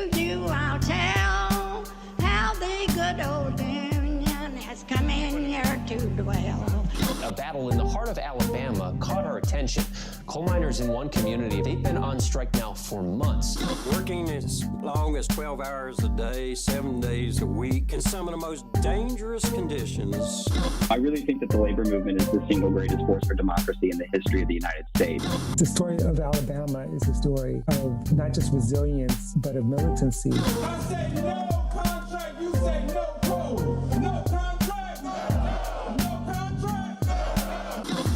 you do, I'll tell how the good old Union has come in here to dwell. A battle in the heart of Alabama caught our attention. Coal miners in one community, they've been on strike now for months. Working as long as 12 hours a day, 7 days a week, in some of the most dangerous conditions. I really think that the labor movement is the single greatest force for democracy in the history of the United States. The story of Alabama is a story of not just resilience, but of militancy. I say no contract, you say no code. No contract, no contract.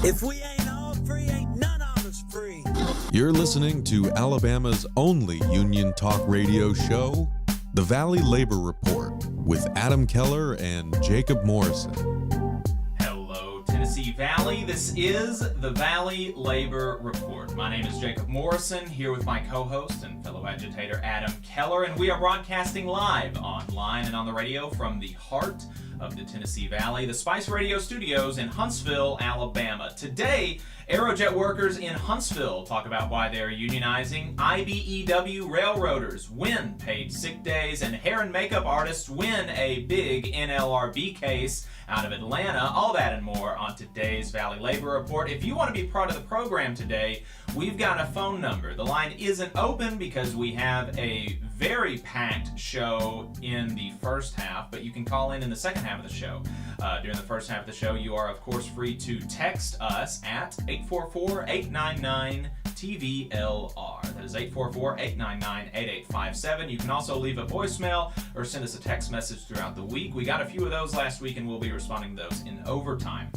If we ain't all free, ain't none of us free. You're listening to Alabama's only union talk radio show, The Valley Labor Report, with Adam Keller and Jacob Morrison. Hello, Tennessee Valley. This is the Valley Labor Report. My name is Jacob Morrison, here with my co-host and fellow agitator Adam Keller, and we are broadcasting live online and on the radio from the heart of the Tennessee Valley, the Spice Radio Studios in Huntsville, Alabama. Today, Aerojet workers in Huntsville talk about why they're unionizing, IBEW railroaders win paid sick days, and hair and makeup artists win a big NLRB case out of Atlanta. All that and more on today's Valley Labor Report. If you want to be part of the program today, we've got a phone number. The line isn't open because we have a very packed show in the first half, but you can call in the second half of the show. During the first half of the show, you are, of course, free to text us at 844-899-TVLR. That is 844-899-8857. You can also leave a voicemail or send us a text message throughout the week. We got a few of those last week, and we'll be responding to those in overtime.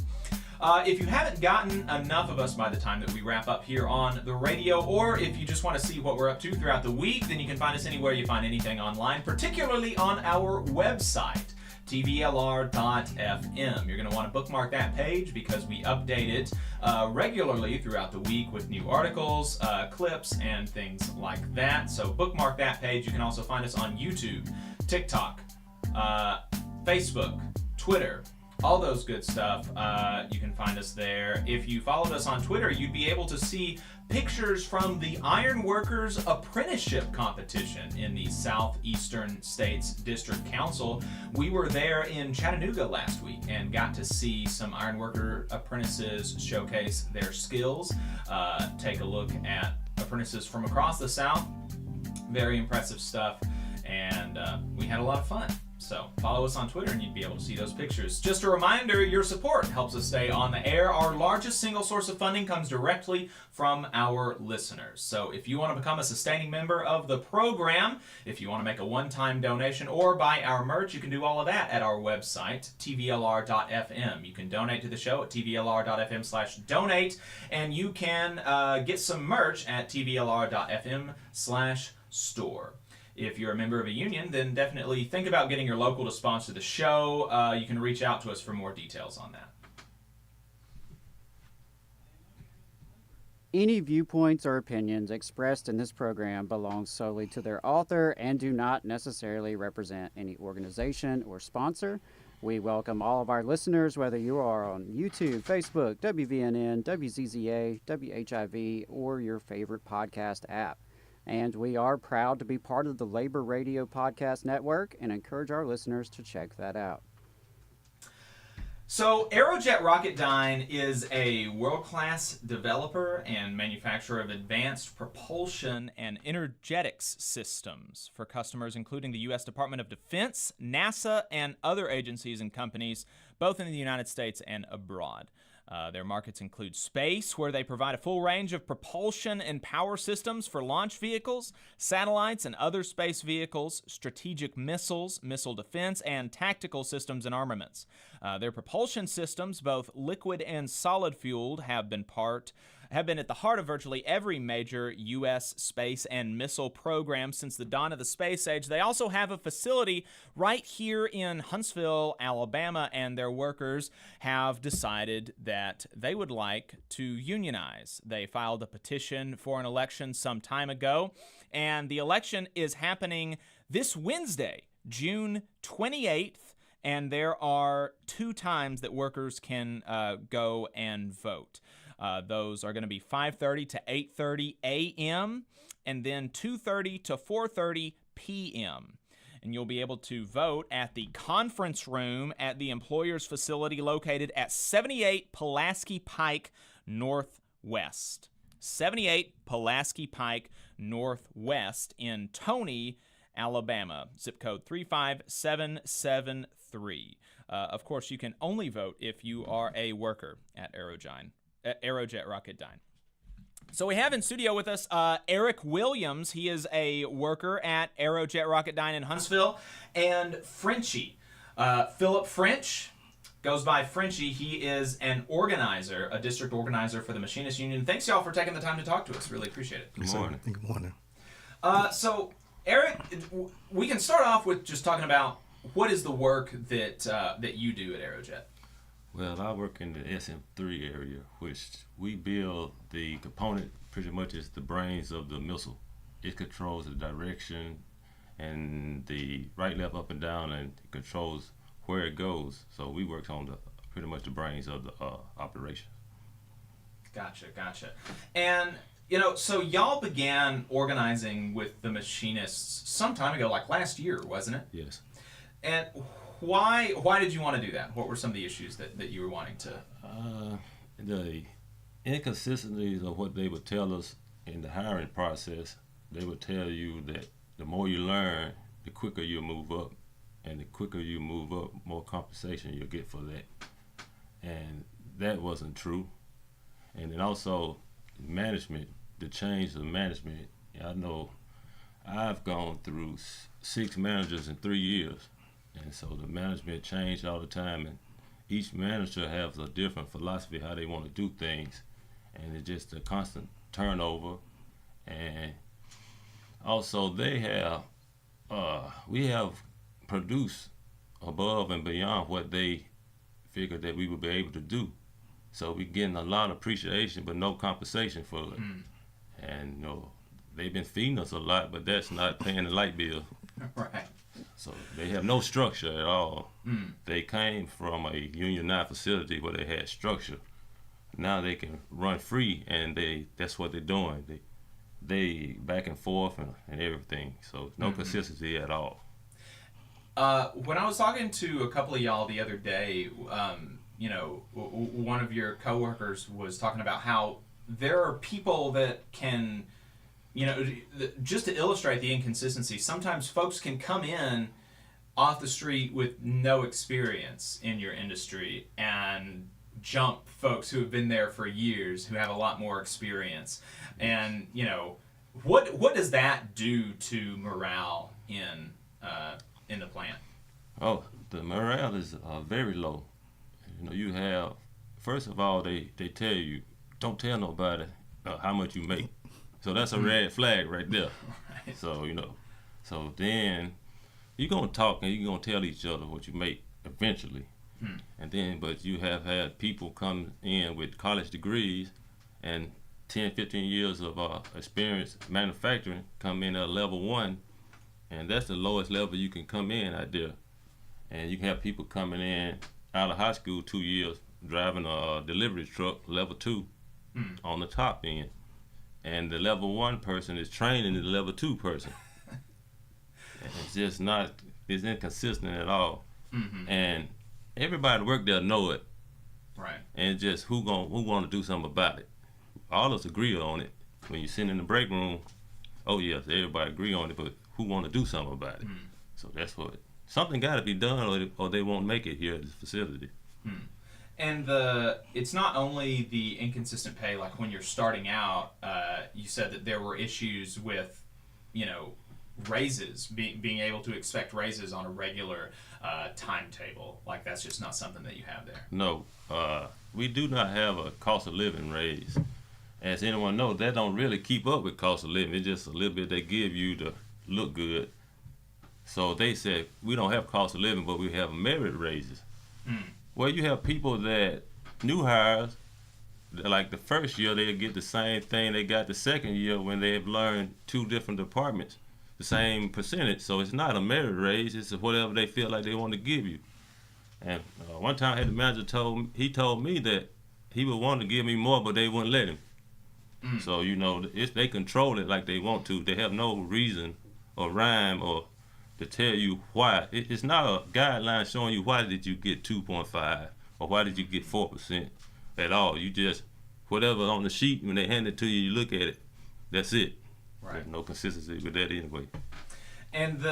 If you haven't gotten enough of us by the time that we wrap up here on the radio, or if you just want to see what we're up to throughout the week, then you can find us anywhere you find anything online, particularly on our website, TVLR.FM. You're going to want to bookmark that page because we update it regularly throughout the week with new articles, clips, and things like that. So bookmark that page. You can also find us on YouTube, TikTok, Facebook, Twitter, all those good stuff. You can find us there. If you followed us on Twitter, you'd be able to see pictures from the Iron Workers Apprenticeship Competition in the Southeastern States District Council. We were there in Chattanooga last week and got to see some iron worker apprentices showcase their skills, take a look at apprentices from across the South. Very impressive stuff, and we had a lot of fun. So follow us on Twitter and you'd be able to see those pictures. Just a reminder, your support helps us stay on the air. Our largest single source of funding comes directly from our listeners. So if you want to become a sustaining member of the program, if you want to make a one-time donation or buy our merch, you can do all of that at our website, tvlr.fm. You can donate to the show at tvlr.fm/donate, and you can get some merch at tvlr.fm/store. If you're a member of a union, then definitely think about getting your local to sponsor the show. You can reach out to us for more details on that. Any viewpoints or opinions expressed in this program belong solely to their author and do not necessarily represent any organization or sponsor. We welcome all of our listeners, whether you are on YouTube, Facebook, WVNN, WZZA, WHIV, or your favorite podcast app. And we are proud to be part of the Labor Radio Podcast Network and encourage our listeners to check that out. So, Aerojet Rocketdyne is a world-class developer and manufacturer of advanced propulsion and energetics systems for customers including the U.S. Department of Defense, NASA, and other agencies and companies, both in the United States and abroad. Their markets include space, where they provide a full range of propulsion and power systems for launch vehicles, satellites and other space vehicles, strategic missiles, missile defense, and tactical systems and armaments. Their propulsion systems, both liquid and solid-fueled, have been at the heart of virtually every major U.S. space and missile program since the dawn of the space age. They also have a facility right here in Huntsville, Alabama, and their workers have decided that they would like to unionize. They filed a petition for an election some time ago, and the election is happening this Wednesday, June 28th, and there are 2 times that workers can go and vote. Those are going to be 5:30 to 8:30 a.m. and then 2:30 to 4:30 p.m. And you'll be able to vote at the conference room at the employer's facility located at 78 Pulaski Pike Northwest. 78 Pulaski Pike Northwest in Toney, Alabama. Zip code 35773. Of course, you can only vote if you are a worker at Aerojet Rocketdyne. So we have in studio with us Eric Williams. He is a worker at Aerojet Rocketdyne in Huntsville. And Frenchie. Philip French goes by Frenchie. He is an organizer, a district organizer for the Machinists Union. Thanks, y'all, for taking the time to talk to us. Really appreciate it. Good morning. Good morning. So, Eric, we can start off with just talking about what is the work that you do at Aerojet? Well, I work in the SM3 area, which we build the component pretty much is the brains of the missile. It controls the direction and the right, left, up, and down, and it controls where it goes. So we work on pretty much the brains of the operation. Gotcha. And, so y'all began organizing with the Machinists some time ago, like last year, wasn't it? Yes. And why did you want to do that? What were some of the issues that you were wanting to? The inconsistencies of what they would tell us in the hiring process. They would tell you that the more you learn, the quicker you'll move up. And the quicker you move up, more compensation you'll get for that. And that wasn't true. And then also management, the change of management. I know I've gone through 6 managers in 3 years. And so the management changed all the time, and each manager has a different philosophy how they want to do things, and it's just a constant turnover. And also they have, we have produced above and beyond what they figured that we would be able to do. So we're getting a lot of appreciation, but no compensation for it. And they've been feeding us a lot, but that's not paying the light bill. Right. So they have no structure at all. They came from a unionized facility where they had structure. Now they can run free, and that's what they're doing. They back and forth and everything. So no consistency at all. When I was talking to a couple of y'all the other day, one of your coworkers was talking about how there are people that can, just to illustrate the inconsistency, sometimes folks can come in off the street with no experience in your industry and jump folks who have been there for years who have a lot more experience. And, what does that do to morale in the plant? Oh, the morale is very low. You have, first of all, they tell you, don't tell nobody how much you make. So that's a red flag right there. Right. So, so then you're going to talk and you're going to tell each other what you make eventually. And then, but you have had people come in with college degrees and 10, 15 years of experience manufacturing come in at level 1, and that's the lowest level you can come in out there. And you can have people coming in out of high school 2 years driving a delivery truck, level 2, on the top end. And the level 1 person is training the level 2 person. It's just not, it's inconsistent at all. And everybody work there know it. Right. And just who want to do something about it. All of us agree on it. When you sit in the break room, oh yes, everybody agree on it, but who want to do something about it? So that's what, something got to be done or they won't make it here at this facility. And it's not only the inconsistent pay, like when you're starting out, you said that there were issues with, raises, being able to expect raises on a regular timetable. Like that's just not something that you have there. No, we do not have a cost of living raise. As anyone knows, that don't really keep up with cost of living. It's just a little bit they give you to look good. So they said, we don't have cost of living, but we have merit raises. Well, you have people that, new hires, like the first year, they'll get the same thing they got the second year when they've learned 2 different departments, the same percentage. So it's not a merit raise, it's whatever they feel like they want to give you. And one time I had the manager told me that he would want to give me more, but they wouldn't let him. So, they control it like they want to. They have no reason a rhyme or to tell you why. It's not a guideline showing you why did you get 2.5 or why did you get 4% at all. You just, whatever on the sheet, when they hand it to you, you look at it, that's it. Right. There's no consistency with that anyway. And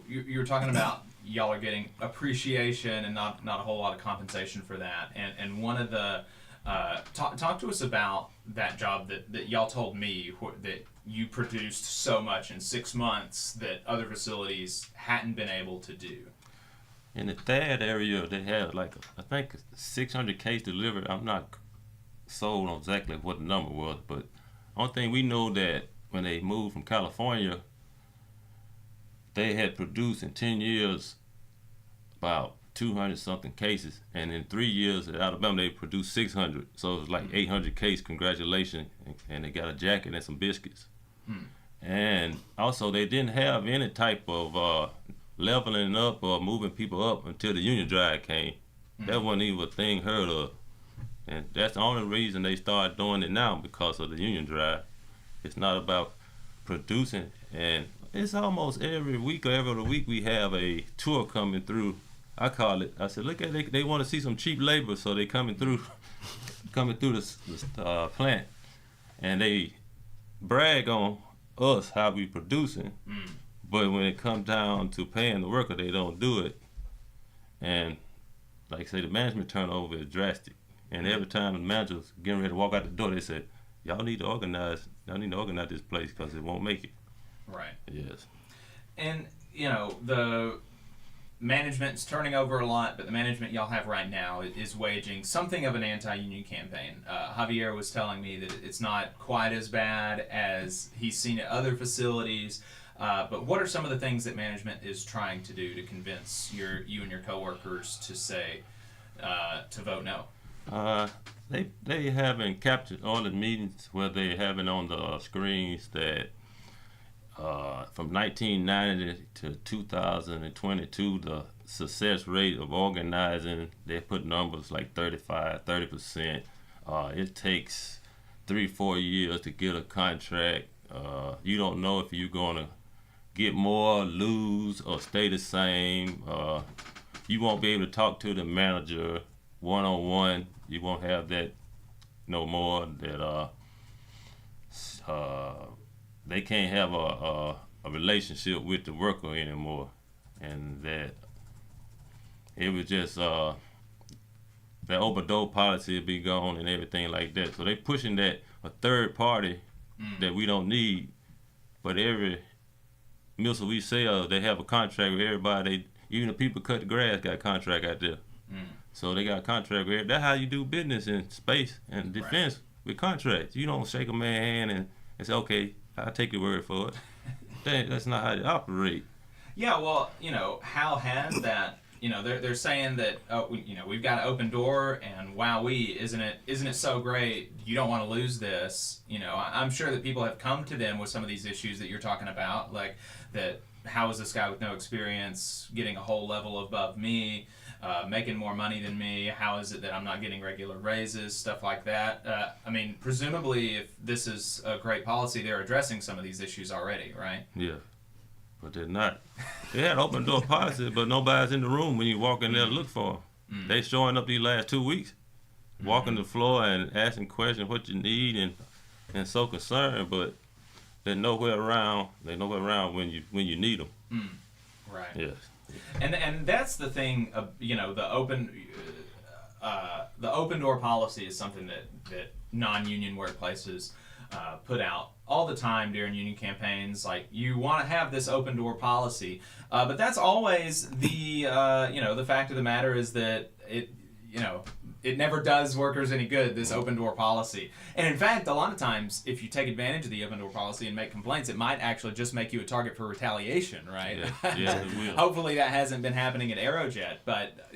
you're talking about y'all are getting appreciation and not a whole lot of compensation for that. And one of the talk to us about that job that y'all told me that you produced so much in 6 months that other facilities hadn't been able to do. In the THAD area, they had I think 600 case delivered. I'm not sold on exactly what the number was, but only thing we know that when they moved from California, they had produced in 10 years about 200 something cases, and in 3 years at Alabama they produced 600. So it was like 800 case. Congratulations, and they got a jacket and some biscuits. And also they didn't have any type of leveling up or moving people up until the union drive came. That wasn't even a thing heard of, and that's the only reason they started doing it now, because of the union drive. It's not about producing, and it's almost every week or every other week we have a tour coming through. I call it, I said, look at it, they want to see some cheap labor, so they coming through the plant, and they brag on us how we producing, but when it comes down to paying the worker, they don't do it. And like I say, the management turnover is drastic, and every time the manager's getting ready to walk out the door, they say, y'all need to organize this place because it won't make it. Right. Yes. And the management's turning over a lot, but the management y'all have right now is waging something of an anti-union campaign. Javier was telling me that it's not quite as bad as he's seen at other facilities, but what are some of the things that management is trying to do to convince you and your coworkers to say to vote no? They haven't captured all the meetings where they having on the screens that from 1990 to 2022, the success rate of organizing, they put numbers like 30%. It takes 3-4 years to get a contract. You don't know if you're going to get more, lose, or stay the same. You won't be able to talk to the manager one-on-one. You won't have that no more. That they can't have a relationship with the worker anymore, and that it was just that open door policy would be gone and everything like that. So they pushing that a third party that we don't need, but every missile we sell, they have a contract with everybody. Even the people cut the grass got a contract out there. So they got a contract with everybody. That's how you do business in space and defense, with contracts. You don't shake a man's hand and say, okay, I'll take your word for it. That's not how they operate. Yeah, well, how has that, they're saying that, we've got an open door and wowee, isn't it so great? You don't want to lose this. I'm sure that people have come to them with some of these issues that you're talking about, like that, how is this guy with no experience getting a whole level above me, making more money than me? How is it that I'm not getting regular raises, stuff like that? Presumably, if this is a great policy, they're addressing some of these issues already, right? Yeah, but they're not. They had open door policy, but nobody's in the room when you walk in there to look for them. They showing up these last 2 weeks, walking the floor and asking questions what you need and so concerned, but they're nowhere around. They're nowhere around when you need them. Right. Yes. And that's the thing. The open door policy is something that non-union workplaces put out all the time during union campaigns. Like, you want to have this open door policy, but that's always the the fact of the matter is that it never does workers any good, this open door policy. And in fact, a lot of times, if you take advantage of the open door policy and make complaints, it might actually just make you a target for retaliation, right? Yeah, it will. Hopefully that hasn't been happening at Aerojet, but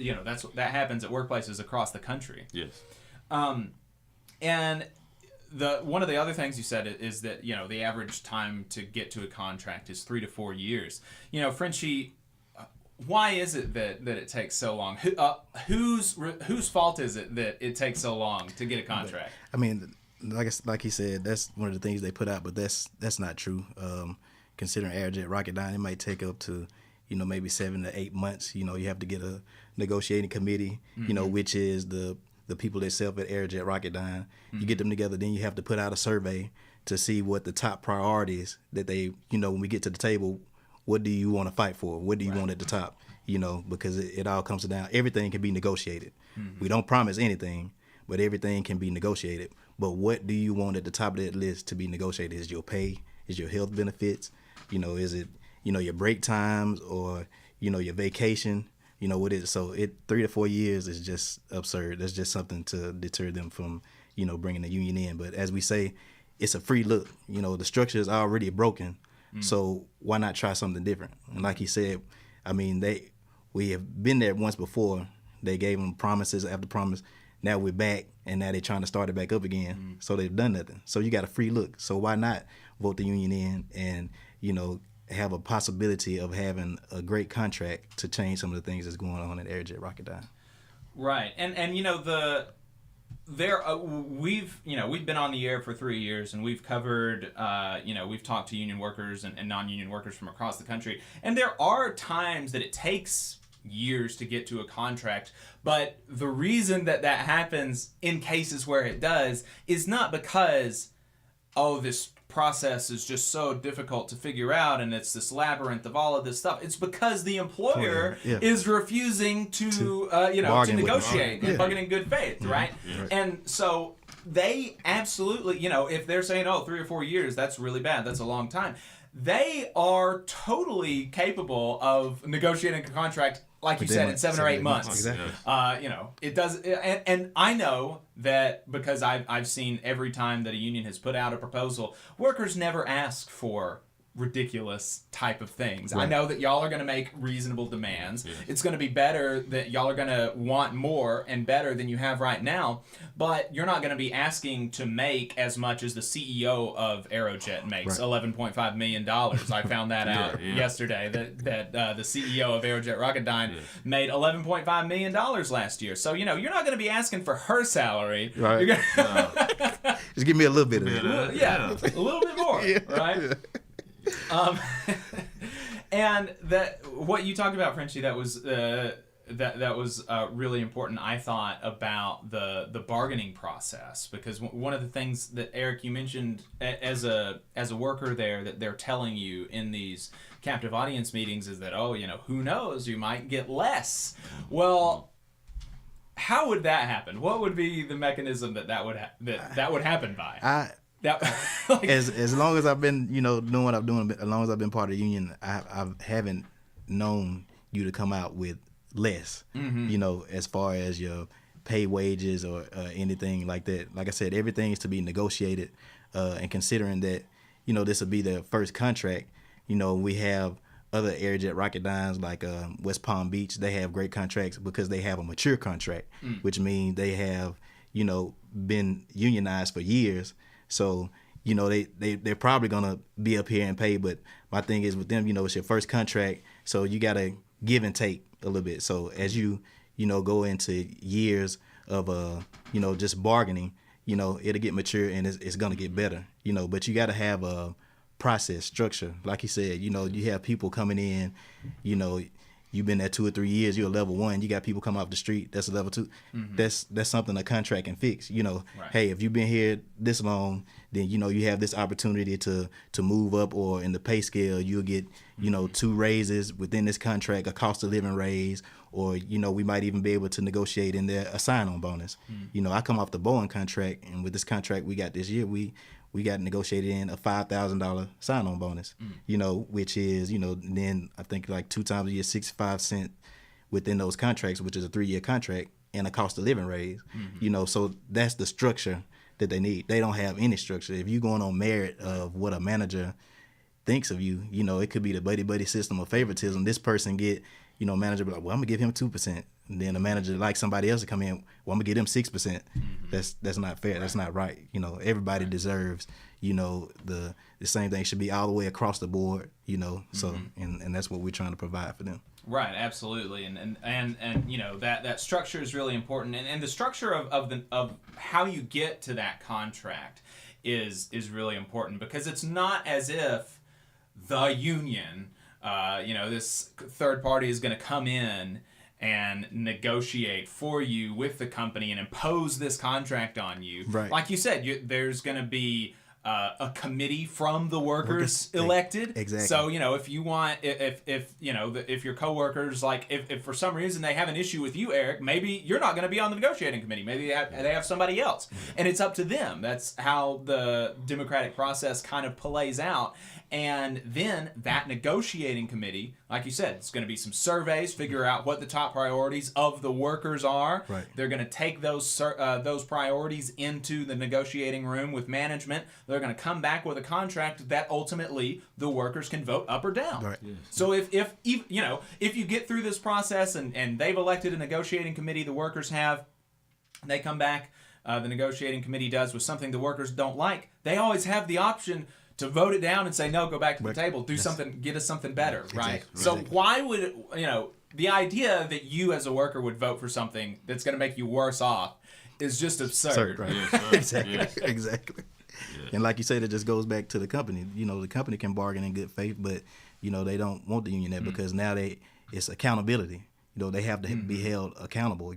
that happens at workplaces across the country. Yes. And one of the other things you said is that the average time to get to a contract is 3 to 4 years. Frenchie, why is it that it takes so long? Whose fault is it that it takes so long to get a contract? Like he said, that's one of the things they put out, but that's not true. considering Aerojet Rocketdyne, it might take up to, maybe 7 to 8 months. You have to get a negotiating committee, which is the people itself at Aerojet Rocketdyne. You get them together, then you have to put out a survey to see what the top priorities that they, when we get to the table, what do you want to fight for? What do you want at the top? Because it all comes down, everything can be negotiated. We don't promise anything, but everything can be negotiated. But what do you want at the top of that list to be negotiated? Is your pay? Is your health benefits? Is it, your break times or, your vacation? What is it? So 3 to 4 years is just absurd. That's just something to deter them from, bringing the union in. But as we say, it's a free look. The structure is already broken. So why not try something different? And like he said, we have been there once before. They gave them promises after promise. Now we're back, and now they're trying to start it back up again. So they've done nothing. So you got a free look. So why not vote the union in and, have a possibility of having a great contract to change some of the things that's going on at Aerojet Rocketdyne? Right, and we've been on the air for 3 years, and we've covered, we've talked to union workers and non-union workers from across the country, and there are times that it takes years to get to a contract, but the reason that happens in cases where it does is not because, this process is just so difficult to figure out and it's this labyrinth of all of this stuff. It's because the employer is refusing to negotiate and bargain in good faith, right? And so they absolutely, if they're saying, 3 or 4 years, that's really bad, that's a long time, they are totally capable of negotiating a contract, like you said, in 7 or 8 months. Exactly. It does, and I know that because I've seen every time that a union has put out a proposal, workers never ask for ridiculous type of things. Right. I know that y'all are going to make reasonable demands. Yes. It's going to be better that y'all are going to want more and better than you have right now, but you're not going to be asking to make as much as the CEO of Aerojet makes, $11.5 million. I found that out yesterday, that the CEO of Aerojet Rocketdyne made $11.5 million last year. So, you're not going to be asking for her salary. Right. You're gonna just give me a little bit of it. A little bit more, right? And that what you talked about, Frenchie, that was really important, I thought, about the bargaining process, because one of the things that, Eric, you mentioned as a worker there, that they're telling you in these captive audience meetings is that, who knows, you might get less. Well, how would that happen? What would be the mechanism that would happen by? As long as I've been, doing what I'm doing, as long as I've been part of the union, I haven't known you to come out with less, as far as your pay, wages, or anything like that. Like I said, everything is to be negotiated, and considering that, this will be their first contract, we have other Aerojet Rocketdynes like West Palm Beach. They have great contracts because they have a mature contract, which means they have, been unionized for years. So, they're probably going to be up here and pay. But my thing is with them, it's your first contract. So you got to give and take a little bit. So as you go into years of, just bargaining, it'll get mature and it's going to get better, but you got to have a process structure. Like you said, you have people coming in, you've been there 2 or 3 years, you're a level 1, you got people come off the street, that's a level 2. That's something a contract can fix. Hey, if you've been here this long, then you have this opportunity to move up, or in the pay scale you'll get 2 raises within this contract, a cost of living raise, or we might even be able to negotiate in there a sign-on bonus. I come off the Boeing contract, and with this contract we got this year, we got negotiated in a $5,000 sign-on bonus, which is, then I think like 2 times a year, 65 cents within those contracts, which is a 3-year contract, and a cost of living raise. So that's the structure that they need. They don't have any structure. If you're going on merit of what a manager thinks of you, it could be the buddy-buddy system of favoritism. This person get, manager be like, well, I'm going to give him 2%. And then the manager, like somebody else to come in, well, I'm going to give them 6%. That's not fair. That's not right. Everybody deserves, the same thing should be all the way across the board, so, and that's what we're trying to provide for them. Right, absolutely, and that structure is really important, and the structure of how you get to that contract is really important, because it's not as if the union, this third party is going to come in and negotiate for you with the company and impose this contract on you. Right. Like you said, there's going to be a committee from the workers elected. Exactly. So, if you want, if your coworkers, like, if for some reason they have an issue with you, Eric, maybe you're not going to be on the negotiating committee. Maybe they have somebody else. And it's up to them. That's how the democratic process kind of plays out. And then that negotiating committee, like you said, it's going to be some surveys, figure out what the top priorities of the workers are. Right. They're going to take those priorities into the negotiating room with management. They're going to come back with a contract that ultimately the workers can vote up or down. Right. Yes. So if you get through this process and they've elected a negotiating committee, the workers have, they come back, the negotiating committee does with something the workers don't like, they always have the option to vote it down and say, no, go back to the table, do something, get us something better, right? Exactly. So why would, the idea that you as a worker would vote for something that's going to make you worse off is just absurd. Right. Yes, sir. Exactly. Yes. Exactly. Yeah. And like you said, it just goes back to the company. The company can bargain in good faith, but they don't want the union there because now it's accountability. They have to be held accountable.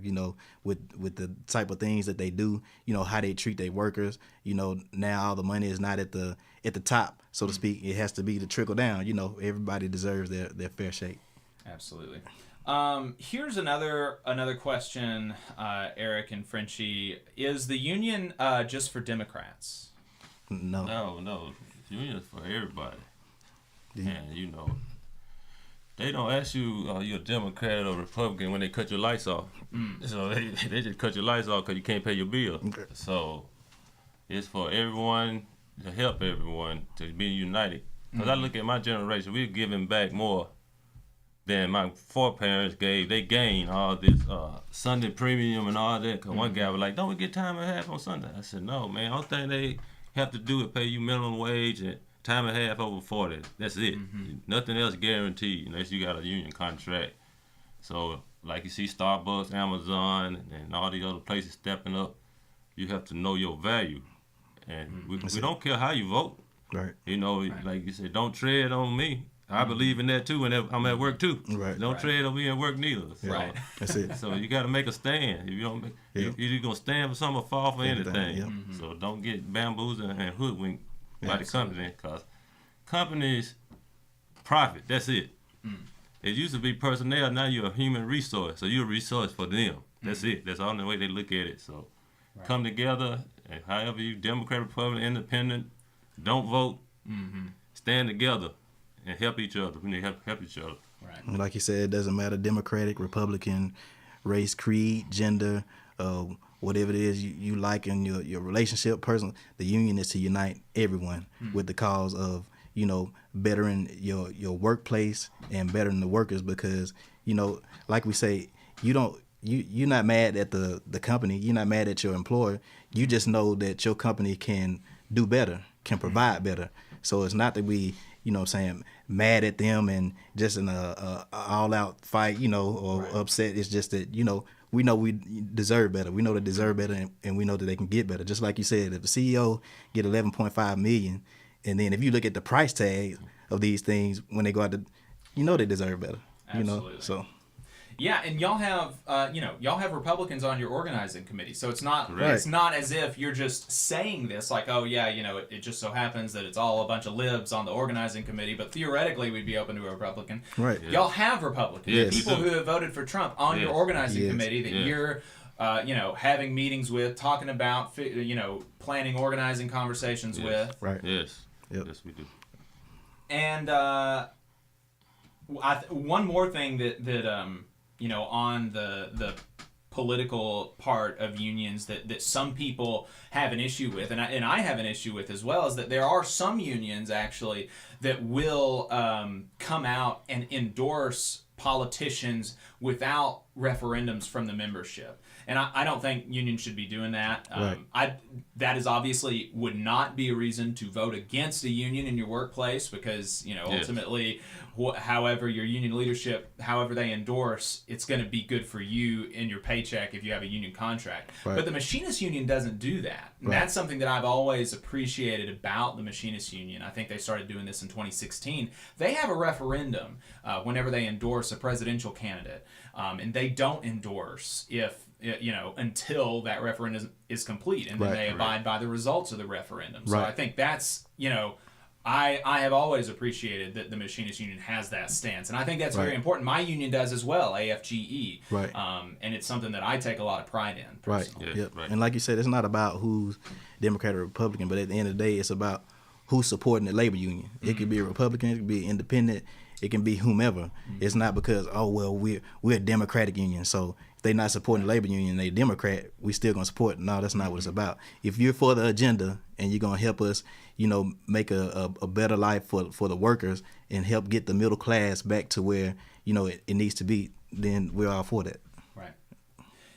With the type of things that they do. How they treat their workers. Now all the money is not at the top, so to speak. It has to be the trickle down. Everybody deserves their fair shake. Absolutely. Here's another question, Eric and Frenchie. Is the union just for Democrats? No. Union is for everybody. Yeah. And they don't ask you you're a Democrat or Republican when they cut your lights off. So they just cut your lights off because you can't pay your bill. Okay. So it's for everyone, to help everyone to be united. Because I look at my generation, we're giving back more than my foreparents gave. They gained all this Sunday premium and all that. Because one guy was like, don't we get time and a half on Sunday? I said, no, man. Only thing they have to do is pay you minimum wage and time and a half over 40. That's it. Nothing else guaranteed unless you got a union contract. So, like you see Starbucks, Amazon, and all these other places stepping up, you have to know your value. And we don't care how you vote. Right. Like you said, don't tread on me. I believe in that too, and I'm at work too. Right. Don't tread on me at work neither. So, Right. That's it. So you got to make a stand. If you don't, you're either gonna stand for something or fall for anything. Yep. So don't get bamboozled and hoodwinked by the company, because companies profit. That's it. It used to be personnel. Now you're a human resource. So you're a resource for them. That's it. That's the only way they look at it. So come together, and however you, Democrat, Republican, Independent, don't vote. Stand together and help each other. We need to help each other. Right. Like you said, it doesn't matter Democratic, Republican, race, creed, gender, whatever it is you like in your relationship, personal. The union is to unite everyone with the cause of bettering your workplace and bettering the workers, because like we say, you're not mad at the company, you're not mad at your employer. You just know that your company can do better, can provide better. So it's not that we mad at them and just in a all-out fight, or upset. It's just that, we know we deserve better. We know they deserve better, and we know that they can get better. Just like you said, if the CEO get $11.5 million, and then if you look at the price tag of these things when they go out to, they deserve better. Absolutely. So. Yeah, and y'all have Republicans on your organizing committee, so it's not Right. it's not as if you're just saying this like, oh yeah, it just so happens that it's all a bunch of libs on the organizing committee, but theoretically we'd be open to a Republican. Right. Yeah. Y'all have Republicans, Yes. people who have voted for Trump on your organizing Yes. committee that you're having meetings with, talking about, planning organizing conversations with. Right. Yes. Yep. Yes, we do. And one more thing that on the political part of unions that some people have an issue with, and I have an issue with as well, is that there are some unions actually that will come out and endorse politicians without referendums from the membership. And I don't think unions should be doing that. That is obviously would not be a reason to vote against a union in your workplace, because ultimately, however your union leadership, however they endorse, it's going to be good for you in your paycheck if you have a union contract. But the machinist union doesn't do that. And that's something that I've always appreciated about the machinist union. I think they started doing this in 2016. They have a referendum whenever they endorse a presidential candidate, and they don't endorse until that referendum is complete, and then they abide by the results of the referendum. So I think that's, I have always appreciated that the machinist union has that stance, and I think that's very important. My union does as well, AFGE, and it's something that I take a lot of pride in personally. And like you said, it's not about who's Democrat or Republican, but at the end of the day, it's about who's supporting the labor union. It could be a Republican, it could be an independent, it can be whomever. It's not because, we're a Democratic union, so if they're not supporting the labor union, they Democrat, we still gonna support. No, that's not what it's about. If you're for the agenda and you're gonna help us, make a better life for the workers and help get the middle class back to where it needs to be, then we're all for that. Right.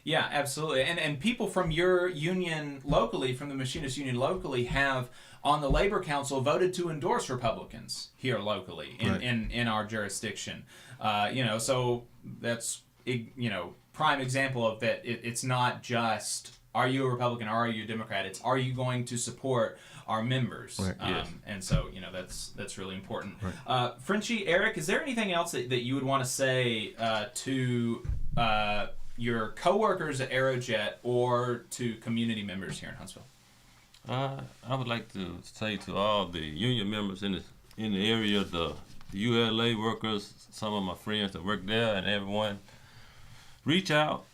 Yeah, absolutely. And people from your union locally, from the machinist union locally, have on the Labor Council voted to endorse Republicans here locally in our jurisdiction. So that's prime example of that. It's not just, are you a Republican or are you a Democrat? It's, are you going to support our members? And so that's really important. Frenchie, Eric, is there anything else that you would want to say to your coworkers at Aerojet or to community members here in Huntsville? I would like to say to all the union members in the area, the ULA workers, some of my friends that work there, and everyone, reach out,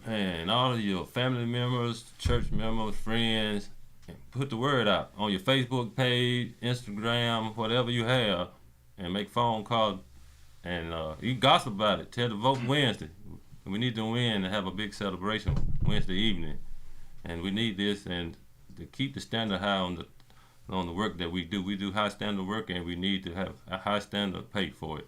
and all of your family members, church members, friends, and put the word out on your Facebook page, Instagram, whatever you have, and make phone calls, and you gossip about it. Tell the vote Wednesday. We need to win and have a big celebration Wednesday evening, and we need this and to keep the standard high on the work that we do. We do high standard work, and we need to have a high standard pay for it.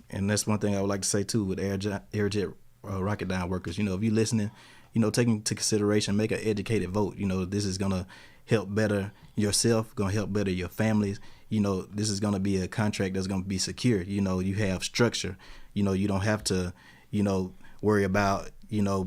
And that's one thing I would like to say too with Aerojet Rocketdyne workers. If you're listening, take into consideration, make an educated vote. This is gonna help better yourself, gonna help better your families. This is gonna be a contract that's gonna be secure. You have structure. You don't have to, worry about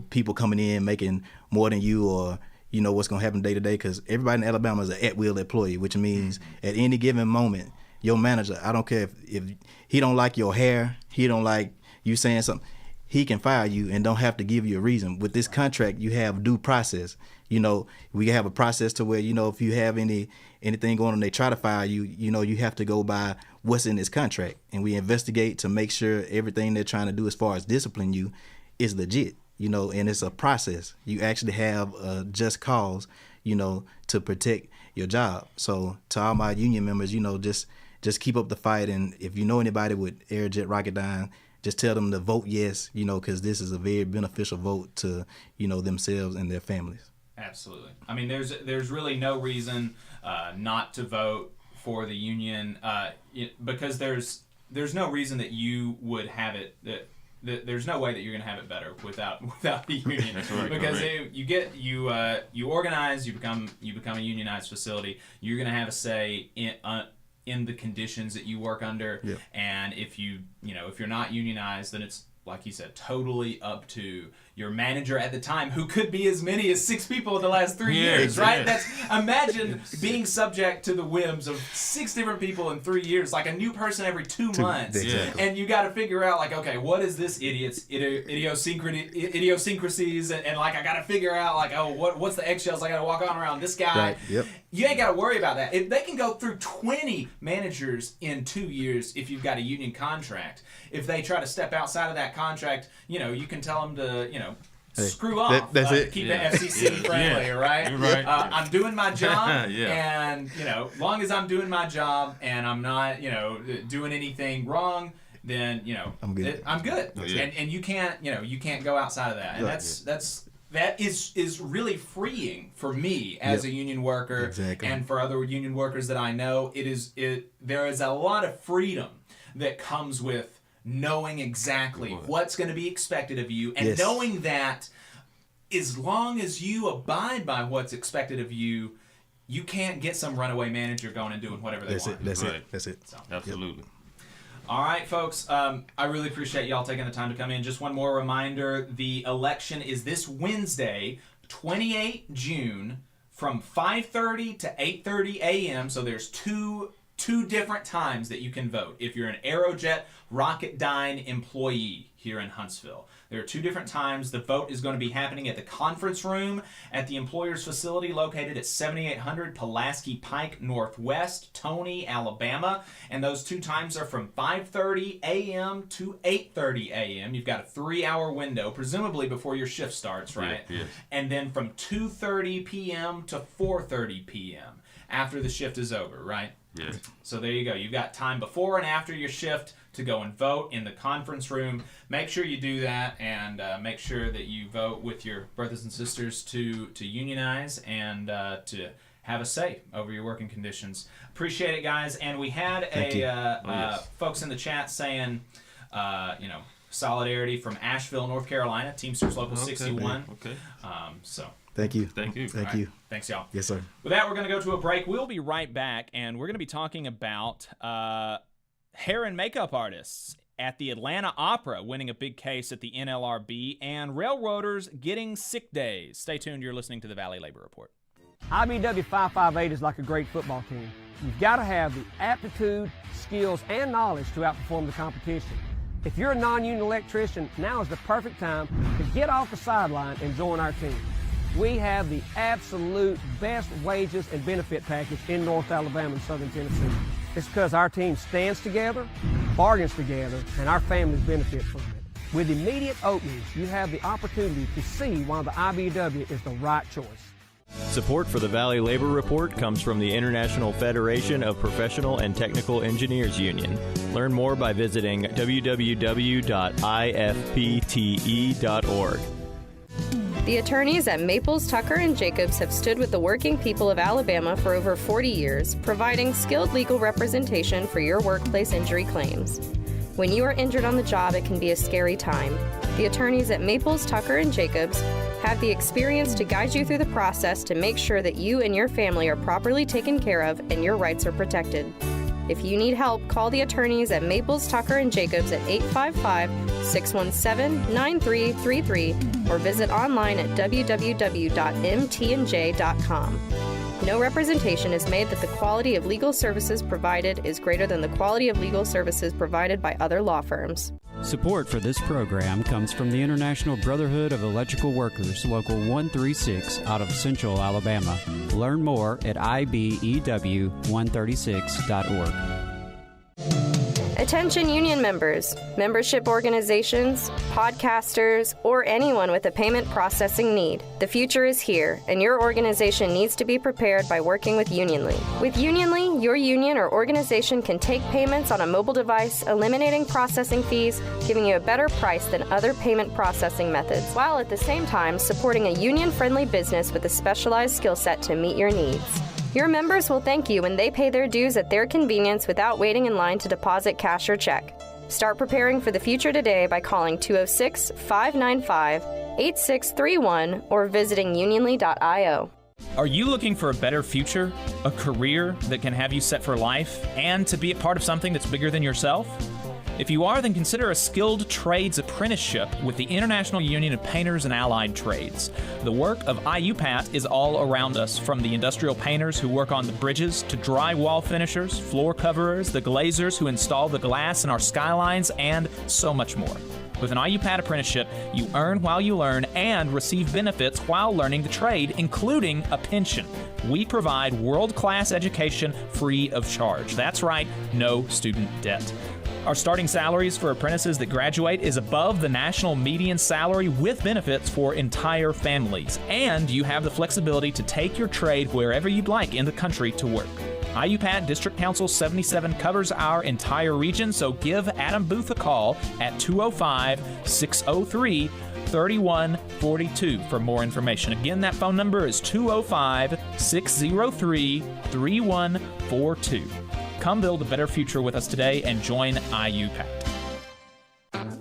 people coming in making more than you, or what's going to happen day to day, because everybody in Alabama is an at-will employee, which means at any given moment, your manager, I don't care if he don't like your hair, he don't like you saying something, he can fire you and don't have to give you a reason. With this contract, you have due process. We have a process to where, if you have anything going on, they try to fire you, you have to go by what's in this contract. And we investigate to make sure everything they're trying to do as far as discipline you is legit. And it's a process. You actually have a just cause, to protect your job. So to all my union members, just keep up the fight. And if you know anybody with Aerojet Rocketdyne, just tell them to vote yes, because this is a very beneficial vote to, themselves and their families. Absolutely. I mean, there's really no reason not to vote for the union, because there's no reason that you would have it there's no way that you're going to have it better without the union. That's right, because you organize, you become a unionized facility. You're going to have a say in the conditions that you work under. Yep. And if you're not unionized, then it's, like you said, totally up to your manager at the time, who could be as many as 6 people in the last 3 years, right? That's, imagine being subject to the whims of 6 different people in 3 years, like a new person every 2 months. Exactly. And you got to figure out, like, okay, what is this idiot's idiosyncrasies, and like I got to figure out, like, what's the eggshells I got to walk on around this guy. Right. Yep. You ain't got to worry about that. If they can go through 20 managers in 2 years if you've got a union contract. If they try to step outside of that contract, you can tell them to, screw off. That's it. Keep it FCC friendly, right? You're right. I'm doing my job, Yeah. and long as I'm doing my job and I'm not, doing anything wrong, then I'm good. I'm good. Yeah. And you can't go outside of that. And that is really freeing for me as a union worker, Exactly. and for other union workers that I know. There is a lot of freedom that comes with knowing exactly what's going to be expected of you, and Yes. knowing that as long as you abide by what's expected of you, you can't get some runaway manager going and doing whatever they want. That's Right. it. That's it. So. Absolutely. All right, folks. I really appreciate y'all taking the time to come in. Just one more reminder: the election is this Wednesday, 28 June, from 5:30 to 8:30 a.m. So there's two different times that you can vote if you're an Aerojet Rocketdyne employee here in Huntsville. There are two different times. The vote is going to be happening at the conference room at the employer's facility located at 7800 Pulaski Pike Northwest, Toney, Alabama. And those two times are from 5:30 a.m. to 8:30 a.m. You've got a 3-hour window, presumably before your shift starts, right? Yes. And then from 2:30 p.m. to 4:30 p.m. after the shift is over, right? Yes. So there you go. You've got time before and after your shift to go and vote in the conference room. Make sure you do that, and make sure that you vote with your brothers and sisters to unionize and to have a say over your working conditions. Appreciate it, guys. And we had folks in the chat saying, solidarity from Asheville, North Carolina, Teamsters Local 61. Okay. So. Thank you. Thank you. Thank All right. you. Thanks, y'all. Yes, sir. With that, we're going to go to a break. We'll be right back, and we're going to be talking about hair and makeup artists at the Atlanta Opera winning a big case at the NLRB, and railroaders getting sick days. Stay tuned. You're listening to the Valley Labor Report. IBEW 558 is like a great football team. You've got to have the aptitude, skills, and knowledge to outperform the competition. If you're a non-union electrician, now is the perfect time to get off the sideline and join our team. We have the absolute best wages and benefit package in North Alabama and Southern Tennessee. It's because our team stands together, bargains together, and our families benefit from it. With immediate openings, you have the opportunity to see why the IBEW is the right choice. Support for the Valley Labor Report comes from the International Federation of Professional and Technical Engineers Union. Learn more by visiting www.ifpte.org. The attorneys at Maples, Tucker & Jacobs have stood with the working people of Alabama for over 40 years, providing skilled legal representation for your workplace injury claims. When you are injured on the job, it can be a scary time. The attorneys at Maples, Tucker & Jacobs have the experience to guide you through the process to make sure that you and your family are properly taken care of and your rights are protected. If you need help, call the attorneys at Maples, Tucker & Jacobs at 855-617-9333 or visit online at www.mtnj.com. No representation is made that the quality of legal services provided is greater than the quality of legal services provided by other law firms. Support for this program comes from the International Brotherhood of Electrical Workers, Local 136 out of Central Alabama. Learn more at IBEW136.org. Attention union members, membership organizations, podcasters, or anyone with a payment processing need. The future is here, and your organization needs to be prepared by working with Unionly. With Unionly, your union or organization can take payments on a mobile device, eliminating processing fees, giving you a better price than other payment processing methods, while at the same time supporting a union-friendly business with a specialized skill set to meet your needs. Your members will thank you when they pay their dues at their convenience without waiting in line to deposit cash or check. Start preparing for the future today by calling 206-595-8631 or visiting unionly.io. Are you looking for a better future, a career that can have you set for life, and to be a part of something that's bigger than yourself? If you are, then consider a skilled trades apprenticeship with the International Union of Painters and Allied Trades. The work of IUPAT is all around us, from the industrial painters who work on the bridges to drywall finishers, floor coverers, the glazers who install the glass in our skylines, and so much more. With an IUPAT apprenticeship, you earn while you learn and receive benefits while learning the trade, including a pension. We provide world-class education free of charge. That's right, no student debt. Our starting salaries for apprentices that graduate is above the national median salary with benefits for entire families. And you have the flexibility to take your trade wherever you'd like in the country to work. IUPAT District Council 77 covers our entire region, so give Adam Booth a call at 205-603-3142 for more information. Again, that phone number is 205-603-3142. Come build a better future with us today and join IUPAT.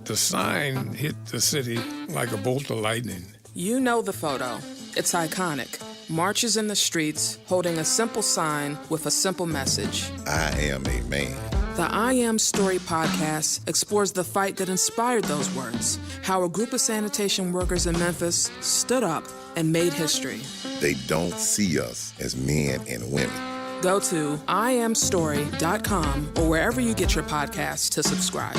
The sign hit the city like a bolt of lightning. You know the photo. It's iconic. Marches in the streets holding a simple sign with a simple message. I am a man. The I Am Story podcast explores the fight that inspired those words, how a group of sanitation workers in Memphis stood up and made history. They don't see us as men and women. Go to IamStory.com or wherever you get your podcasts to subscribe.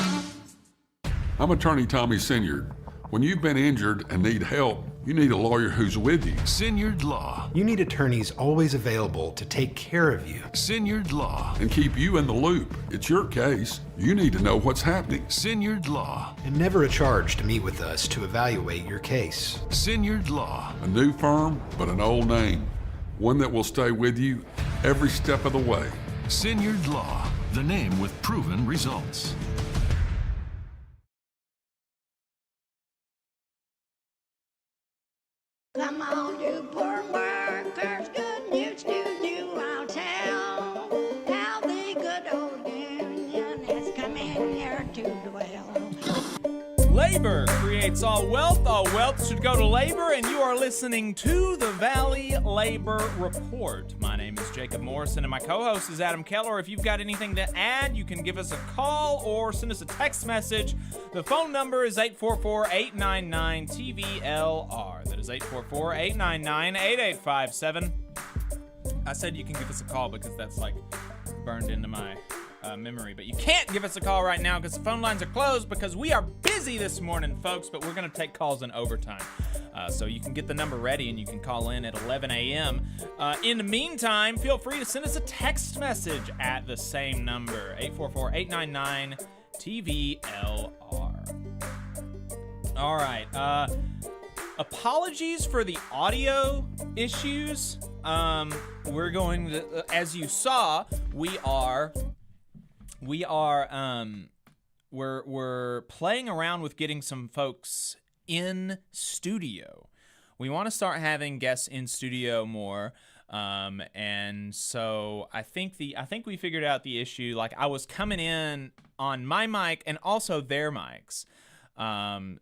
I'm attorney Tommy Sinyard. When you've been injured and need help, you need a lawyer who's with you. Sinyard Law. You need attorneys always available to take care of you. Sinyard Law. And keep you in the loop. It's your case. You need to know what's happening. Sinyard Law. And never a charge to meet with us to evaluate your case. Sinyard Law. A new firm, but an old name. One that will stay with you every step of the way. Sinyard Law. The name with proven results. Come on, you poor workers, good news to you I'll tell. How the good old union has come in here to dwell. Labor creates all wealth should go to labor, and you are listening to the Valley Labor Report. My name is Jacob Morrison, and my co-host is Adam Keller. If you've got anything to add, you can give us a call or send us a text message. The phone number is 844-899-TVLR. That is 844-899-8857. I said you can give us a call because that's like burned into my memory, but you can't give us a call right now because the phone lines are closed because we are busy this morning, folks, but we're going to take calls in overtime. So you can get the number ready and you can call in at 11 a.m. In the meantime, feel free to send us a text message at the same number, 844-899-TVLR. All right. Apologies for the audio issues. We're going to, as you saw, we're playing around with getting some folks in studio. We want to start having guests in studio more. And so I think we figured out the issue. Like, I was coming in on my mic and also their mics.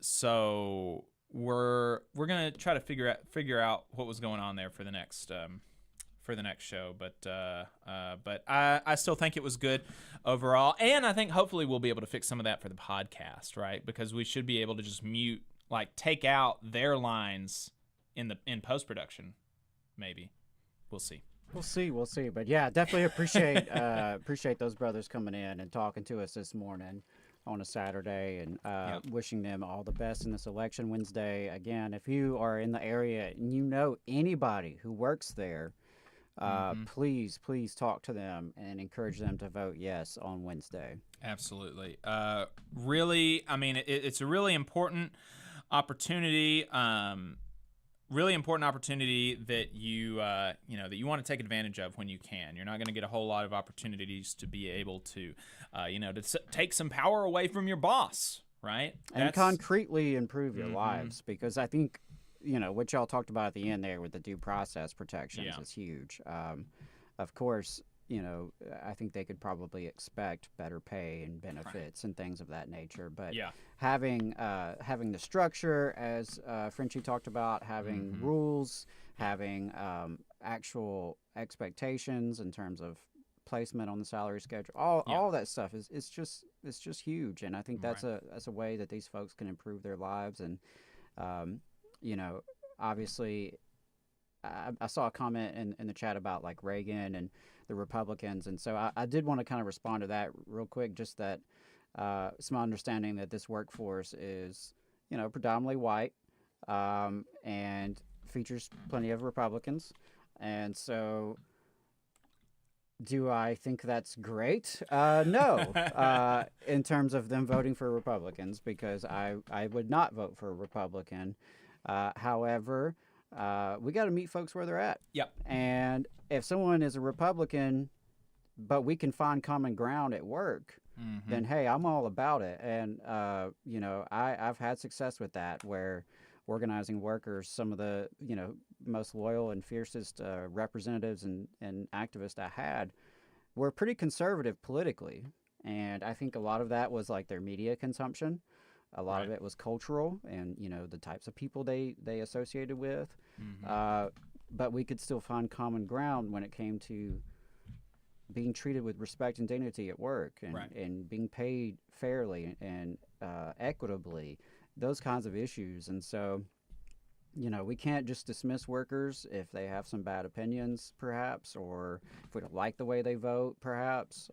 So we're gonna try to figure out what was going on there for the next show, but I still think it was good overall, and I think hopefully we'll be able to fix some of that for the podcast, right? Because we should be able to just mute, like take out their lines in post-production, maybe. We'll see. We'll see. But yeah, definitely appreciate those brothers coming in and talking to us this morning on a Saturday, and wishing them all the best in this election Wednesday. Again, if you are in the area and you know anybody who works there, please talk to them and encourage them to vote yes on Wednesday. Absolutely. Really, I mean, it's a really important opportunity. Really important opportunity that you that you want to take advantage of when you can. You're not going to get a whole lot of opportunities to be able to to take some power away from your boss, right? And concretely improve your lives, because I think what y'all talked about at the end there with the due process protections is huge. Of course, I think they could probably expect better pay and benefits and things of that nature. But having the structure, as Frenchie talked about, having rules, having actual expectations in terms of placement on the salary schedule, all that stuff is just huge. And I think that's a way that these folks can improve their lives. And obviously, I saw a comment in the chat about like Reagan and the Republicans, and so I did want to kind of respond to that real quick. Just that it's my understanding that this workforce is predominantly white, and features plenty of Republicans, and so do I think that's great? No, in terms of them voting for Republicans, because I would not vote for a Republican. However, we got to meet folks where they're at. Yep. And if someone is a Republican, but we can find common ground at work, then hey, I'm all about it. And I've had success with that, where organizing workers, some of the most loyal and fiercest representatives and activists I had, were pretty conservative politically, and I think a lot of that was like their media consumption. A lot of it was cultural, and the types of people they associated with. But we could still find common ground when it came to being treated with respect and dignity at work, and being paid fairly and equitably. Those kinds of issues. And so, we can't just dismiss workers if they have some bad opinions, perhaps, or if we don't like the way they vote, perhaps.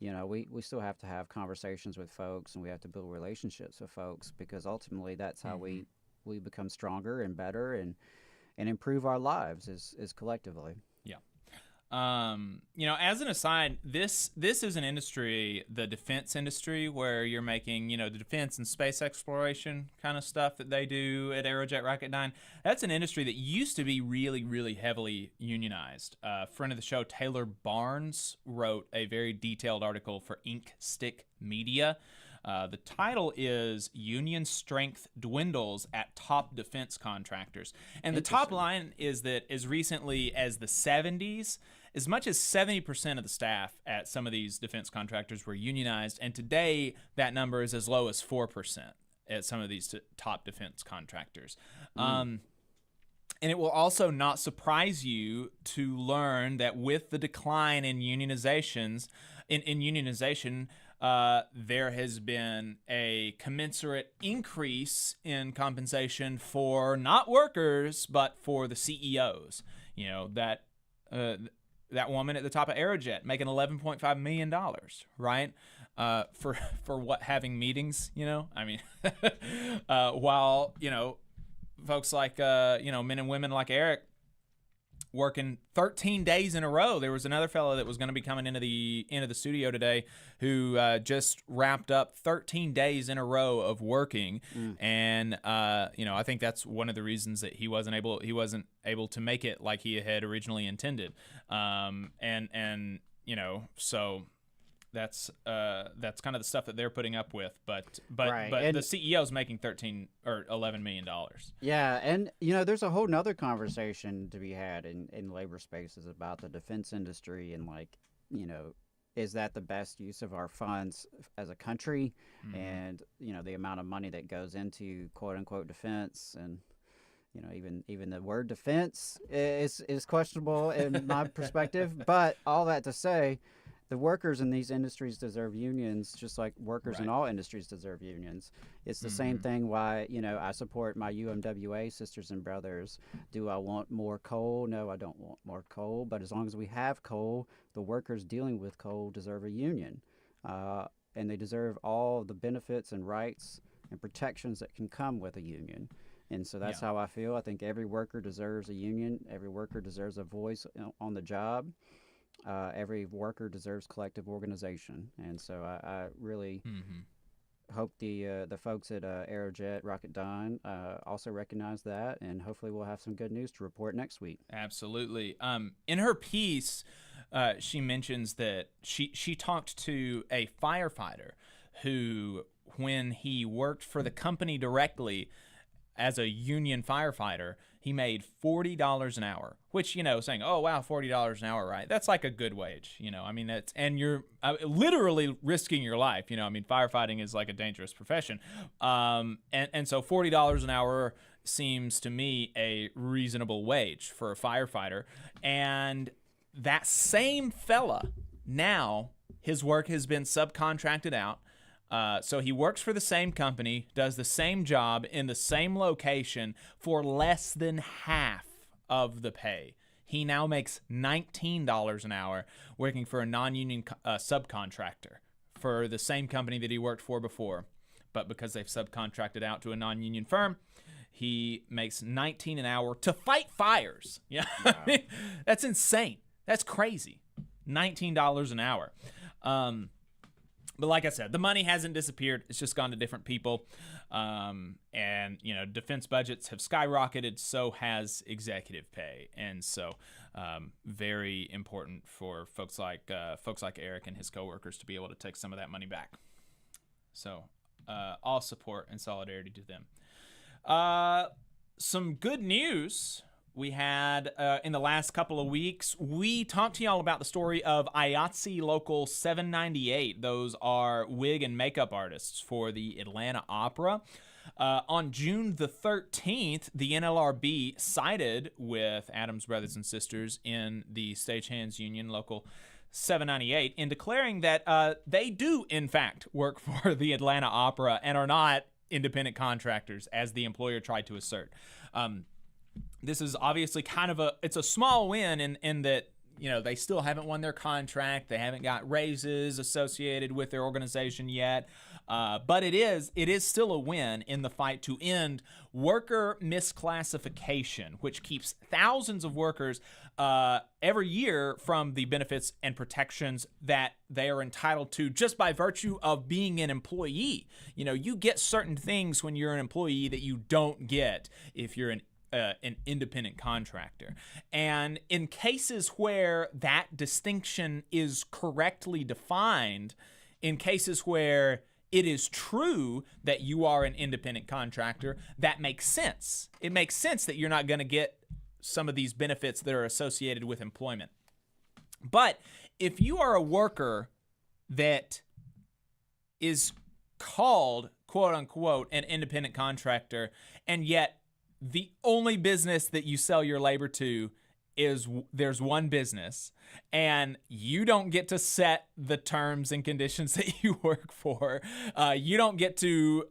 We still have to have conversations with folks, and we have to build relationships with folks, because ultimately that's how we become stronger and better and improve our lives is collectively. Yeah. As an aside, this is an industry, the defense industry, where you're making, the defense and space exploration kind of stuff that they do at Aerojet Rocketdyne. That's an industry that used to be really, really heavily unionized. Friend of the show, Taylor Barnes, wrote a very detailed article for Ink Stick Media. The title is Union Strength Dwindles at Top Defense Contractors. And the top line is that as recently as the 70s, as much as 70% of the staff at some of these defense contractors were unionized, and today that number is as low as 4% at some of these top defense contractors. And it will also not surprise you to learn that with the decline in unionization, there has been a commensurate increase in compensation for not workers, but for the CEOs. That woman at the top of Aerojet making $11.5 million, right? For what, having meetings, while, folks like, men and women like Eric working 13 days in a row. There was another fellow that was going to be coming into the studio today who just wrapped up 13 days in a row of working, and I think that's one of the reasons that he wasn't able to make it like he had originally intended. So that's kind of the stuff that they're putting up with, but the CEO's making $13 or $11 million. Yeah, and there's a whole nother conversation to be had in labor spaces about the defense industry, and is that the best use of our funds as a country, and the amount of money that goes into quote unquote defense, and even the word defense is questionable in my perspective. But all that to say, the workers in these industries deserve unions, just like workers in all industries deserve unions. It's the same thing why, I support my UMWA sisters and brothers. Do I want more coal? No, I don't want more coal. But as long as we have coal, the workers dealing with coal deserve a union. And they deserve all the benefits and rights and protections that can come with a union. And so that's how I feel. I think every worker deserves a union. Every worker deserves a voice on the job. Every worker deserves collective organization, and so I really hope the folks at Aerojet Rocketdyne also recognize that, and hopefully we'll have some good news to report next week. Absolutely. In her piece, she mentions that she talked to a firefighter who, when he worked for the company directly as a union firefighter, he made $40 an hour, which, saying, oh, wow, $40 an hour, right? That's like a good wage, and you're literally risking your life, firefighting is like a dangerous profession. And so $40 an hour seems to me a reasonable wage for a firefighter. And that same fella, now his work has been subcontracted out. So he works for the same company, does the same job in the same location for less than half of the pay. He now makes $19 an hour working for a non-union subcontractor for the same company that he worked for before. But because they've subcontracted out to a non-union firm, he makes $19 an hour to fight fires. Yeah, wow. I mean, that's insane. That's crazy. $19 an hour. But like I said, the money hasn't disappeared. It's just gone to different people. And, defense budgets have skyrocketed. So has executive pay. And so very important for folks like Eric and his coworkers to be able to take some of that money back. So all support and solidarity to them. Some good news we had in the last couple of weeks, we talked to y'all about the story of IATSE Local 798. Those are wig and makeup artists for the Atlanta Opera. On June the 13th, the NLRB sided with Adams Brothers and Sisters in the Stagehands Union Local 798 in declaring that they do, in fact, work for the Atlanta Opera and are not independent contractors, as the employer tried to assert. This is obviously kind of it's a small win in that, they still haven't won their contract. They haven't got raises associated with their organization yet. But it is still a win in the fight to end worker misclassification, which keeps thousands of workers every year from the benefits and protections that they are entitled to just by virtue of being an employee. You get certain things when you're an employee that you don't get if you're an independent contractor. And in cases where that distinction is correctly defined, in cases where it is true that you are an independent contractor, that makes sense. It makes sense that you're not going to get some of these benefits that are associated with employment. But if you are a worker that is called, quote unquote, an independent contractor, and yet the only business that you sell your labor to is there's one business, and you don't get to set the terms and conditions that you work for. You don't get to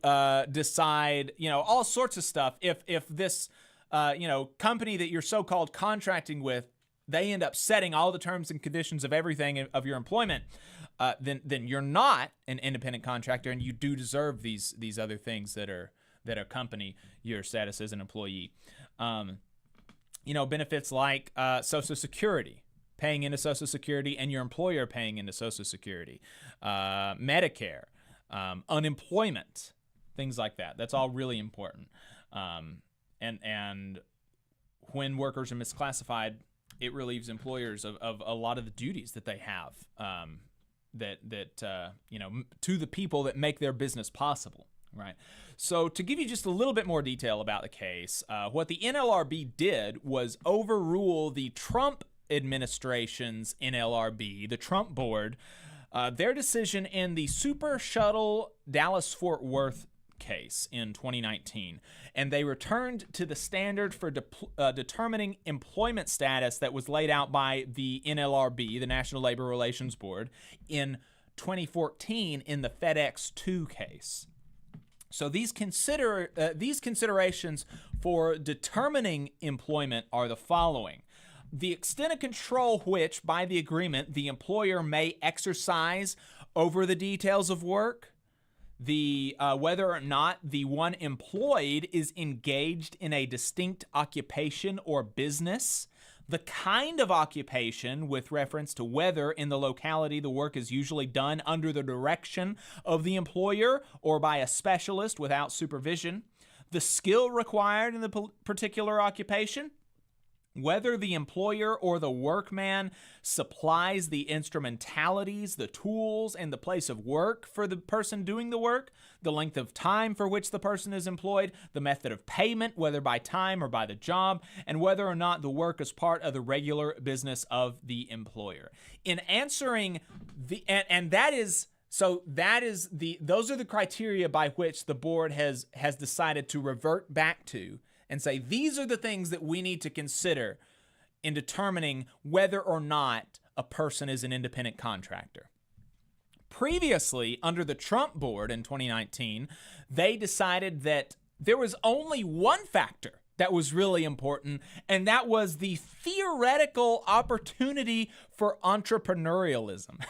decide, all sorts of stuff. If this, company that you're so-called contracting with, they end up setting all the terms and conditions of everything of your employment, then you're not an independent contractor, and you do deserve these other things that accompany your status as an employee. Benefits like Social Security, paying into Social Security, and your employer paying into Social Security, Medicare, unemployment, things like that. That's all really important. And when workers are misclassified, it relieves employers of a lot of the duties that they have, to the people that make their business possible. Right. So to give you just a little bit more detail about the case, what the NLRB did was overrule the Trump administration's NLRB, the Trump board, their decision in the Super Shuttle Dallas-Fort Worth case in 2019. And they returned to the standard for determining employment status that was laid out by the NLRB, the National Labor Relations Board, in 2014 in the FedEx 2 case. So these considerations for determining employment are the following: the extent of control which, by the agreement, the employer may exercise over the details of work, the whether or not the one employed is engaged in a distinct occupation or business, the kind of occupation with reference to whether in the locality the work is usually done under the direction of the employer or by a specialist without supervision, the skill required in the particular occupation, whether the employer or the workman supplies the instrumentalities, the tools, and the place of work for the person doing the work, the length of time for which the person is employed, the method of payment, whether by time or by the job, and whether or not the work is part of the regular business of the employer. In answering those are the criteria by which the board has decided to revert back to and say, these are the things that we need to consider in determining whether or not a person is an independent contractor. Previously, under the Trump board in 2019, they decided that there was only one factor that was really important, and that was the theoretical opportunity for entrepreneurialism.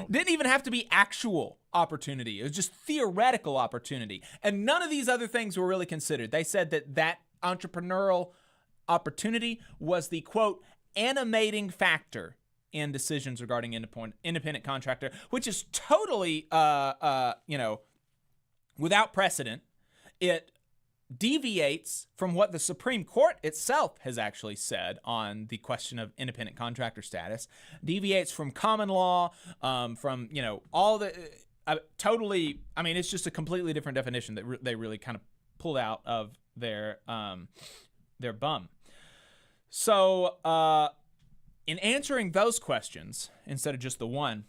Didn't even have to be actual opportunity. It was just theoretical opportunity. And none of these other things were really considered. They said that entrepreneurial opportunity was the, quote, animating factor in decisions regarding independent contractor, which is totally, without precedent. It deviates from what the Supreme Court itself has actually said on the question of independent contractor status, deviates from common law, from, all the it's just a completely different definition that they really kind of pulled out of their their bum. So in answering those questions, instead of just the one,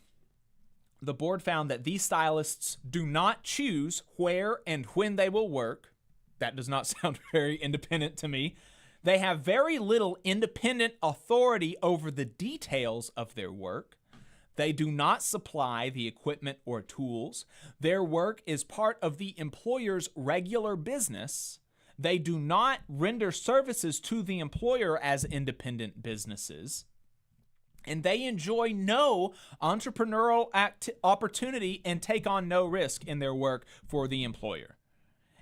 the board found that these stylists do not choose where and when they will work. That does not sound very independent to me. They have very little independent authority over the details of their work. They do not supply the equipment or tools. Their work is part of the employer's regular business. They do not render services to the employer as independent businesses. And they enjoy no entrepreneurial opportunity and take on no risk in their work for the employer.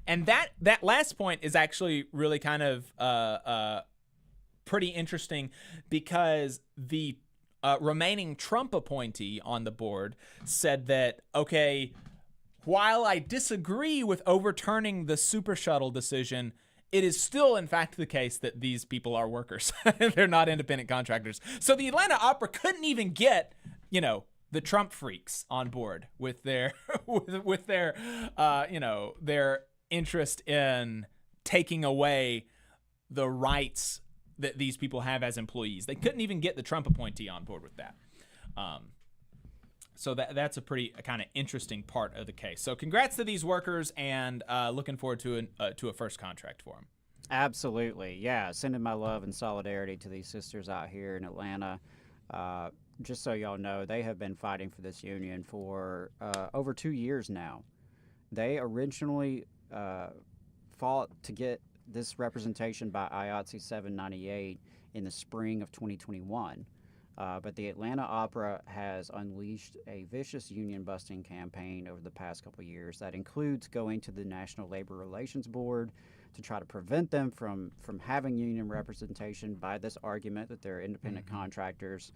And that last point is actually really kind of pretty interesting, because the remaining Trump appointee on the board said that, okay, while I disagree with overturning the Super Shuttle decision, it is still, in fact, the case that these people are workers. They're not independent contractors. So the Atlanta Opera couldn't even get, the Trump freaks on board with their with their their interest in taking away the rights that these people have as employees. They couldn't even get the Trump appointee on board with that. So that's a pretty kind of interesting part of the case. So congrats to these workers, and looking forward to a first contract for them. Absolutely. Yeah, sending my love and solidarity to these sisters out here in Atlanta. Just so y'all know, they have been fighting for this union for over 2 years now. They originally fought to get this representation by IATSE 798 in the spring of 2021. But the Atlanta Opera has unleashed a vicious union-busting campaign over the past couple of years that includes going to the National Labor Relations Board to try to prevent them from having union representation by this argument that they're independent contractors.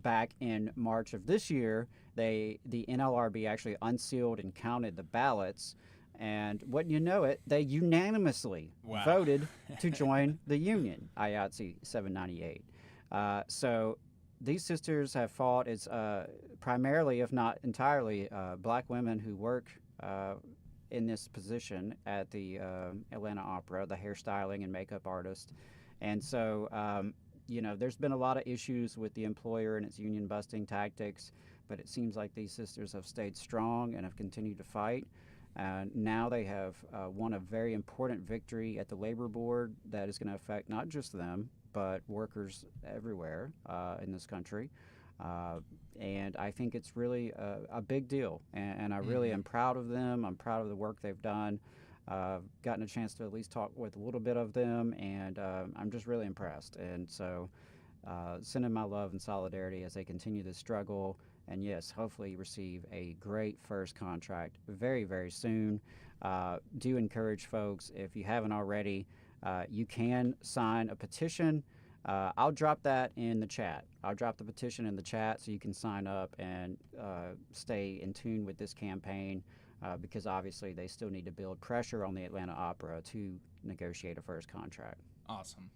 Back in March of this year, the NLRB actually unsealed and counted the ballots, and wouldn't you know it, they unanimously voted to join the union, IATSE 798. So these sisters have fought. It's primarily, if not entirely, black women who work in this position at the Atlanta Opera, the hairstyling and makeup artist. And so, there's been a lot of issues with the employer and its union busting tactics, but it seems like these sisters have stayed strong and have continued to fight. Now they have won a very important victory at the labor board that is going to affect not just them, but workers everywhere in this country. And I think it's really a big deal. And I really am proud of them. I'm proud of the work they've done. Gotten a chance to at least talk with a little bit of them, and I'm just really impressed. And so sending my love and solidarity as they continue this struggle. And yes, hopefully receive a great first contract very, very soon. Do encourage folks, if you haven't already, you can sign a petition. I'll drop that in the chat. I'll drop the petition in the chat so you can sign up and stay in tune with this campaign, because obviously they still need to build pressure on the Atlanta Opera to negotiate a first contract. Awesome.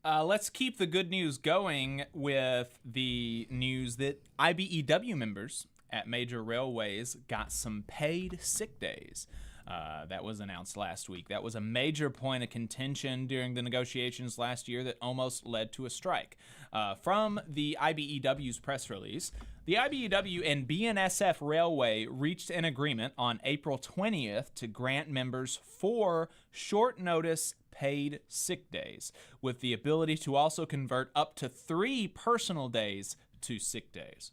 Let's keep the good news going with the news that IBEW members at major railways got some paid sick days. That was announced last week. That was a major point of contention during the negotiations last year that almost led to a strike. From the IBEW's press release, the IBEW and BNSF Railway reached an agreement on April 20th to grant members 4 short-notice paid sick days, with the ability to also convert up to 3 personal days to sick days.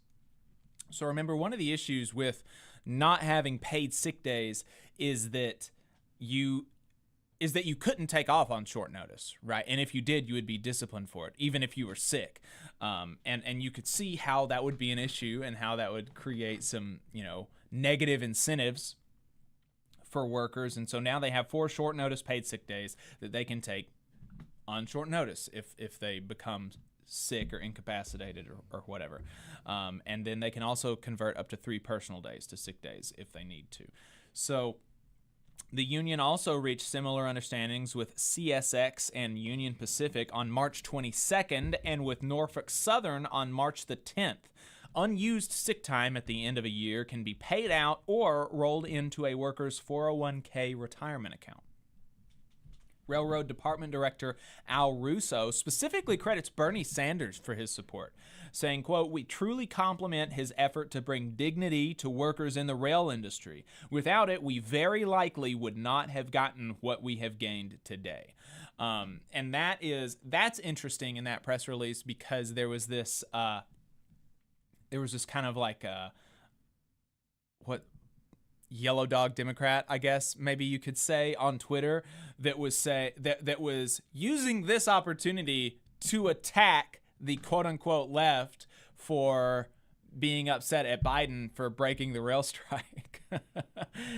So remember, one of the issues with not having paid sick days is that you couldn't take off on short notice, right? And if you did, you would be disciplined for it, even if you were sick. And you could see how that would be an issue and how that would create some, negative incentives for workers. And so now they have 4 short notice paid sick days that they can take on short notice if they become sick or incapacitated or whatever. And then they can also convert up to 3 personal days to sick days if they need to. So the union also reached similar understandings with CSX and Union Pacific on March 22nd and with Norfolk Southern on March the 10th. Unused sick time at the end of a year can be paid out or rolled into a worker's 401k retirement account. Railroad Department Director Al Russo specifically credits Bernie Sanders for his support, saying, quote, "We truly compliment his effort to bring dignity to workers in the rail industry. Without it, we very likely would not have gotten what we have gained today." And that's interesting in that press release, because there was this kind of like yellow dog Democrat, I guess maybe you could say, on Twitter that was using this opportunity to attack the quote unquote left for being upset at Biden for breaking the rail strike.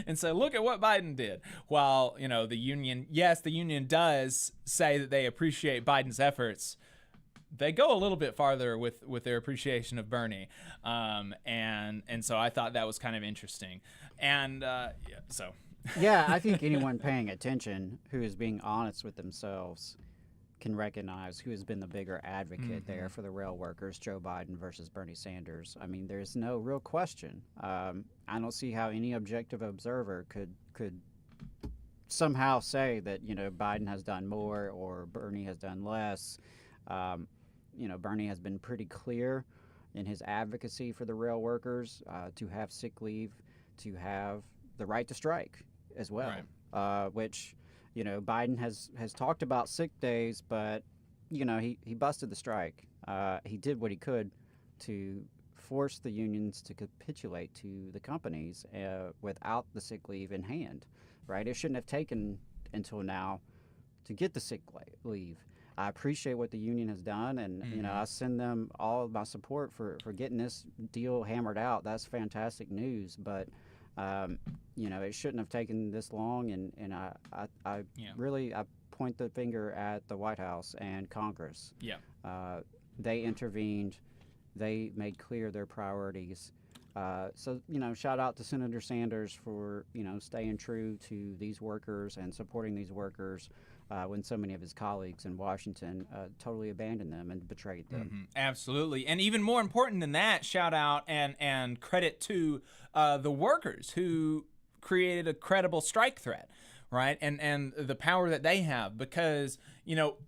And so look at what Biden did. While, the union does say that they appreciate Biden's efforts, they go a little bit farther with their appreciation of Bernie. And so I thought that was kind of interesting. And yeah, I think anyone paying attention who is being honest with themselves can recognize who has been the bigger advocate there for the rail workers, Joe Biden versus Bernie Sanders. I mean, there's no real question. I don't see how any objective observer could somehow say that, Biden has done more or Bernie has done less. Bernie has been pretty clear in his advocacy for the rail workers to have sick leave, to have the right to strike as well, right. Which, Biden has talked about sick days, but, he busted the strike. He did what he could to force the unions to capitulate to the companies without the sick leave in hand, right? It shouldn't have taken until now to get the sick leave. I appreciate what the union has done, and I send them all of my support for getting this deal hammered out. That's fantastic news, but it shouldn't have taken this long. And I really point the finger at the White House and Congress. Yeah, they intervened. They made clear their priorities. So shout out to Senator Sanders for staying true to these workers and supporting these workers when so many of his colleagues in Washington totally abandoned them and betrayed them. Absolutely, and even more important than that, shout out and credit to the workers who created a credible strike threat. Right, and the power that they have, because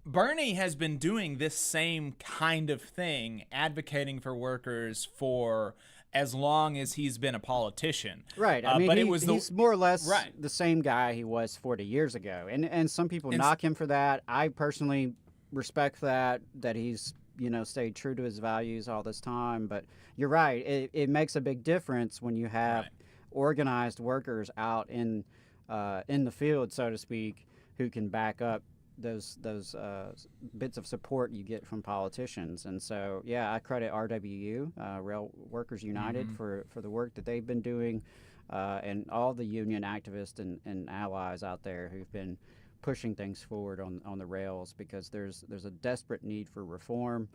Bernie has been doing this same kind of thing, advocating for workers for as long as he's been a politician. Right. I mean, he's more or less the same guy he was 40 years ago, and some people knock him for that. I personally respect that he's stayed true to his values all this time. But you're right, it makes a big difference when you have organized workers out in the field, so to speak, who can back up those bits of support you get from politicians. And so, I credit RWU, Rail Workers United, for the work that they've been doing, and all the union activists and allies out there who've been pushing things forward on the rails, because there's a desperate need for reform.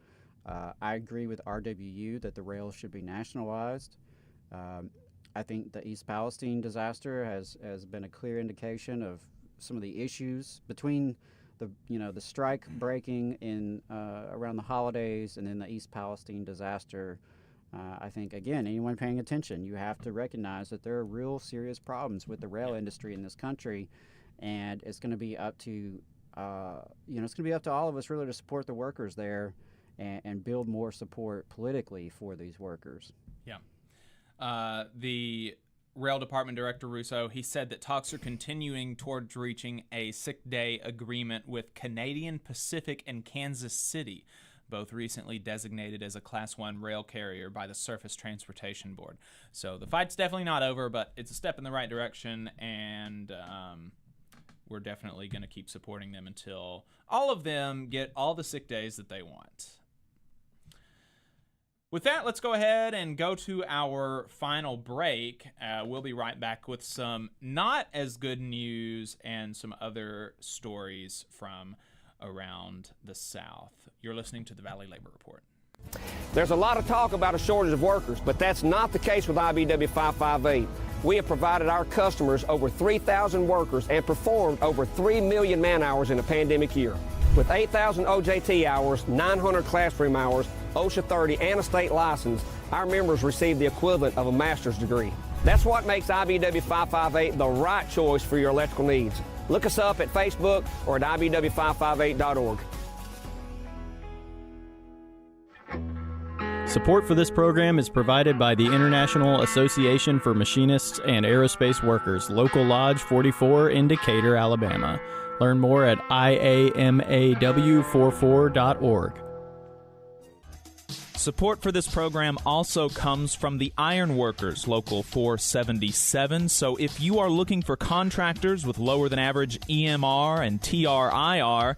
I agree with RWU that the rails should be nationalized. I think the East Palestine disaster has been a clear indication of some of the issues between the strike breaking in around the holidays and then the East Palestine disaster. I think, again, anyone paying attention, you have to recognize that there are real serious problems with the rail industry in this country, and it's going to be up to all of us really to support the workers there and build more support politically for these workers. Yeah. The Rail Department Director Russo, he said that talks are continuing towards reaching a sick day agreement with Canadian Pacific and Kansas City, both recently designated as a Class 1 rail carrier by the Surface Transportation Board. So the fight's definitely not over, but it's a step in the right direction, and we're definitely going to keep supporting them until all of them get all the sick days that they want. With that, let's go ahead and go to our final break. We'll be right back with some not as good news and some other stories from around the South. You're listening to the Valley Labor Report. There's a lot of talk about a shortage of workers, but that's not the case with IBEW 558. We have provided our customers over 3,000 workers and performed over 3 million man-hours in a pandemic year. With 8,000 OJT hours, 900 classroom hours, OSHA 30, and a state license, our members receive the equivalent of a master's degree. That's what makes IBEW 558 the right choice for your electrical needs. Look us up at Facebook or at IBEW558.org. Support for this program is provided by the International Association for Machinists and Aerospace Workers, Local Lodge 44 in Decatur, Alabama. Learn more at IAMAW44.org. Support for this program also comes from the Iron Workers, Local 477. So if you are looking for contractors with lower than average EMR and TRIR,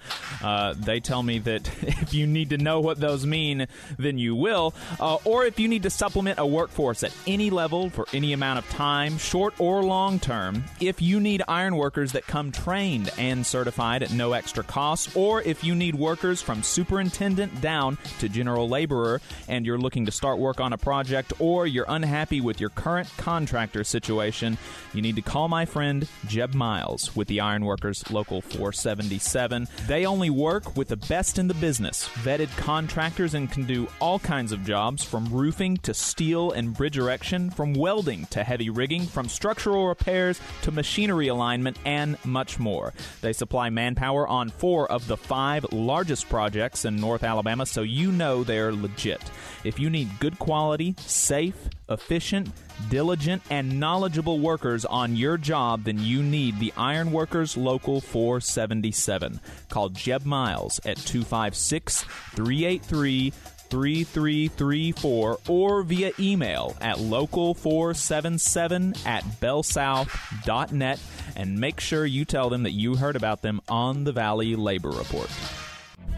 they tell me that if you need to know what those mean, then you will. Or if you need to supplement a workforce at any level for any amount of time, short or long term, if you need iron workers that come trained and certified at no extra cost, or if you need workers from superintendent down to general laborer, and you're looking to start work on a project, or you're unhappy with your current contractor situation, you need to call my friend Jeb Miles with the Ironworkers Local 477. They only work with the best in the business, vetted contractors, and can do all kinds of jobs from roofing to steel and bridge erection, from welding to heavy rigging, from structural repairs to machinery alignment, and much more. They supply manpower on 4 of the 5 largest projects in North Alabama, so you know they're legit. If you need good quality, safe, efficient, diligent, and knowledgeable workers on your job, then you need the Ironworkers Local 477. Call Jeb Miles at 256-383-3334 or via email at local477@bellsouth.net, and make sure you tell them that you heard about them on the Valley Labor Report.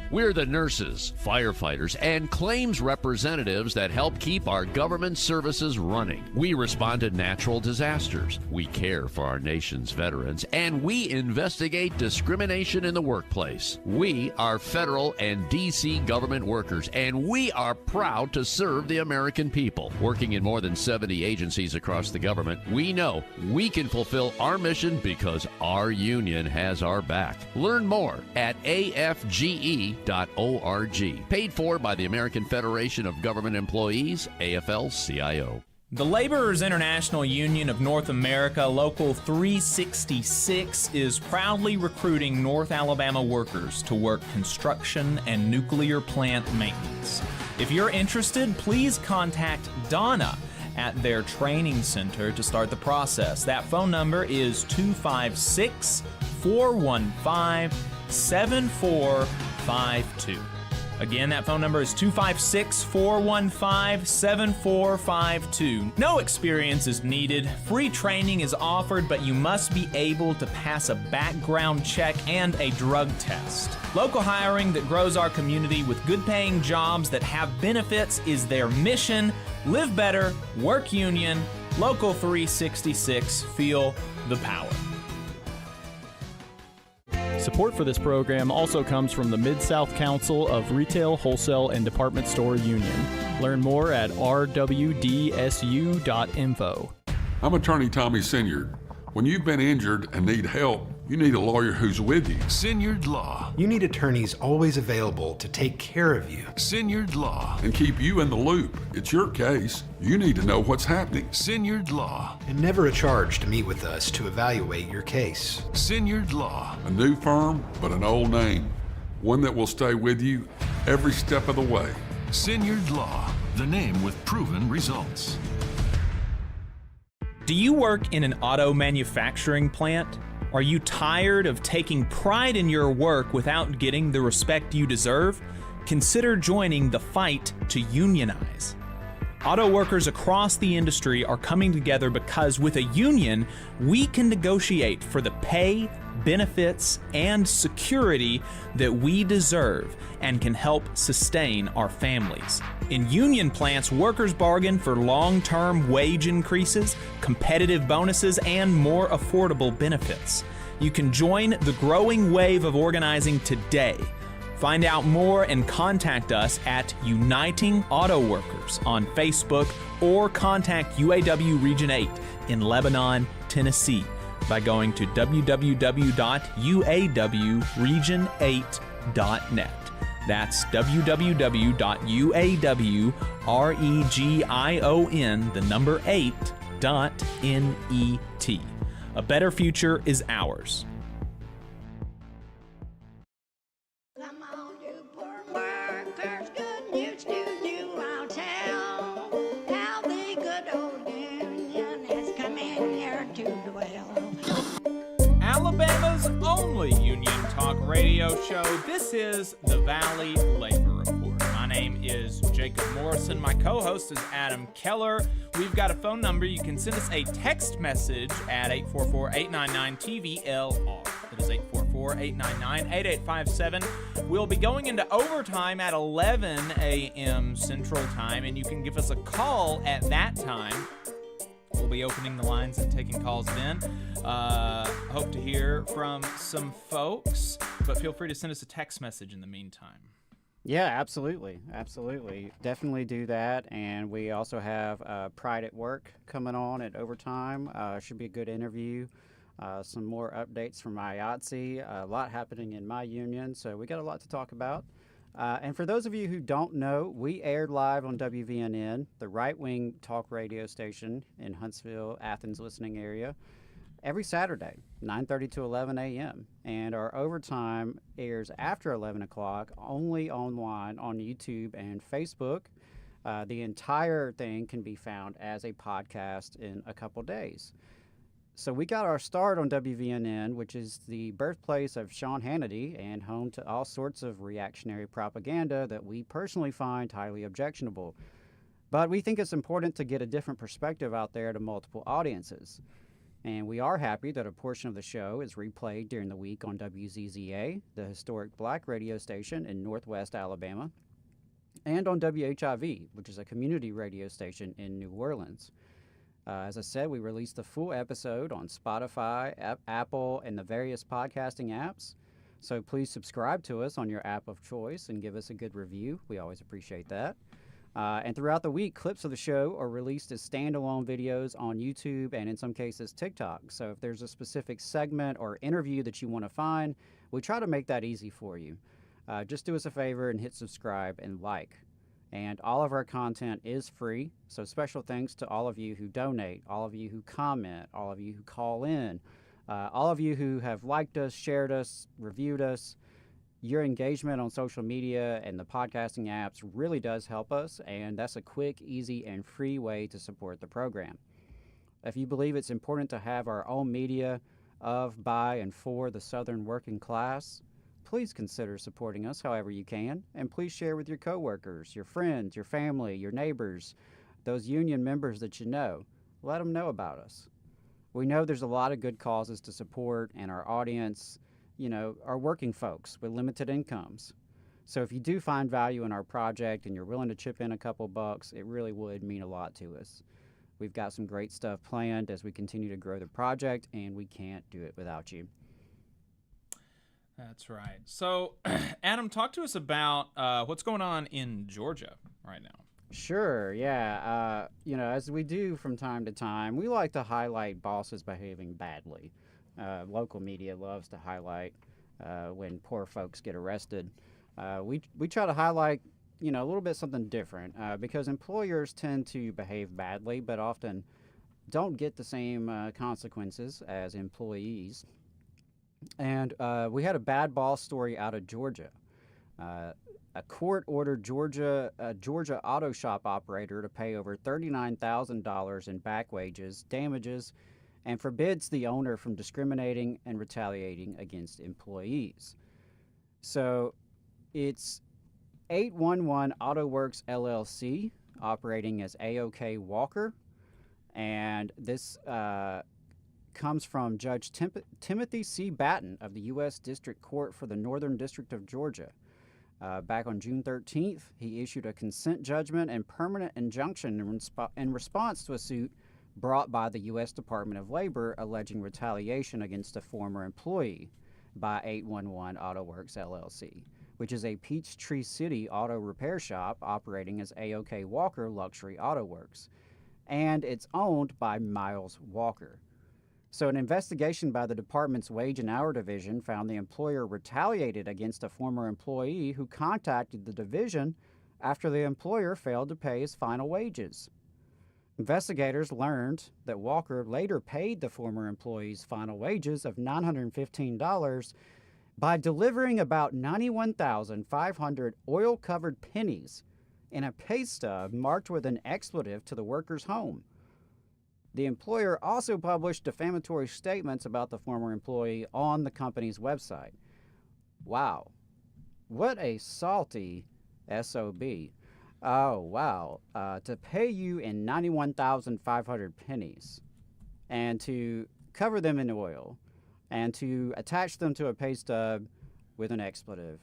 We're the nurses, firefighters, and claims representatives that help keep our government services running. We respond to natural disasters. We care for our nation's veterans, and we investigate discrimination in the workplace. We are federal and D.C. government workers, and we are proud to serve the American people. Working in more than 70 agencies across the government, we know we can fulfill our mission because our union has our back. Learn more at afge.org. Paid for by the American Federation of Government Employees, AFL-CIO. The Laborers International Union of North America, Local 366, is proudly recruiting North Alabama workers to work construction and nuclear plant maintenance. If you're interested, please contact Donna at their training center to start the process. That phone number is 256-415-7452. Again, that phone number is 256-415-7452. No experience is needed. Free training is offered, but you must be able to pass a background check and a drug test. Local hiring that grows our community with good-paying jobs that have benefits is their mission. Live better, work union, Local 366, feel the power. Support for this program also comes from the Mid-South Council of Retail, Wholesale, and Department Store Union. Learn more at rwdsu.info. I'm Attorney Tommy Sinyard. When you've been injured and need help, you need a lawyer who's with you. Sinyard Law. You need attorneys always available to take care of you. Sinyard Law. And keep you in the loop. It's your case. You need to know what's happening. Sinyard Law. And never a charge to meet with us to evaluate your case. Sinyard Law. A new firm, but an old name. One that will stay with you every step of the way. Sinyard Law. The name with proven results. Do you work in an auto manufacturing plant? Are you tired of taking pride in your work without getting the respect you deserve? Consider joining the fight to unionize. Auto workers across the industry are coming together because with a union, we can negotiate for the pay, benefits, and security that we deserve and can help sustain our families. In union plants, workers bargain for long-term wage increases, competitive bonuses, and more affordable benefits. You can join the growing wave of organizing today. Find out more and contact us at Uniting Auto Workers on Facebook, or contact UAW Region 8 in Lebanon, Tennessee by going to www.uawregion8.net. That's www.uawregion8.net. A better future is ours. Come on, you poor workers, good news to you I'll tell. How the good old Union has come in here to dwell. Alabama's only union talk radio show. This is the Valley Labor Report. My name is Jacob Morrison. My co-host is Adam Keller. We've got a phone number. You can send us a text message at 844-899-TVLR. That is 844-899-8857. We'll be going into overtime at 11 a.m. Central Time, and you can give us a call at that time. We'll be opening the lines and taking calls then. Hope to hear from some folks, but feel free to send us a text message in the meantime. Yeah, absolutely. Definitely do that. And we also have Pride at Work coming on at overtime. Should be a good interview. Some more updates from IATSE. A lot happening in my union, so we got a lot to talk about. And for those of you who don't know, we aired live on WVNN, the right-wing talk radio station in Huntsville, Athens listening area, every Saturday, 9:30 to 11 a.m. And our overtime airs after 11 o'clock, only online on YouTube and Facebook. The entire thing can be found as a podcast in a couple days. So we got our start on WVNN, which is the birthplace of Sean Hannity and home to all sorts of reactionary propaganda that we personally find highly objectionable. But we think it's important to get a different perspective out there to multiple audiences. And we are happy that a portion of the show is replayed during the week on WZZA, the historic black radio station in Northwest Alabama, and on WHIV, which is a community radio station in New Orleans. As I said, we released the full episode on Spotify, Apple, and the various podcasting apps. So please subscribe to us on your app of choice and give us a good review. We always appreciate that. And throughout the week, clips of the show are released as standalone videos on YouTube and in some cases TikTok. So if there's a specific segment or interview that you want to find, we try to make that easy for you. Just do us a favor and hit subscribe and like. And all of our content is free, so special thanks to all of you who donate, all of you who comment, all of you who call in, all of you who have liked us, shared us, reviewed us. Your engagement on social media and the podcasting apps really does help us, and that's a quick, easy, and free way to support the program. If you believe it's important to have our own media of, by, and for the Southern working class, please consider supporting us however you can, and please share with your coworkers, your friends, your family, your neighbors, those union members that you know. Let them know about us. We know there's a lot of good causes to support, and our audience, are working folks with limited incomes. So if you do find value in our project and you're willing to chip in a couple bucks, it really would mean a lot to us. We've got some great stuff planned as we continue to grow the project, and we can't do it without you. That's right. So, Adam, talk to us about what's going on in Georgia right now. Sure, yeah. As we do from time to time, we like to highlight bosses behaving badly. Local media loves to highlight when poor folks get arrested. We try to highlight, a little bit something different because employers tend to behave badly but often don't get the same consequences as employees. And we had a bad boss story out of Georgia. A court ordered a Georgia auto shop operator to pay over $39,000 in back wages, damages, and forbids the owner from discriminating and retaliating against employees. So it's 811 Auto Works LLC operating as AOK Walker, and this comes from Judge Timothy C. Batten of the U.S. District Court for the Northern District of Georgia. Back on June 13th, he issued a consent judgment and permanent injunction in response to a suit brought by the U.S. Department of Labor alleging retaliation against a former employee by 811 Auto Works LLC, which is a Peachtree City auto repair shop operating as AOK Walker Luxury Auto Works, and it's owned by Miles Walker. So an investigation by the department's Wage and Hour Division found the employer retaliated against a former employee who contacted the division after the employer failed to pay his final wages. Investigators learned that Walker later paid the former employee's final wages of $915 by delivering about 91,500 oil-covered pennies in a pay stub marked with an expletive to the worker's home. The employer also published defamatory statements about the former employee on the company's website. Wow. What a salty SOB. Oh, wow. To pay you in 91,500 pennies and to cover them in oil and to attach them to a pay stub with an expletive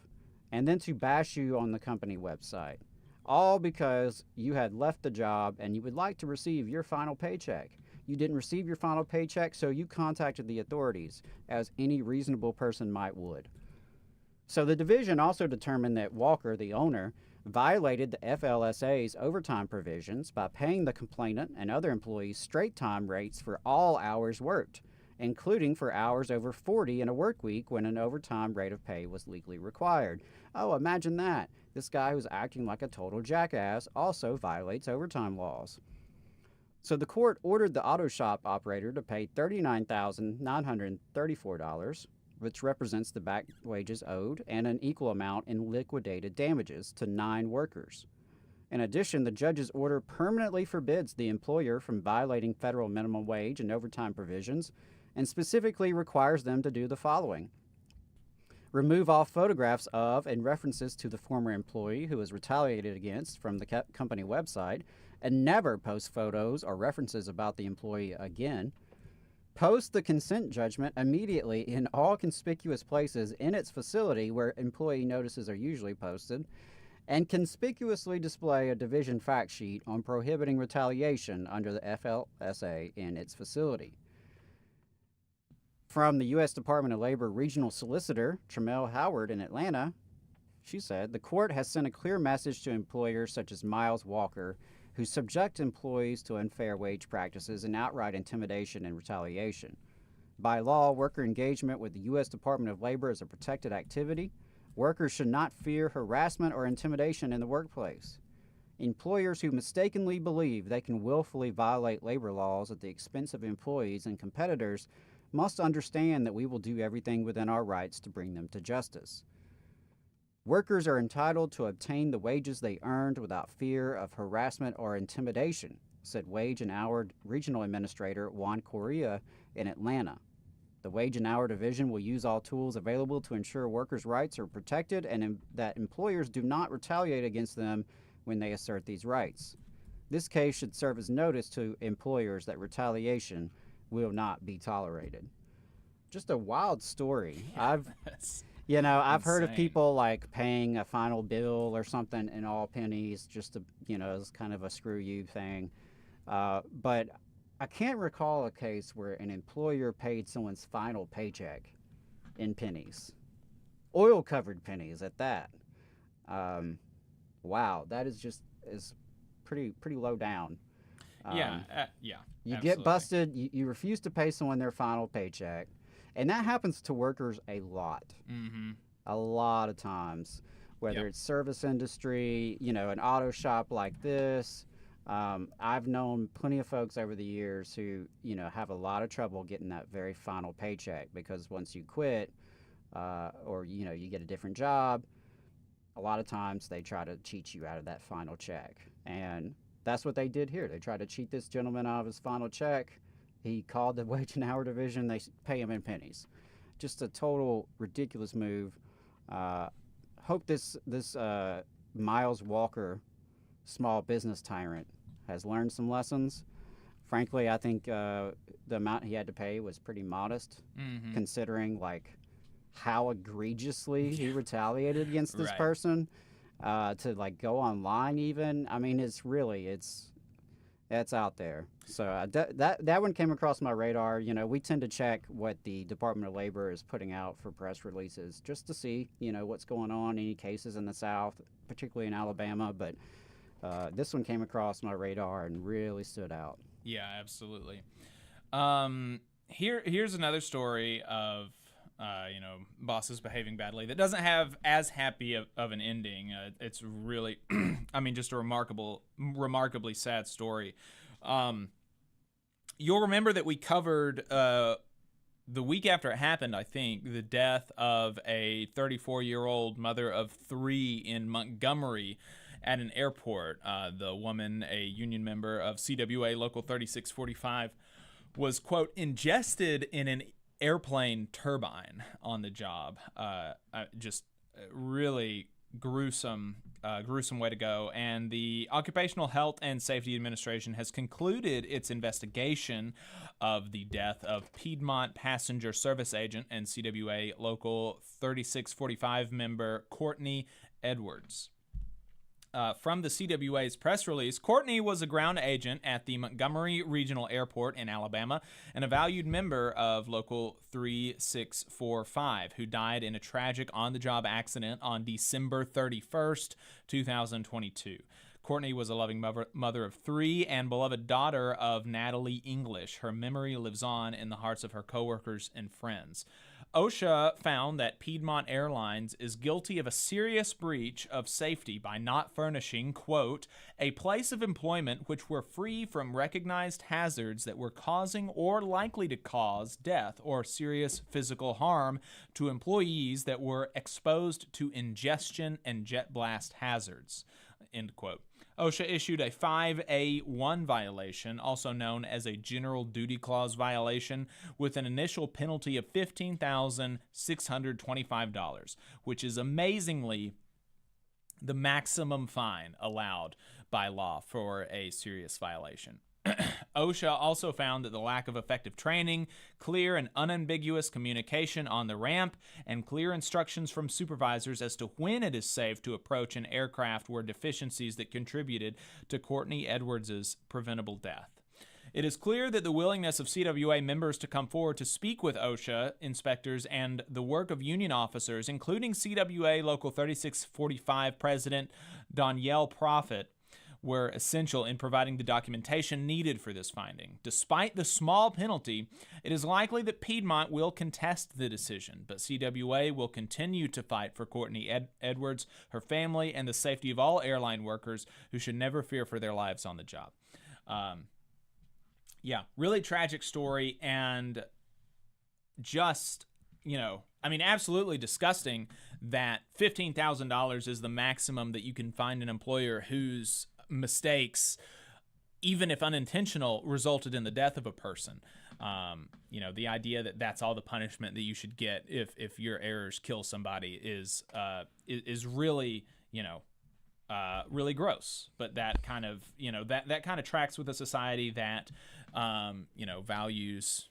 and then to bash you on the company website, all because you had left the job and you would like to receive your final paycheck. You didn't receive your final paycheck, so you contacted the authorities, as any reasonable person might would. So the division also determined that Walker, the owner, violated the FLSA's overtime provisions by paying the complainant and other employees straight time rates for all hours worked, including for hours over 40 in a work week when an overtime rate of pay was legally required. Oh, imagine that. This guy who's acting like a total jackass also violates overtime laws. So the court ordered the auto shop operator to pay $39,934, which represents the back wages owed, and an equal amount in liquidated damages to 9 workers. In addition, the judge's order permanently forbids the employer from violating federal minimum wage and overtime provisions, and specifically requires them to do the following: remove all photographs of and references to the former employee who was retaliated against from the company website, and never post photos or references about the employee again. Post the consent judgment immediately in all conspicuous places in its facility where employee notices are usually posted, and conspicuously display a division fact sheet on prohibiting retaliation under the FLSA in its facility. From the U.S. Department of Labor Regional Solicitor, Tramel Howard in Atlanta, she said, the court has sent a clear message to employers such as Miles Walker, who subject employees to unfair wage practices and outright intimidation and retaliation. By law, worker engagement with the U.S. Department of Labor is a protected activity. Workers should not fear harassment or intimidation in the workplace. Employers who mistakenly believe they can willfully violate labor laws at the expense of employees and competitors must understand that we will do everything within our rights to bring them to justice. Workers are entitled to obtain the wages they earned without fear of harassment or intimidation, said Wage and Hour Regional Administrator Juan Correa in Atlanta. The Wage and Hour Division will use all tools available to ensure workers' rights are protected and that employers do not retaliate against them when they assert these rights. This case should serve as notice to employers that retaliation will not be tolerated. Just a wild story. I've heard of people like paying a final bill or something in all pennies just to, as kind of a screw you thing. But I can't recall a case where an employer paid someone's final paycheck in pennies. Oil-covered pennies at that. Wow, that is pretty low down. Yeah. You absolutely. get busted, you refuse to pay someone their final paycheck. And that happens to workers a lot. Mm-hmm. A lot of times, whether it's service industry, an auto shop like this. I've known plenty of folks over the years who, have a lot of trouble getting that very final paycheck because once you quit or, you get a different job, a lot of times they try to cheat you out of that final check. And that's what they did here. They tried to cheat this gentleman out of his final check. He called the Wage and Hour Division. They pay him in pennies. Just a total ridiculous move. Hope this Miles Walker small business tyrant has learned some lessons. Frankly, I think the amount he had to pay was pretty modest, considering how egregiously he retaliated against this person. To go online even. I mean, it's out there. So that one came across my radar. We tend to check what the Department of Labor is putting out for press releases just to see, what's going on, any cases in the South, particularly in Alabama. But this one came across my radar and really stood out. Yeah, absolutely. Here's another story of bosses behaving badly that doesn't have as happy of an ending. It's really, just a remarkably sad story. You'll remember that we covered the week after it happened, I think, the death of a 34-year-old mother of 3 in Montgomery at an airport. The woman, a union member of CWA Local 3645, was, quote, ingested in an airplane turbine on the job. Just really gruesome way to go. And the Occupational Health and Safety Administration has concluded its investigation of the death of Piedmont passenger service agent and CWA Local 3645 member Courtney Edwards. From the CWA's press release, Courtney was a ground agent at the Montgomery Regional Airport in Alabama and a valued member of Local 3645 who died in a tragic on-the-job accident on December 31st, 2022. Courtney was a loving mother of 3 and beloved daughter of Natalie English. Her memory lives on in the hearts of her coworkers and friends. OSHA found that Piedmont Airlines is guilty of a serious breach of safety by not furnishing, quote, a place of employment which were free from recognized hazards that were causing or likely to cause death or serious physical harm to employees that were exposed to ingestion and jet blast hazards, end quote. OSHA issued a 5A1 violation, also known as a General Duty Clause violation, with an initial penalty of $15,625, which is amazingly the maximum fine allowed by law for a serious violation. OSHA also found that the lack of effective training, clear and unambiguous communication on the ramp, and clear instructions from supervisors as to when it is safe to approach an aircraft were deficiencies that contributed to Courtney Edwards' preventable death. It is clear that the willingness of CWA members to come forward to speak with OSHA inspectors and the work of union officers, including CWA Local 3645 President Danielle Prophet, were essential in providing the documentation needed for this finding. Despite the small penalty, it is likely that Piedmont will contest the decision, but CWA will continue to fight for Courtney Edwards, her family, and the safety of all airline workers who should never fear for their lives on the job. Really tragic story, and just, absolutely disgusting that $15,000 is the maximum that you can find an employer whose mistakes, even if unintentional, resulted in the death of a person. The idea that that's all the punishment that you should get if your errors kill somebody is really, really gross. But that kind of, that kind of tracks with a society that, values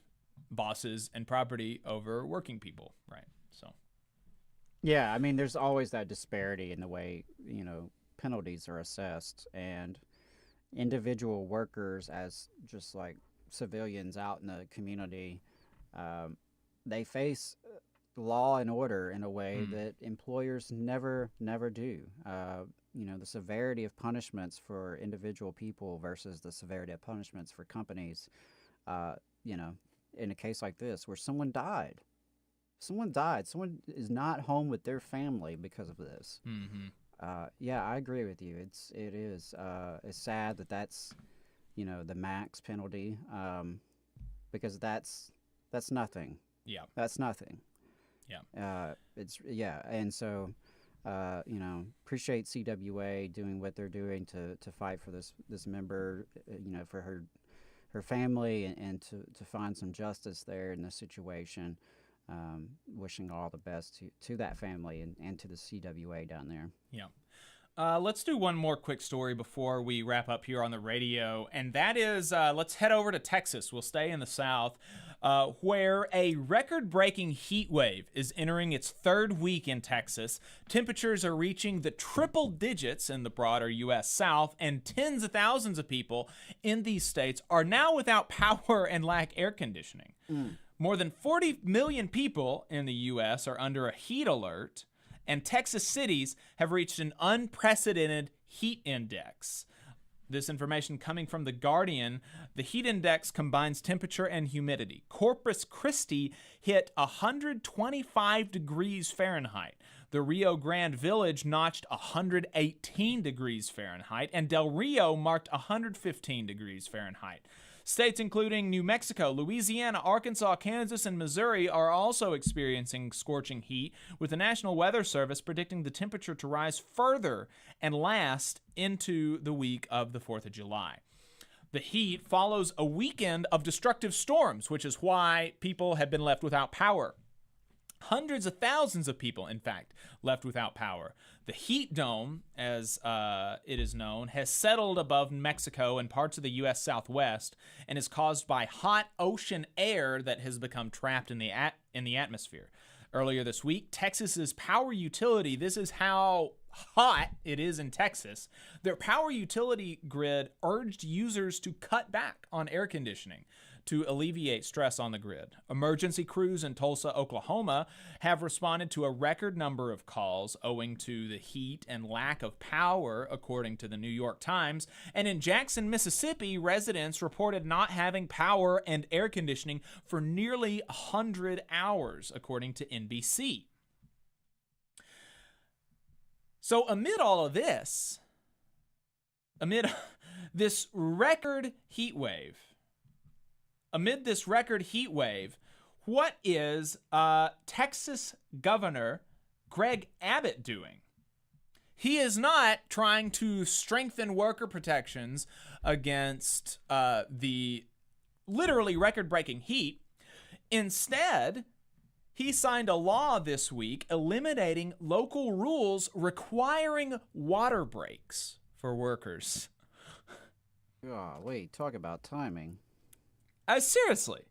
bosses and property over working people, right? So. Yeah, there's always that disparity in the way, penalties are assessed, and individual workers, as just like civilians out in the community, they face law and order in a way that employers never do. The severity of punishments for individual people versus the severity of punishments for companies, in a case like this where someone died, someone is not home with their family because of this. I agree with you. It's sad that that's, the max penalty, because that's nothing. Yeah. That's nothing. Yeah. And so, appreciate CWA doing what they're doing to fight for this member, for her family, and to find some justice there in this situation. Wishing all the best to that family and to the CWA down there. Yeah. Let's do one more quick story before we wrap up here on the radio, and that is let's head over to Texas. We'll stay in the South, where a record-breaking heat wave is entering its 3rd week in Texas. Temperatures are reaching the triple digits in the broader U.S. South, and tens of thousands of people in these states are now without power and lack air conditioning. More than 40 million people in the U.S. are under a heat alert, and Texas cities have reached an unprecedented heat index. This information coming from The Guardian. The heat index combines temperature and humidity. Corpus Christi hit 125 degrees Fahrenheit. The Rio Grande Village notched 118 degrees Fahrenheit, and Del Rio marked 115 degrees Fahrenheit. States including New Mexico, Louisiana, Arkansas, Kansas, and Missouri are also experiencing scorching heat, with the National Weather Service predicting the temperature to rise further and last into the week of the 4th of July. The heat follows a weekend of destructive storms, which is why people have been left without power. Hundreds of thousands of people, in fact, left without power. The heat dome, as it is known, has settled above Mexico and parts of the U.S. Southwest and is caused by hot ocean air that has become trapped in the atmosphere. Earlier this week, Texas's power utility, this is how hot it is in Texas, their power utility grid urged users to cut back on air conditioning to alleviate stress on the grid. Emergency crews in Tulsa, Oklahoma have responded to a record number of calls owing to the heat and lack of power, according to the New York Times. And in Jackson, Mississippi, residents reported not having power and air conditioning for nearly 100 hours, according to NBC. So amid all of this, amid this record heat wave, what is Texas Governor Greg Abbott doing? He is not trying to strengthen worker protections against the literally record-breaking heat. Instead, he signed a law this week eliminating local rules requiring water breaks for workers. Golly, talk about timing. Seriously,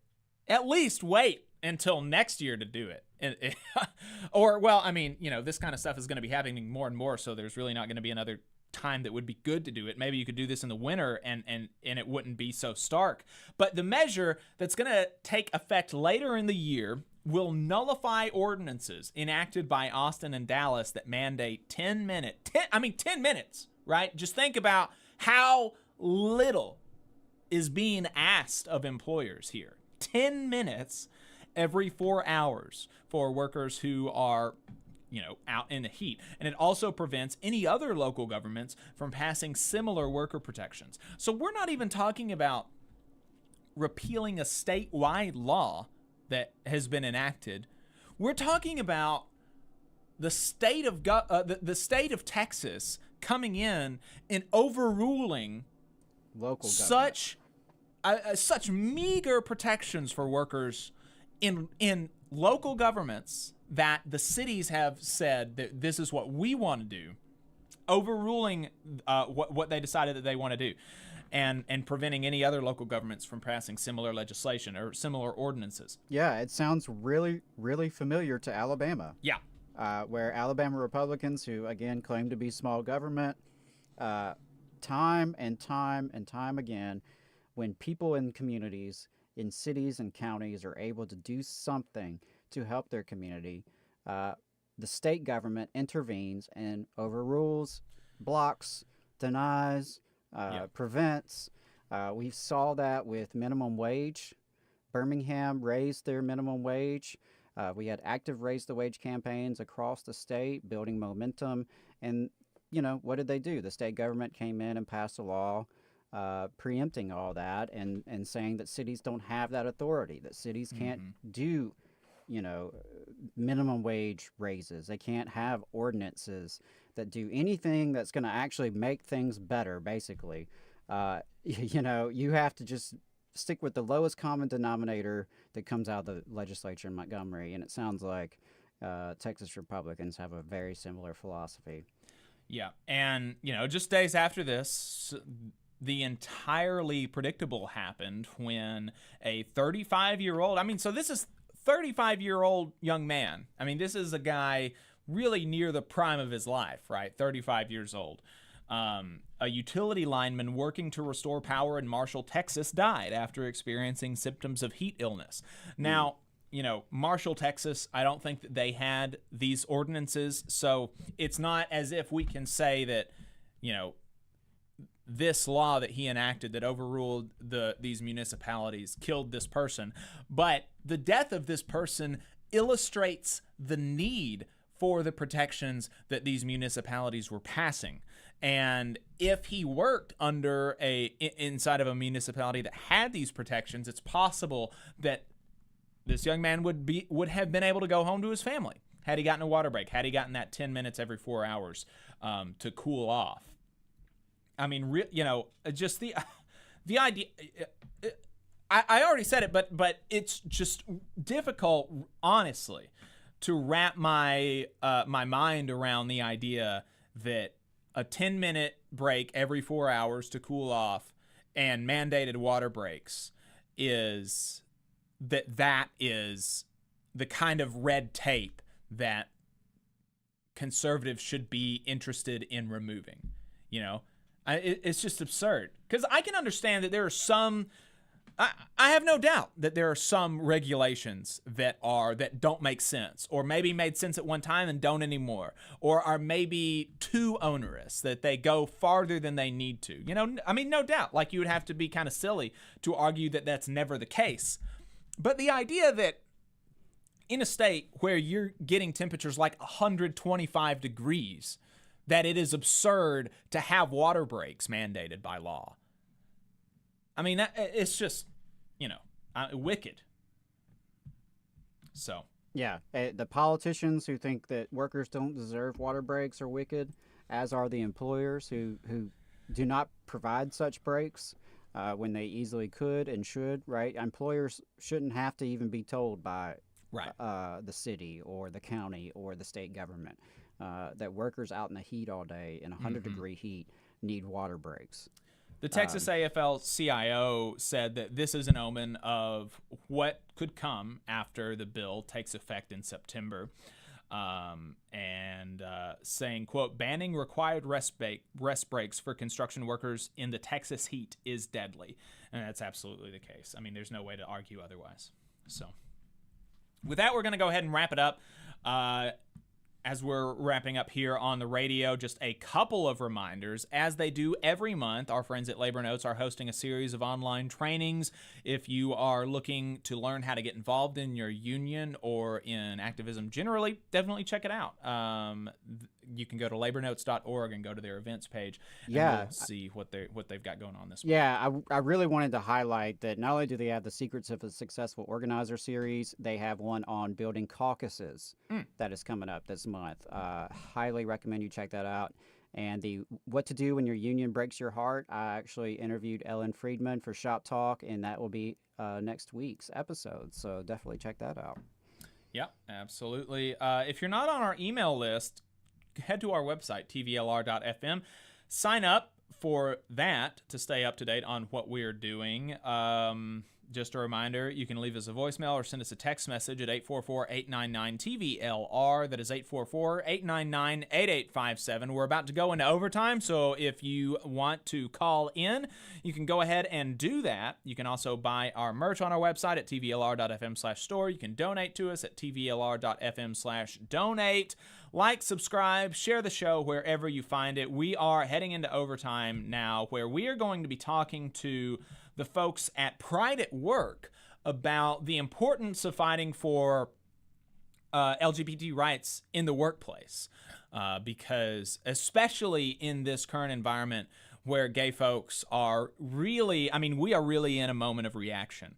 at least wait until next year to do it. Or, well, I mean, you know, this kind of stuff is going to be happening more and more, so there's really not going to be another time that would be good to do it. Maybe you could do this in the winter and it wouldn't be so stark. But the measure that's going to take effect later in the year will nullify ordinances enacted by Austin and Dallas that mandate 10 minutes, right? Just think about how little is being asked of employers here. 10 minutes every 4 hours for workers who are, you know, out in the heat. And it also prevents any other local governments from passing similar worker protections. So we're not even talking about repealing a statewide law that has been enacted. We're talking about the state of the state of Texas coming in and overruling local such meager protections for workers in local governments that the cities have said that this is what we want to do, overruling what they decided that they want to do, and preventing any other local governments from passing similar legislation or similar ordinances. Yeah, it sounds really, really familiar to Alabama. Yeah. Where Alabama Republicans, who again claim to be small government, time and time again, when people in communities, in cities and counties are able to do something to help their community, the state government intervenes and overrules, blocks, denies, prevents. We saw that with minimum wage. Birmingham raised their minimum wage. We had active raise the wage campaigns across the state, building momentum. And, you know, what did they do? The state government came in and passed a law preempting all that and saying that cities don't have that authority, that cities can't do, you know, minimum wage raises. They can't have ordinances that do anything that's going to actually make things better, basically. You know, you have to just stick with the lowest common denominator that comes out of the legislature in Montgomery, and it sounds like Texas Republicans have a very similar philosophy. Yeah, and, you know, just days after this, the entirely predictable happened when a 35-year-old, I mean, so this is 35-year-old young man. I mean, this is a guy really near the prime of his life, right? 35 years old. A utility lineman working to restore power in Marshall, Texas, died after experiencing symptoms of heat illness. Now, you know, Marshall, Texas, I don't think that they had these ordinances, so it's not as if we can say that, you know, this law that he enacted that overruled these municipalities killed this person, but the death of this person illustrates the need for the protections that these municipalities were passing. And if he worked inside of a municipality that had these protections, it's possible that this young man would have been able to go home to his family had he gotten a water break, had he gotten that 10 minutes every 4 hours to cool off. I mean, just the idea. I already said it, but it's just difficult, honestly, to wrap my mind around the idea that a 10-minute break every 4 hours to cool off and mandated water breaks is the kind of red tape that conservatives should be interested in removing. It's just absurd, because I can understand that there are some. I have no doubt that there are some regulations that don't make sense, or maybe made sense at one time and don't anymore, or are maybe too onerous, that they go farther than they need to. No doubt, like, you would have to be kind of silly to argue that that's never the case. But the idea that in a state where you're getting temperatures like 125 degrees, that it is absurd to have water breaks mandated by law. I mean, it's just, wicked. So. Yeah, the politicians who think that workers don't deserve water breaks are wicked, as are the employers who do not provide such breaks when they easily could and should, right? Employers shouldn't have to even be told by the city or the county or the state government that workers out in the heat all day in 100-degree heat need water breaks. The Texas AFL-CIO said that this is an omen of what could come after the bill takes effect in September, and saying, quote, banning required rest breaks for construction workers in the Texas heat is deadly. And that's absolutely the case. I mean, there's no way to argue otherwise. So with that, we're going to go ahead and wrap it up. As we're wrapping up here on the radio, just a couple of reminders. As they do every month, our friends at Labor Notes are hosting a series of online trainings. If you are looking to learn how to get involved in your union or in activism generally, definitely check it out. You can go to labornotes.org and go to their events page, and you'll see what they've got going on this month. Yeah, I really wanted to highlight that not only do they have the Secrets of a Successful Organizer series, they have one on building caucuses that is coming up this month. Highly recommend you check that out. And the What to Do When Your Union Breaks Your Heart, I actually interviewed Ellen Friedman for Shop Talk, and that will be next week's episode. So definitely check that out. Yeah, absolutely. If you're not on our email list, head to our website, tvlr.fm. Sign up for that to stay up to date on what we're doing. Just a reminder, you can leave us a voicemail or send us a text message at 844-899-TVLR. That is 844-899-8857. We're about to go into overtime, so if you want to call in, you can go ahead and do that. You can also buy our merch on our website at tvlr.fm/store. You can donate to us at tvlr.fm/donate. Like, subscribe, share the show wherever you find it. We are heading into overtime now, where we are going to be talking to the folks at Pride at Work about the importance of fighting for LGBT rights in the workplace. Because especially in this current environment where gay folks are really, we are really in a moment of reaction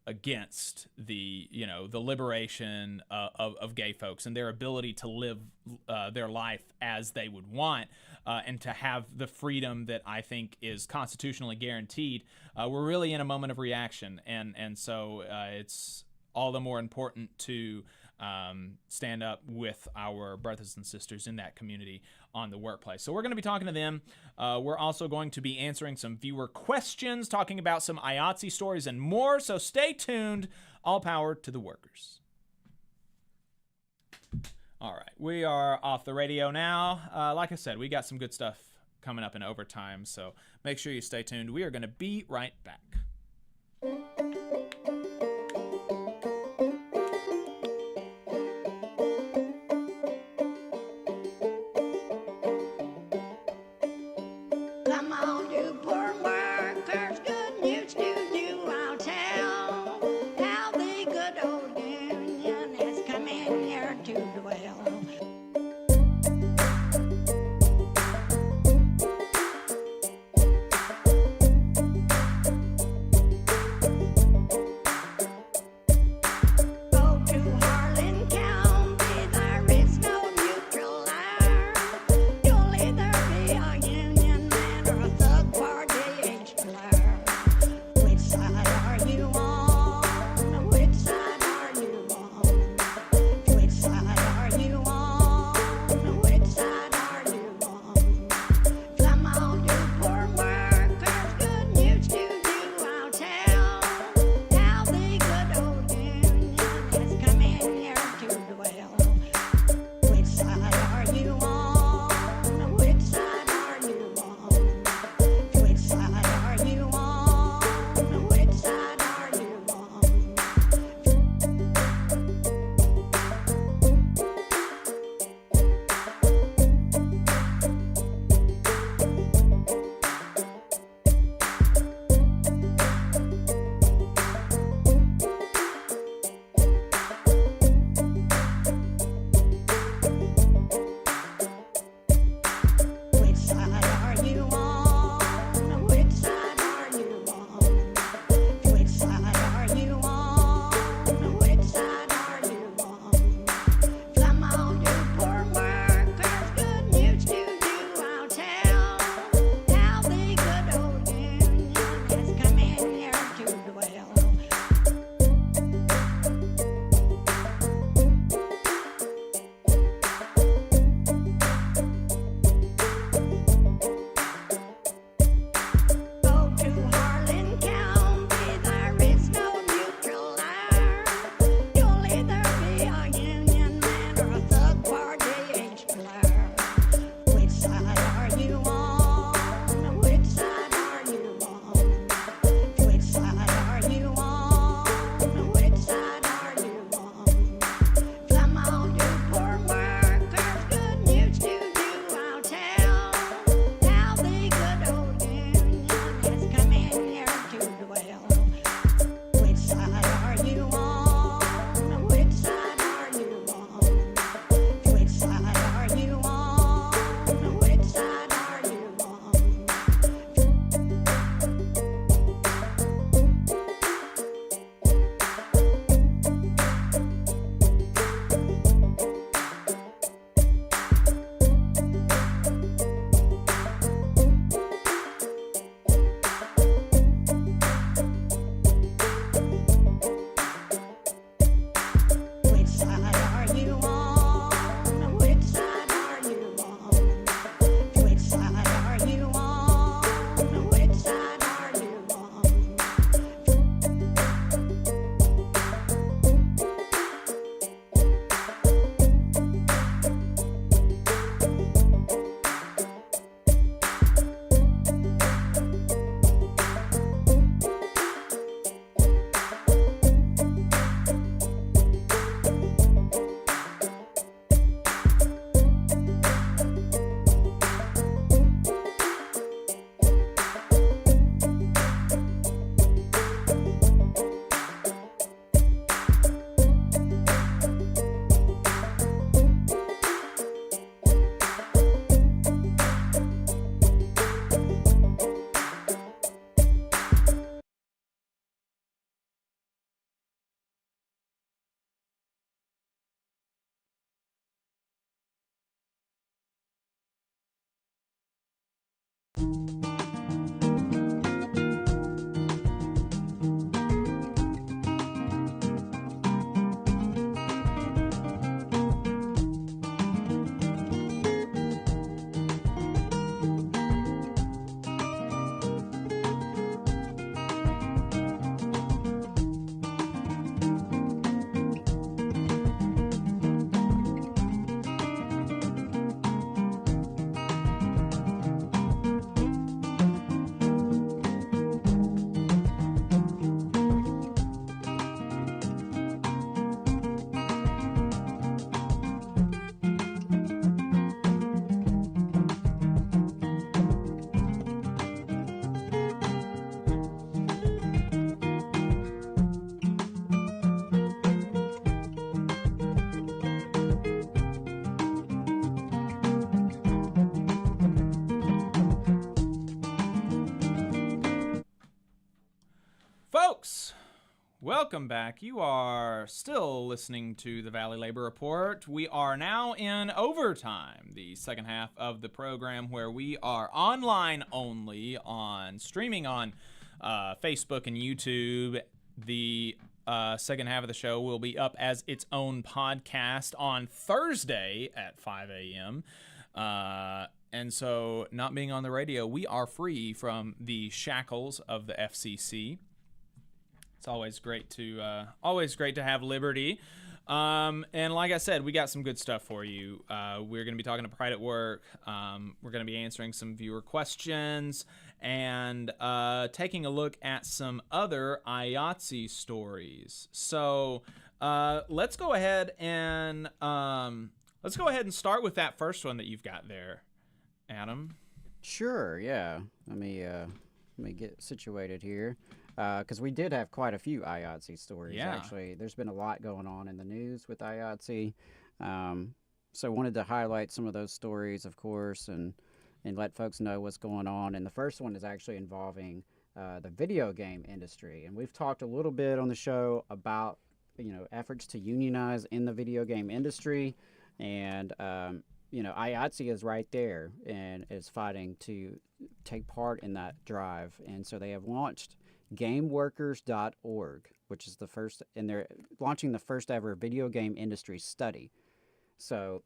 against the liberation of gay folks and their ability to live their life as they would want, and to have the freedom that I think is constitutionally guaranteed. We're really in a moment of reaction, and so it's all the more important to stand up with our brothers and sisters in that community on the workplace. So we're going to be talking to them. We're also going to be answering some viewer questions, talking about some IATSE stories and more. So stay tuned. All power to the workers. All right, we are off the radio now. Like I said, we got some good stuff coming up in overtime, so make sure you stay tuned. We are going to be right back. Come Welcome back. You are still listening to the Valley Labor Report. We are now in overtime, the second half of the program, where we are online only, streaming on Facebook and YouTube. The second half of the show will be up as its own podcast on Thursday at 5 a.m. And so, not being on the radio, we are free from the shackles of the FCC. It's always great to have liberty. And like I said, we got some good stuff for you. We're going to be talking to Pride at Work. We're going to be answering some viewer questions and taking a look at some other IATSE stories. So let's go ahead and start with that first one that you've got there, Adam. Sure. Yeah. Let me get situated here. Because we did have quite a few IATSE stories, actually. There's been a lot going on in the news with IATSE. So I wanted to highlight some of those stories, of course, and let folks know what's going on. And the first one is actually involving the video game industry. And we've talked a little bit on the show about, efforts to unionize in the video game industry. And, IATSE is right there and is fighting to take part in that drive. And so they have launched gameworkers.org, which is the first, and they're launching the first ever video game industry study. So,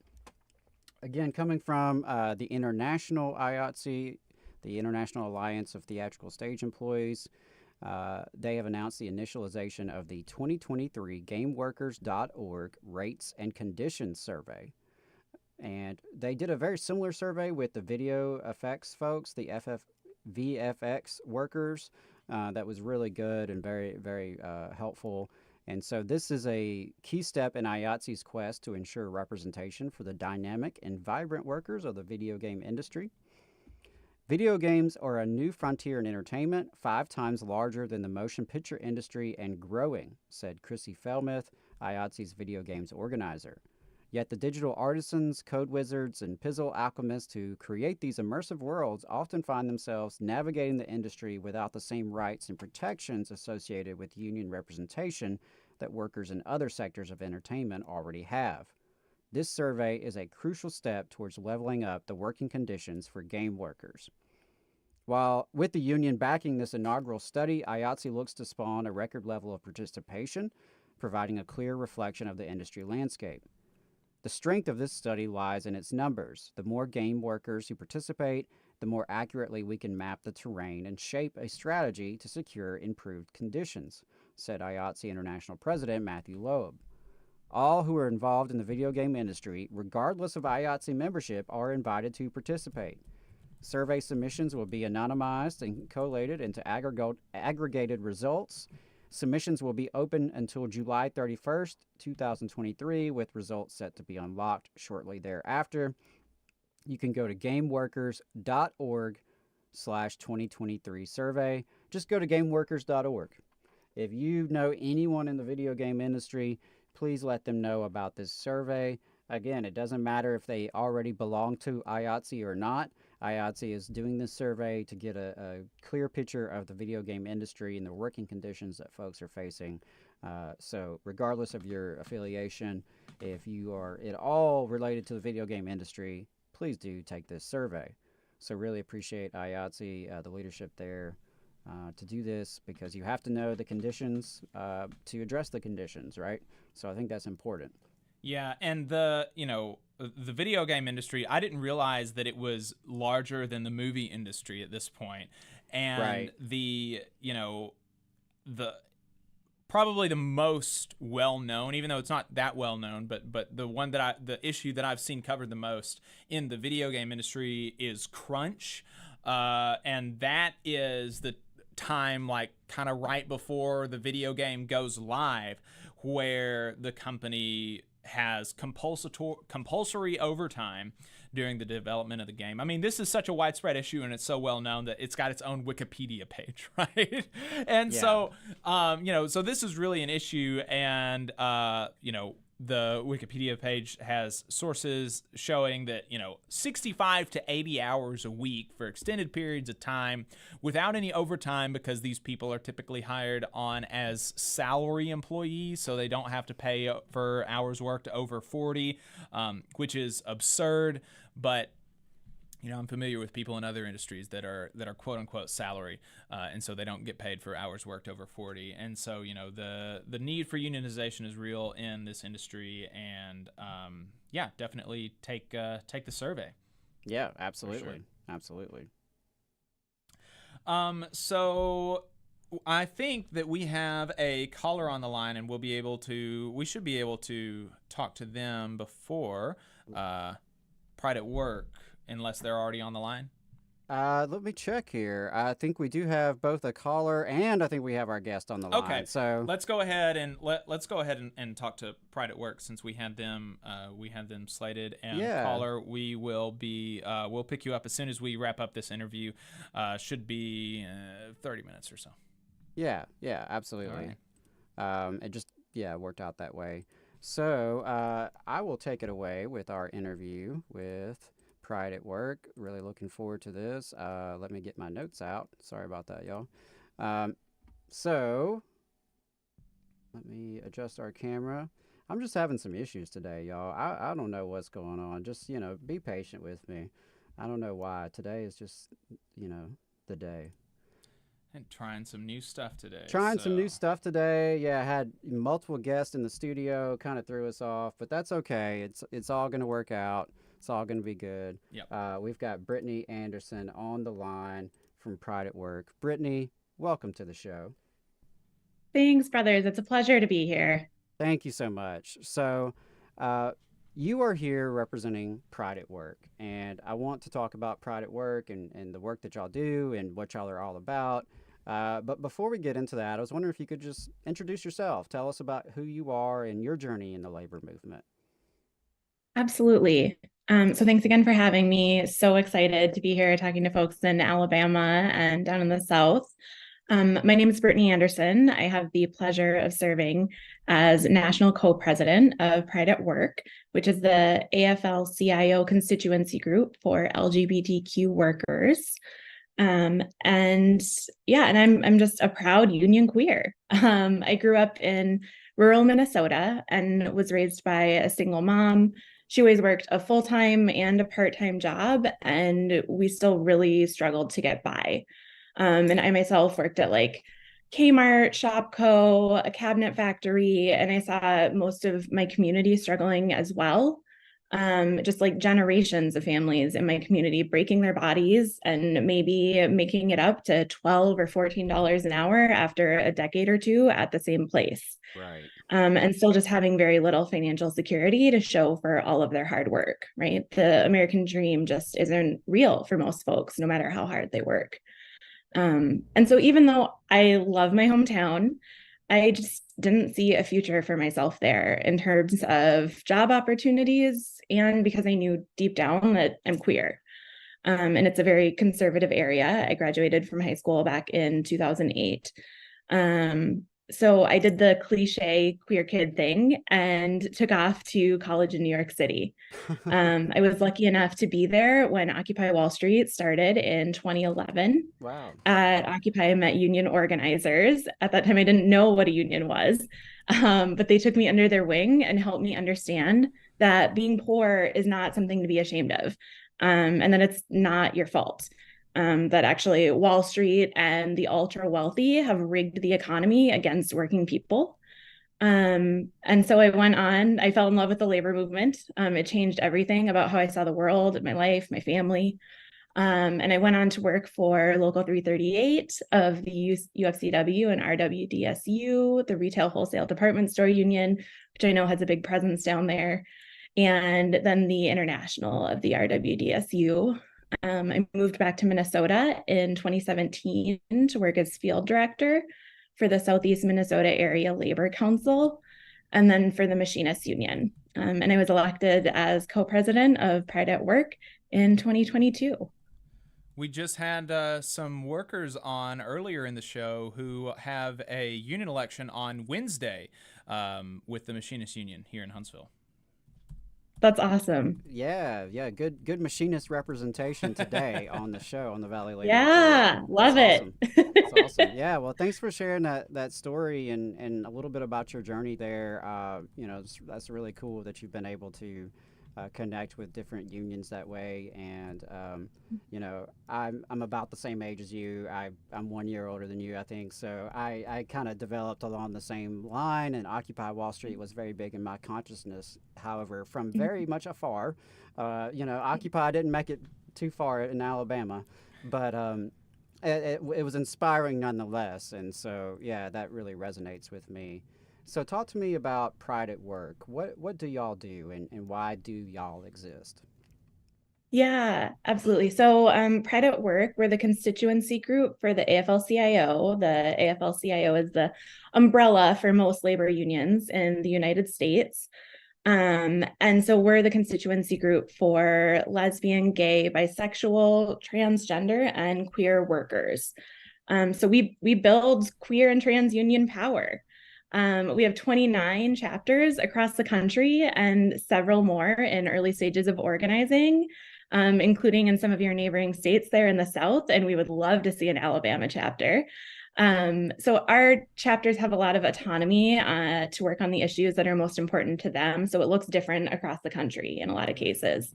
again, coming from the International IATSE, the International Alliance of Theatrical Stage Employees, they have announced the initialization of the 2023 gameworkers.org Rates and Conditions Survey. And they did a very similar survey with the video effects folks, the VFX workers. That was really good and very, very helpful. And so this is a key step in IATSE's quest to ensure representation for the dynamic and vibrant workers of the video game industry. Video games are a new frontier in entertainment, 5 times larger than the motion picture industry and growing, said Chrissy Felmuth, IATSE's video games organizer. Yet the digital artisans, code wizards, and puzzle alchemists who create these immersive worlds often find themselves navigating the industry without the same rights and protections associated with union representation that workers in other sectors of entertainment already have. This survey is a crucial step towards leveling up the working conditions for game workers. While with the union backing this inaugural study, IATSE looks to spawn a record level of participation, providing a clear reflection of the industry landscape. The strength of this study lies in its numbers. The more game workers who participate, the more accurately we can map the terrain and shape a strategy to secure improved conditions, said IATSE International President Matthew Loeb. All who are involved in the video game industry, regardless of IATSE membership, are invited to participate. Survey submissions will be anonymized and collated into aggregated results. Submissions will be open until July 31st, 2023, with results set to be unlocked shortly thereafter. You can go to gameworkers.org/2023 survey. Just go to gameworkers.org. If you know anyone in the video game industry, please let them know about this survey. Again, it doesn't matter if they already belong to IATSE or not. IATSE is doing this survey to get a clear picture of the video game industry and the working conditions that folks are facing. So regardless of your affiliation, if you are at all related to the video game industry, please do take this survey. So really appreciate IATSE, the leadership there, to do this, because you have to know the conditions to address the conditions, right? So I think that's important. Yeah, and the video game industry, I didn't realize that it was larger than the movie industry at this point. And right. the probably the most well-known, even though it's not that well-known, but the issue that I've seen covered the most in the video game industry is crunch. And that is the time, like kind of right before the video game goes live, where the company has compulsory overtime during the development of the game. I mean, this is such a widespread issue, and it's so well known that it's got its own Wikipedia page, right? And so, so this is really an issue, and the Wikipedia page has sources showing that, 65 to 80 hours a week for extended periods of time without any overtime, because these people are typically hired on as salary employees, so they don't have to pay for hours worked over 40, which is absurd. But I'm familiar with people in other industries that are quote unquote salary, and so they don't get paid for hours worked over 40. And so, the need for unionization is real in this industry, and definitely take the survey. Yeah, absolutely. Sure. Absolutely. So I think that we have a caller on the line, and we should be able to talk to them before Pride at Work, unless they're already on the line. Let me check here. I think we do have both a caller and I think we have our guest on the line. Okay, so let's go ahead and let's go ahead and talk to Pride at Work, since we had them slated. And caller, we will be we'll pick you up as soon as we wrap up this interview. Should be 30 minutes or so. Yeah, absolutely. Right. It just worked out that way. So I will take it away with our interview with Pride at Work. Really looking forward to this. Let me get my notes out. Sorry about that, y'all. So let me adjust our camera. I'm just having some issues today, y'all. I don't know what's going on. Just, be patient with me. I don't know why. Today is just, the day. And trying some new stuff today. Some new stuff today. Yeah, I had multiple guests in the studio. Kind of threw us off, but that's okay. It's all going to work out. It's all going to be good. Yep. We've got Brittany Anderson on the line from Pride at Work. Brittany, welcome to the show. Thanks, brothers. It's a pleasure to be here. Thank you so much. So you are here representing Pride at Work, and I want to talk about Pride at Work and the work that y'all do and what y'all are all about. But before we get into that, I was wondering if you could just introduce yourself. Tell us about who you are and your journey in the labor movement. Absolutely. So thanks again for having me. So excited to be here talking to folks in Alabama and down in the South. My name is Brittany Anderson. I have the pleasure of serving as National Co-President of Pride at Work, which is the AFL-CIO constituency group for LGBTQ workers. And I'm just a proud union queer. I grew up in rural Minnesota and was raised by a single mom. She always worked a full-time and a part-time job, and we still really struggled to get by. And I myself worked at Kmart, Shopko, a cabinet factory, and I saw most of my community struggling as well. Just generations of families in my community breaking their bodies and maybe making it up to $12 or $14 an hour after a decade or two at the same place. Right. And still just having very little financial security to show for all of their hard work, right? The American dream just isn't real for most folks, no matter how hard they work. And so even though I love my hometown, I just didn't see a future for myself there in terms of job opportunities, and because I knew deep down that I'm queer. And it's a very conservative area. I graduated from high school back in 2008. So I did the cliche queer kid thing and took off to college in New York City. I was lucky enough to be there when Occupy Wall Street started in 2011. Wow. At Occupy, I met union organizers. At that time, I didn't know what a union was, but they took me under their wing and helped me understand that being poor is not something to be ashamed of, and that it's not your fault. That actually Wall Street and the ultra wealthy have rigged the economy against working people. And so I went on, I fell in love with the labor movement. It changed everything about how I saw the world, my life, my family. And I went on to work for Local 338 of the UFCW and RWDSU, the Retail Wholesale Department Store Union, which I know has a big presence down there, and then the International of the RWDSU. I moved back to Minnesota in 2017 to work as field director for the Southeast Minnesota Area Labor Council, and then for the Machinists Union. And I was elected as co-president of Pride at Work in 2022. We just had some workers on earlier in the show who have a union election on Wednesday. with the Machinist Union here in Huntsville. That's awesome. Yeah, good machinist representation today on the show on the Valley Labor Yeah, Report. love That's it. awesome. That's awesome. Yeah, well, thanks for sharing that story and a little bit about your journey there. That's really cool that you've been able to connect with different unions that way. And I'm about the same age as you. I'm 1 year older than you, I think. So I kind of developed along the same line, and Occupy Wall Street was very big in my consciousness. However, from very much afar, Occupy didn't make it too far in Alabama, but it was inspiring nonetheless. And so, yeah, that really resonates with me. So talk to me about Pride at Work. What do y'all do, and why do y'all exist? Yeah, absolutely. So Pride at Work, we're the constituency group for the AFL-CIO. The AFL-CIO is the umbrella for most labor unions in the United States. And so we're the constituency group for lesbian, gay, bisexual, transgender, and queer workers. So we build queer and trans union power. We have 29 chapters across the country and several more in early stages of organizing, including in some of your neighboring states there in the South, and we would love to see an Alabama chapter. So our chapters have a lot of autonomy to work on the issues that are most important to them. So it looks different across the country in a lot of cases.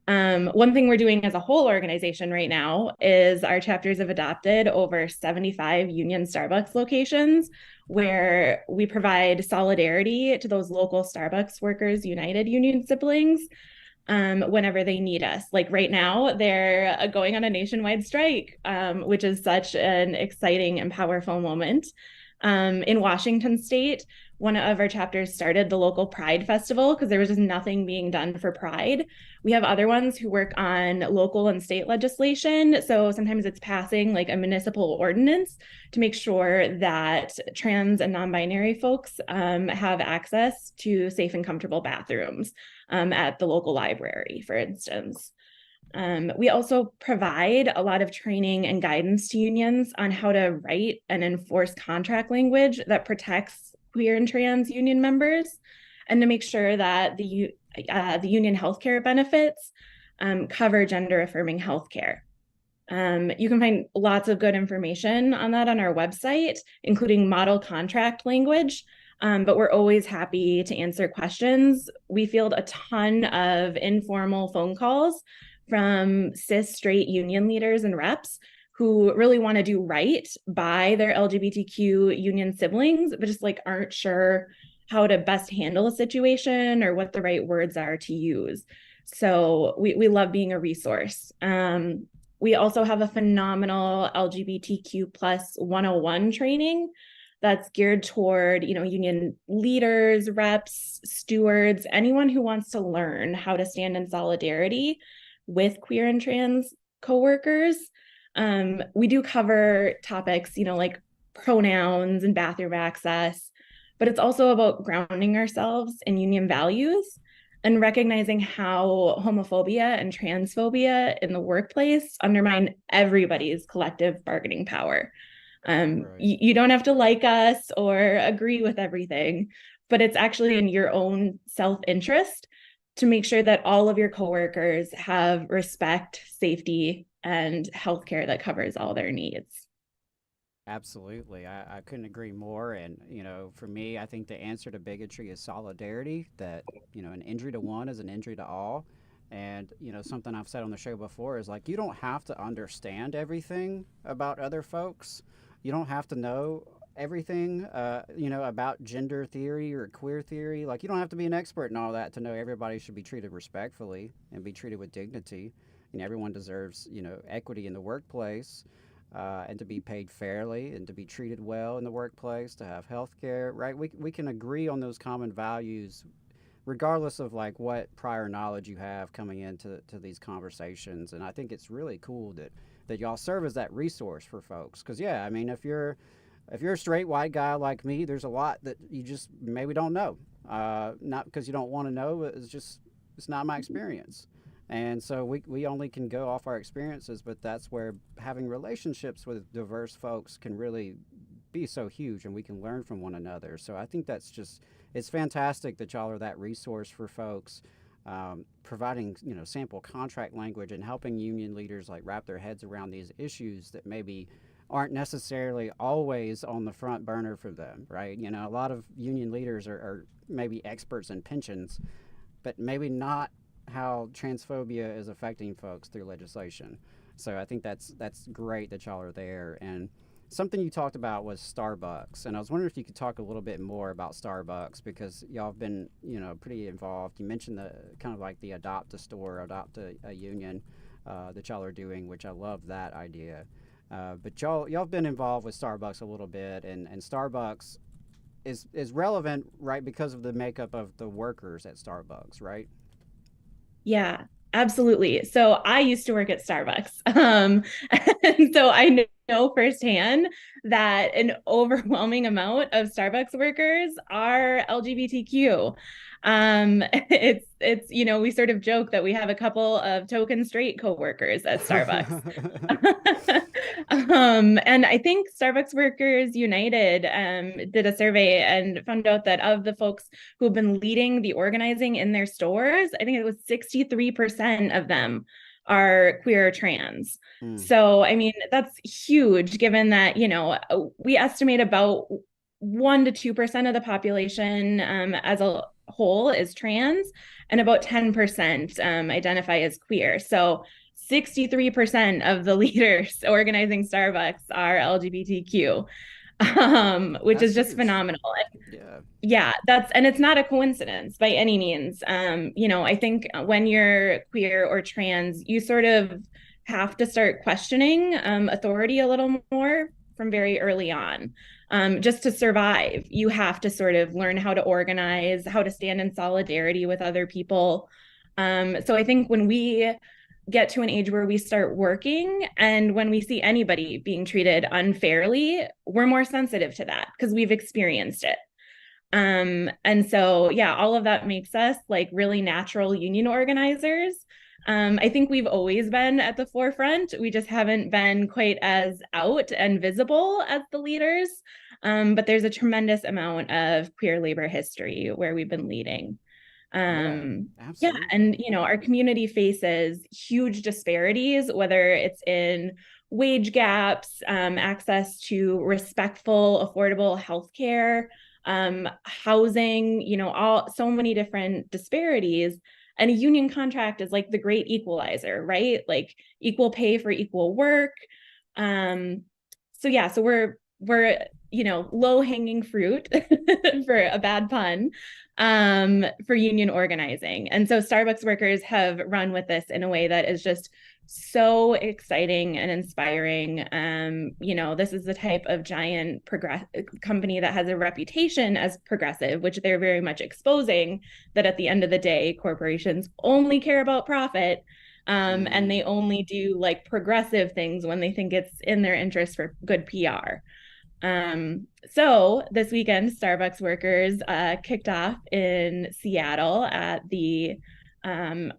One thing we're doing as a whole organization right now is our chapters have adopted over 75 union Starbucks locations where we provide solidarity to those local Starbucks Workers United union siblings whenever they need us. Like right now, they're going on a nationwide strike, which is such an exciting and powerful moment. In Washington State, one of our chapters started the local Pride Festival because there was just nothing being done for Pride. We have other ones who work on local and state legislation. So sometimes it's passing like a municipal ordinance to make sure that trans and non-binary folks have access to safe and comfortable bathrooms at the local library, for instance. We also provide a lot of training and guidance to unions on how to write and enforce contract language that protects queer and trans union members, and to make sure that the union healthcare benefits cover gender-affirming healthcare. You can find lots of good information on that on our website, including model contract language. But we're always happy to answer questions. We field a ton of informal phone calls from cis straight union leaders and reps who really want to do right by their LGBTQ union siblings, but just like aren't sure how to best handle a situation or what the right words are to use. So we love being a resource. We also have a phenomenal LGBTQ plus 101 training that's geared toward, union leaders, reps, stewards, anyone who wants to learn how to stand in solidarity with queer and trans coworkers. We do cover topics, like pronouns and bathroom access, but it's also about grounding ourselves in union values and recognizing how homophobia and transphobia in the workplace undermine everybody's collective bargaining power. You don't have to like us or agree with everything, but it's actually in your own self-interest to make sure that all of your coworkers have respect, safety, and healthcare that covers all their needs. Absolutely. I couldn't agree more. And, for me, I think the answer to bigotry is solidarity, that, an injury to one is an injury to all. And, something I've said on the show before is like, you don't have to understand everything about other folks. You don't have to know everything, about gender theory or queer theory. Like, you don't have to be an expert in all that to know everybody should be treated respectfully and be treated with dignity. Everyone deserves, equity in the workplace, and to be paid fairly and to be treated well in the workplace, to have health care, right? We can agree on those common values regardless of like what prior knowledge you have coming into these conversations. And I think it's really cool that y'all serve as that resource for folks. Because if you're a straight white guy like me, there's a lot that you just maybe don't know. Not because you don't want to know, but it's not my experience. And so we only can go off our experiences, but that's where having relationships with diverse folks can really be so huge, and we can learn from one another. So I think it's fantastic that y'all are that resource for folks, providing sample contract language and helping union leaders like wrap their heads around these issues that maybe aren't necessarily always on the front burner for them, right? A lot of union leaders are maybe experts in pensions, but maybe not how transphobia is affecting folks through legislation. So I think that's great that y'all are there. And something you talked about was Starbucks, and I was wondering if you could talk a little bit more about Starbucks, because y'all have been pretty involved. You mentioned the kind of like the adopt a store, adopt a union that y'all are doing, which I love that idea. But y'all have been involved with Starbucks a little bit, and Starbucks is relevant, right, because of the makeup of the workers at Starbucks, right? Yeah, absolutely. So I used to work at Starbucks. And so I know firsthand that an overwhelming amount of Starbucks workers are LGBTQ. It's we sort of joke that we have a couple of token straight coworkers at Starbucks. And I think Starbucks Workers United did a survey and found out that of the folks who have been leading the organizing in their stores, I think it was 63% of them are queer or trans. So, I mean, that's huge, given that, we estimate about 1 to 2% of the population as a whole is trans, and about 10% identify as queer. So 63% of the leaders organizing Starbucks are LGBTQ, which is just phenomenal. Yeah, and it's not a coincidence by any means. I think when you're queer or trans, you sort of have to start questioning authority a little more from very early on. Just to survive, you have to sort of learn how to organize, how to stand in solidarity with other people. So I think when we get to an age where we start working, and when we see anybody being treated unfairly, we're more sensitive to that because we've experienced it. And so, yeah, all of that makes us like really natural union organizers. I think we've always been at the forefront. We just haven't been quite as out and visible as the leaders. But there's a tremendous amount of queer labor history where we've been leading. And our community faces huge disparities, whether it's in wage gaps, access to respectful, affordable healthcare, housing, so many different disparities. And a union contract is like the great equalizer, right? Like equal pay for equal work. So we're low-hanging fruit for a bad pun, for union organizing. And so Starbucks workers have run with this in a way that is just so exciting and inspiring. This is the type of giant company that has a reputation as progressive, which they're very much exposing that at the end of the day, corporations only care about profit. And they only do like progressive things when they think it's in their interest for good PR. So this weekend, Starbucks workers kicked off in Seattle at the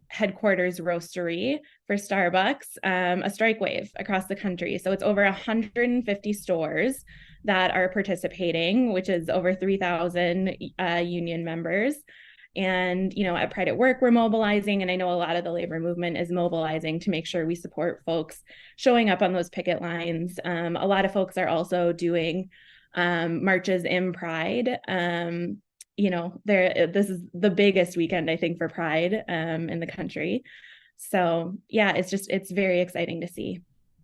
headquarters roastery for Starbucks, a strike wave across the country. So it's over 150 stores that are participating, which is over 3,000 union members. And, at Pride at Work, we're mobilizing, and I know a lot of the labor movement is mobilizing to make sure we support folks showing up on those picket lines. A lot of folks are also doing marches in Pride. This is the biggest weekend, I think, for Pride in the country. So, yeah, it's very exciting to see.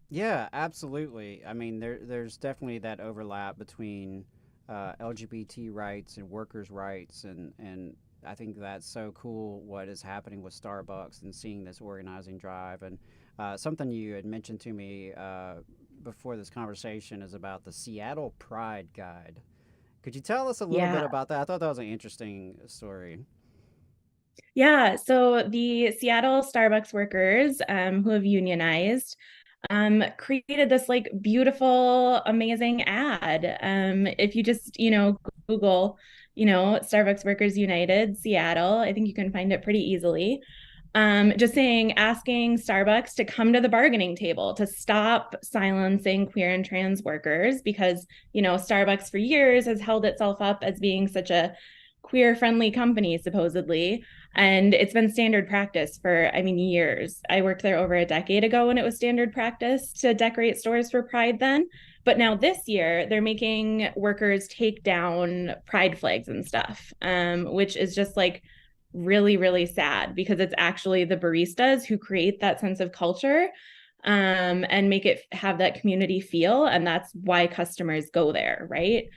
Yeah, absolutely. I mean, there's definitely that overlap between LGBT rights and workers' rights, and I think that's so cool what is happening with Starbucks and seeing this organizing drive. And something you had mentioned to me before this conversation is about the Seattle Pride Guide. Could you tell us a little bit about that? I thought that was an interesting story. Yeah, so the Seattle Starbucks workers who have unionized created this like beautiful, amazing ad. If you just, Google, Starbucks Workers United, Seattle, I think you can find it pretty easily. just asking Starbucks to come to the bargaining table to stop silencing queer and trans workers, because, Starbucks for years has held itself up as being such a queer-friendly company, supposedly, and it's been standard practice for, years. I worked there over a decade ago when it was standard practice to decorate stores for Pride then, but now this year they're making workers take down Pride flags and stuff, which is just like really, really sad, because it's actually the baristas who create that sense of culture, and make it have that community feel. And that's why customers go there, right?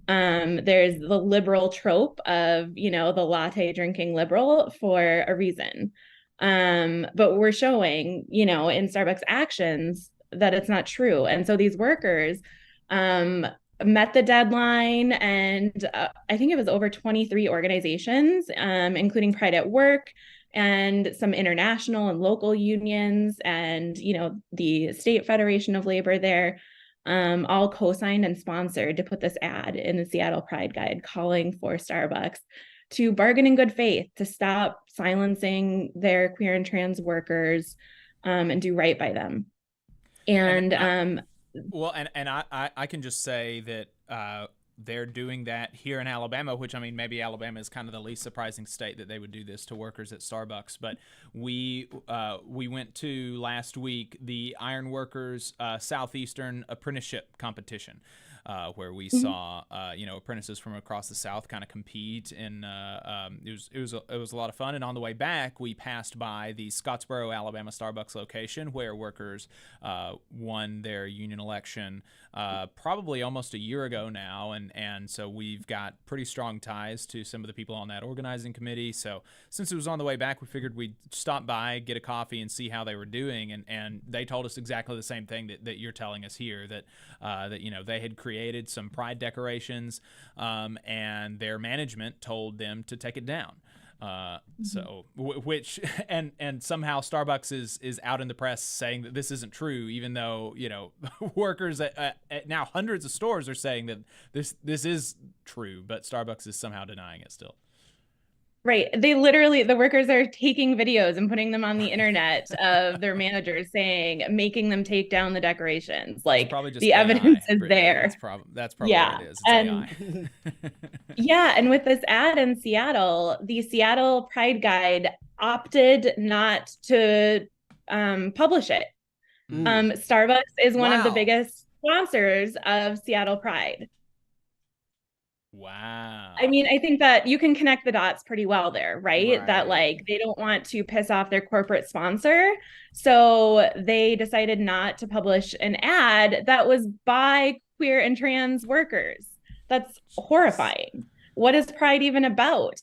There's the liberal trope of, the latte drinking liberal for a reason. But we're showing, in Starbucks actions that it's not true. And so these workers, met the deadline, and I think it was over 23 organizations, including Pride at Work and some international and local unions, and the State Federation of Labor there, all co-signed and sponsored to put this ad in the Seattle Pride Guide calling for Starbucks to bargain in good faith to stop silencing their queer and trans workers, and do right by them. And well, and I can just say that they're doing that here in Alabama, which, maybe Alabama is kind of the least surprising state that they would do this to workers at Starbucks. But we went to last week the Iron Workers Southeastern Apprenticeship Competition, where we saw apprentices from across the South kind of compete, and it was a lot of fun. And on the way back, we passed by the Scottsboro, Alabama Starbucks location, where workers won their union election probably almost a year ago now, and so we've got pretty strong ties to some of the people on that organizing committee. So since it was on the way back, we figured we'd stop by, get a coffee, and see how they were doing. And they told us exactly the same thing that you're telling us here, that they had created some pride decorations, and their management told them to take it down. So which and somehow Starbucks is out in the press saying that this isn't true, even though workers at now hundreds of stores are saying that this is true, but Starbucks is somehow denying it still. Right. The workers are taking videos and putting them on the internet of their managers making them take down the decorations. Like, the evidence is there. That's probably what it is. It's AI. Yeah. And with this ad in Seattle, the Seattle Pride Guide opted not to publish it. Starbucks is one of the biggest sponsors of Seattle Pride. Wow. I think that you can connect the dots pretty well there, right? That they don't want to piss off their corporate sponsor. So they decided not to publish an ad that was by queer and trans workers. That's horrifying. What is Pride even about?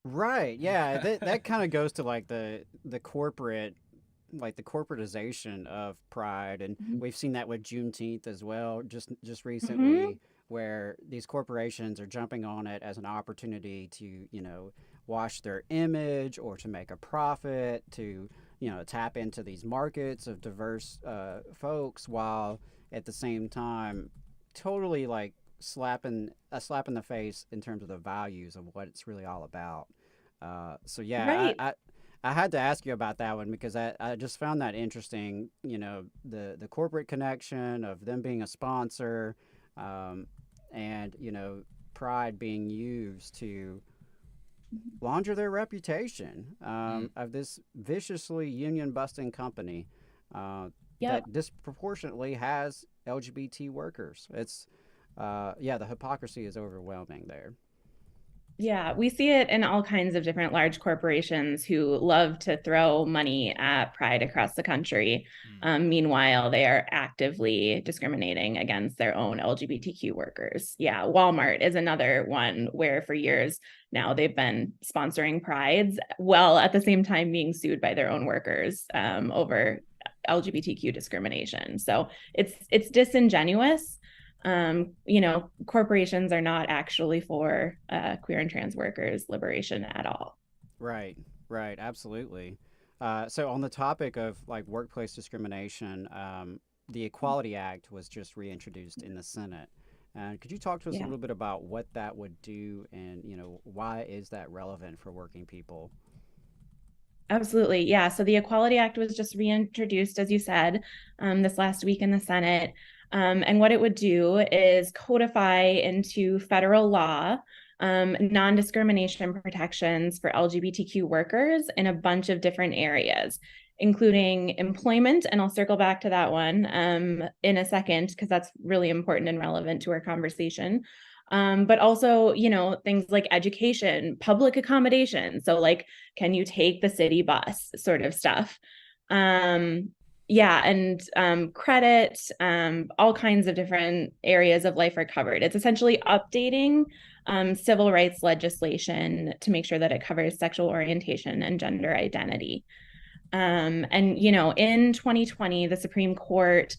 Right. Yeah. That kind of goes to the corporate, the corporatization of Pride. And we've seen that with Juneteenth as well, just recently. Where these corporations are jumping on it as an opportunity to, wash their image or to make a profit, to, tap into these markets of diverse folks, while at the same time totally slap in the face in terms of the values of what it's really all about. So yeah, right. I had to ask you about that one, because I just found that interesting, the corporate connection of them being a sponsor, and Pride being used to launder their reputation of this viciously union busting company that disproportionately has LGBT workers. It's the hypocrisy is overwhelming there. Yeah, we see it in all kinds of different large corporations who love to throw money at Pride across the country. Meanwhile, they are actively discriminating against their own LGBTQ workers. Yeah, Walmart is another one where for years now they've been sponsoring Prides while at the same time being sued by their own workers over LGBTQ discrimination. So it's disingenuous. Corporations are not actually for queer and trans workers' liberation at all. Right, absolutely. So on the topic of workplace discrimination, the Equality Act was just reintroduced in the Senate. And could you talk to us a little bit about what that would do, and why is that relevant for working people? Absolutely. Yeah. So the Equality Act was just reintroduced, as you said, this last week in the Senate. And what it would do is codify into federal law non-discrimination protections for LGBTQ workers in a bunch of different areas, including employment. And I'll circle back to that one in a second, because that's really important and relevant to our conversation. But also, you know, things like education, public accommodation. So like, can you take the city bus sort of stuff? Yeah, and credit, all kinds of different areas of life are covered. It's essentially updating civil rights legislation to make sure that it covers sexual orientation and gender identity. And, you know, in 2020, the Supreme Court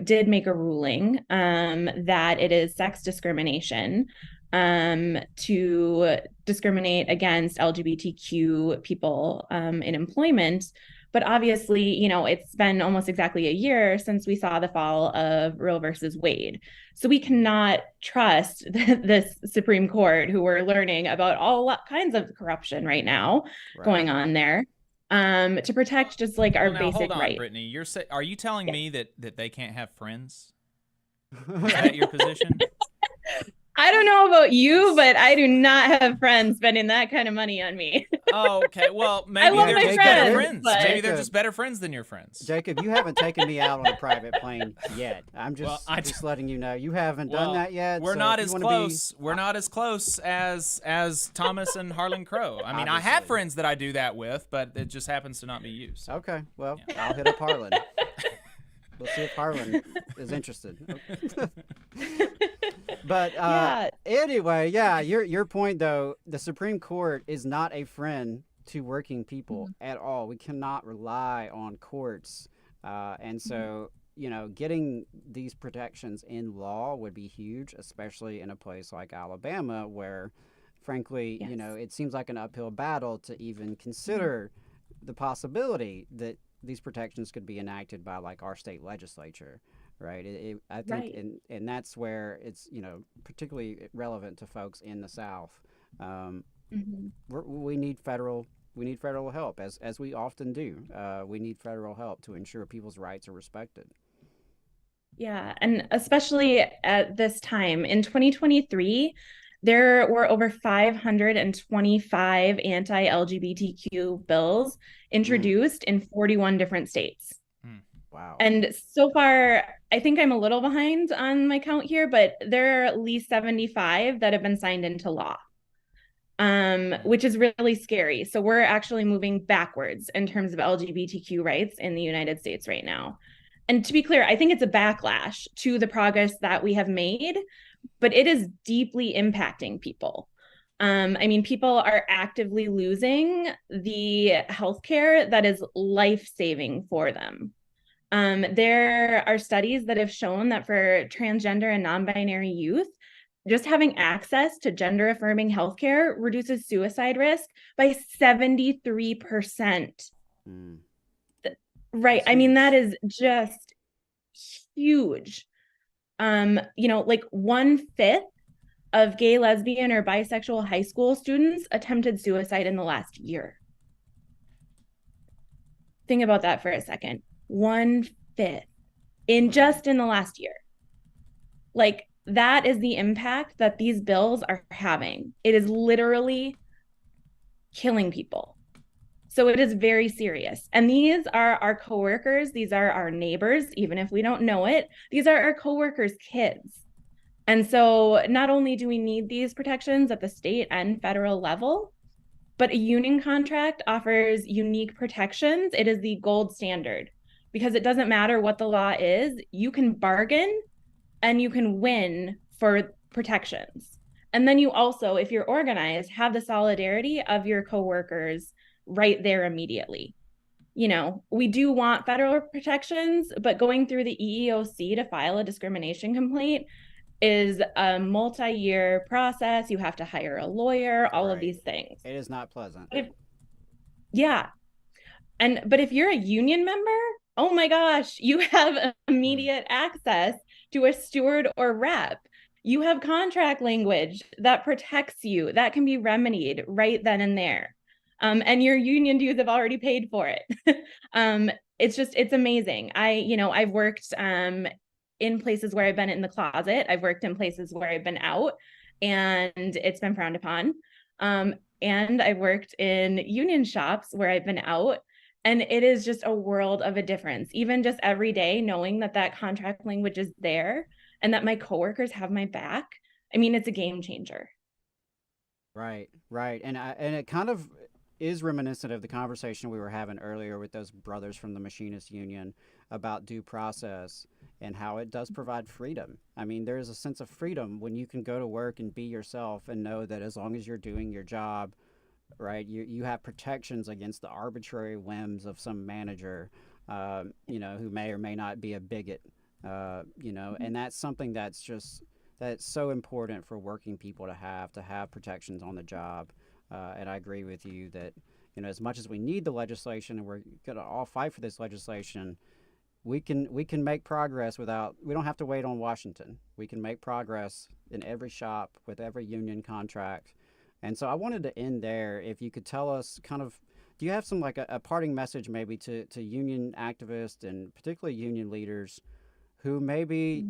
did make a ruling that it is sex discrimination to discriminate against LGBTQ people in employment. But obviously, you know, it's been almost exactly a year since we saw the fall of Roe versus Wade. So we cannot trust this Supreme Court, who we're learning about all kinds of corruption right now going on there, to protect just like our basic hold on, right. Brittany, are you telling me that they can't have friends? Is that your position? I don't know about you, but I do not have friends spending that kind of money on me. Oh, okay. Well, maybe they're just better friends. Maybe they're just better friends than your friends. Jacob, you haven't taken me out on a private plane yet. I'm just, just letting you know you haven't done that yet. We're so not as close. We're not as close as Thomas and Harlan Crow. I mean, I have friends that I do that with, but it just happens to not be you. So. Okay. Well, I'll hit up Harlan. We'll see if Harlan is interested. But anyway, yeah, your point though, the Supreme Court is not a friend to working people at all. We cannot rely on courts, and so you know, getting these protections in law would be huge, especially in a place like Alabama, where, frankly, you know, it seems like an uphill battle to even consider the possibility that these protections could be enacted by like our state legislature. Right. I think, and that's where it's, you know, particularly relevant to folks in the South. We need federal help, as we often do. We need federal help to ensure people's rights are respected. Yeah, and especially at this time in 2023, there were over 525 anti-LGBTQ bills introduced in 41 different states. Wow. And so far, I think I'm a little behind on my count here, but there are at least 75 that have been signed into law, which is really scary. So we're actually moving backwards in terms of LGBTQ rights in the United States right now. And to be clear, I think it's a backlash to the progress that we have made, but it is deeply impacting people. I mean, people are actively losing the healthcare that is life-saving for them. There are studies that have shown that for transgender and non-binary youth, just having access to gender-affirming healthcare reduces suicide risk by 73%. Right. I mean, that is just huge. You know, like 1/5 of gay, lesbian, or bisexual high school students attempted suicide in the last year. Think about that for a second. 1/5 in the last year. Like, that is the impact that these bills are having. It is literally killing people. So it is very serious. And these are our coworkers. These are our neighbors, even if we don't know it. These are our coworkers' kids. And so not only do we need these protections at the state and federal level, but a union contract offers unique protections. It is the gold standard, because it doesn't matter what the law is. You can bargain and you can win for protections. And then you also, if you're organized, have the solidarity of your coworkers right there immediately. You know, we do want federal protections, but going through the EEOC to file a discrimination complaint is a multi-year process. You have to hire a lawyer, all of these things. It is not pleasant. But if you're a union member, oh my gosh, you have immediate access to a steward or rep. You have contract language that protects you, that can be remedied right then and there. and your union dues have already paid for it. It's amazing. I've worked in places where I've been in the closet. I've worked in places where I've been out, and it's been frowned upon. And I've worked in union shops where I've been out, and it is just a world of a difference. Even just every day knowing that contract language is there and that my coworkers have my back. I mean, it's a game changer. Right. And it kind of is reminiscent of the conversation we were having earlier with those brothers from the Machinist Union about due process and how it does provide freedom. I mean, there is a sense of freedom when you can go to work and be yourself and know that as long as you're doing your job, right, you have protections against the arbitrary whims of some manager, who may or may not be a bigot, and that's something that's so important for working people to have protections on the job. And I agree with you that, as much as we need the legislation and we're going to all fight for this legislation, we can make progress we don't have to wait on Washington. We can make progress in every shop with every union contract. And so I wanted to end there. If you could tell us do you have some a parting message maybe to union activists and particularly union leaders who maybe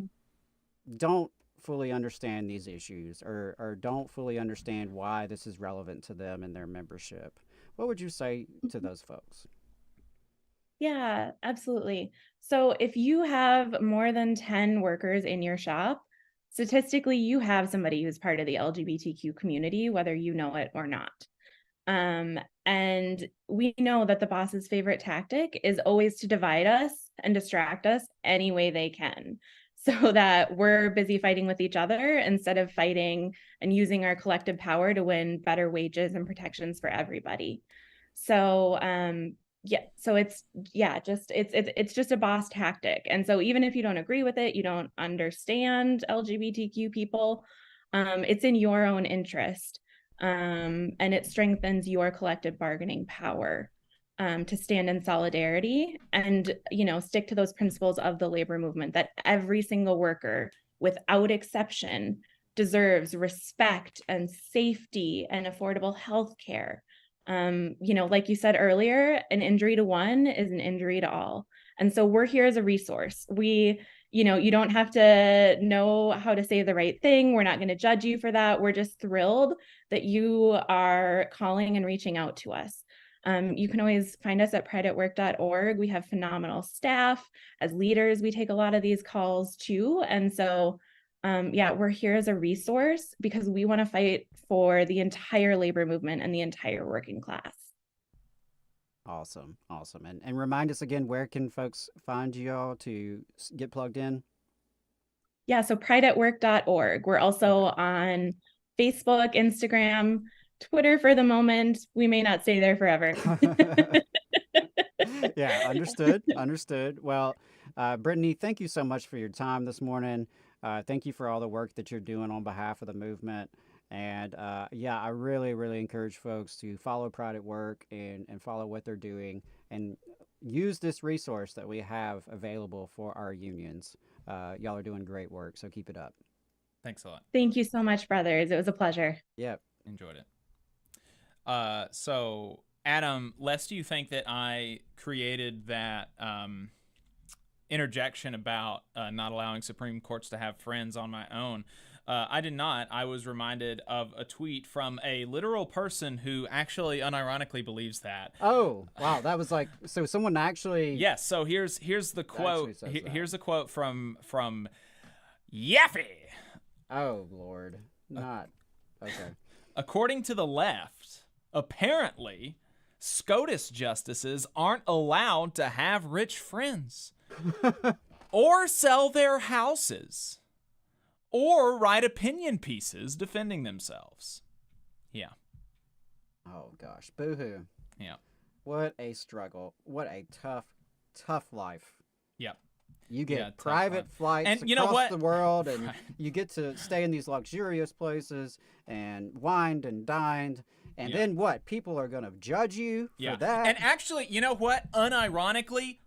don't fully understand these issues or don't fully understand why this is relevant to them and their membership? What would you say to those folks? Yeah, absolutely. So if you have more than 10 workers in your shop, statistically, you have somebody who's part of the LGBTQ community, whether you know it or not. And we know that the boss's favorite tactic is always to divide us and distract us any way they can, so that we're busy fighting with each other instead of fighting and using our collective power to win better wages and protections for everybody. So, it's just a boss tactic. And so even if you don't agree with it, you don't understand LGBTQ people, it's in your own interest. And it strengthens your collective bargaining power to stand in solidarity and, stick to those principles of the labor movement that every single worker, without exception, deserves respect and safety and affordable health care. Like you said earlier, an injury to one is an injury to all. And so we're here as a resource. You don't have to know how to say the right thing. We're not going to judge you for that. We're just thrilled that you are calling and reaching out to us. You can always find us at prideatwork.org. We have phenomenal staff. As leaders, we take a lot of these calls too. And so, we're here as a resource because we want to fight for the entire labor movement and the entire working class. Awesome. And remind us again, where can folks find you all to get plugged in? Yeah, so prideatwork.org. We're also on Facebook, Instagram, Twitter for the moment. We may not stay there forever. Yeah, understood. Well, Brittany, thank you so much for your time this morning. Thank you for all the work that you're doing on behalf of the movement. And I really, really encourage folks to follow Pride at Work and follow what they're doing and use this resource that we have available for our unions. Y'all are doing great work, so keep it up. Thanks a lot. Thank you so much, brothers. It was a pleasure. Yep. Enjoyed it. So, Adam, lest you think that I created that interjection about not allowing Supreme Courts to have friends on my own, I did not. I was reminded of a tweet from a literal person who actually unironically believes that. Oh, wow. That was so someone actually... Yes, so here's the quote. Here's a quote from Yaffee. Oh, Lord. Not... Okay. According to the left, apparently, SCOTUS justices aren't allowed to have rich friends or sell their houses or write opinion pieces defending themselves. Yeah. Oh, gosh. Boo-hoo. Yeah. What a struggle. What a tough life. Yep. You get private flights across the world, and you get to stay in these luxurious places and wined and dined. And then what? People are going to judge you for that. And actually, you know what? Unironically,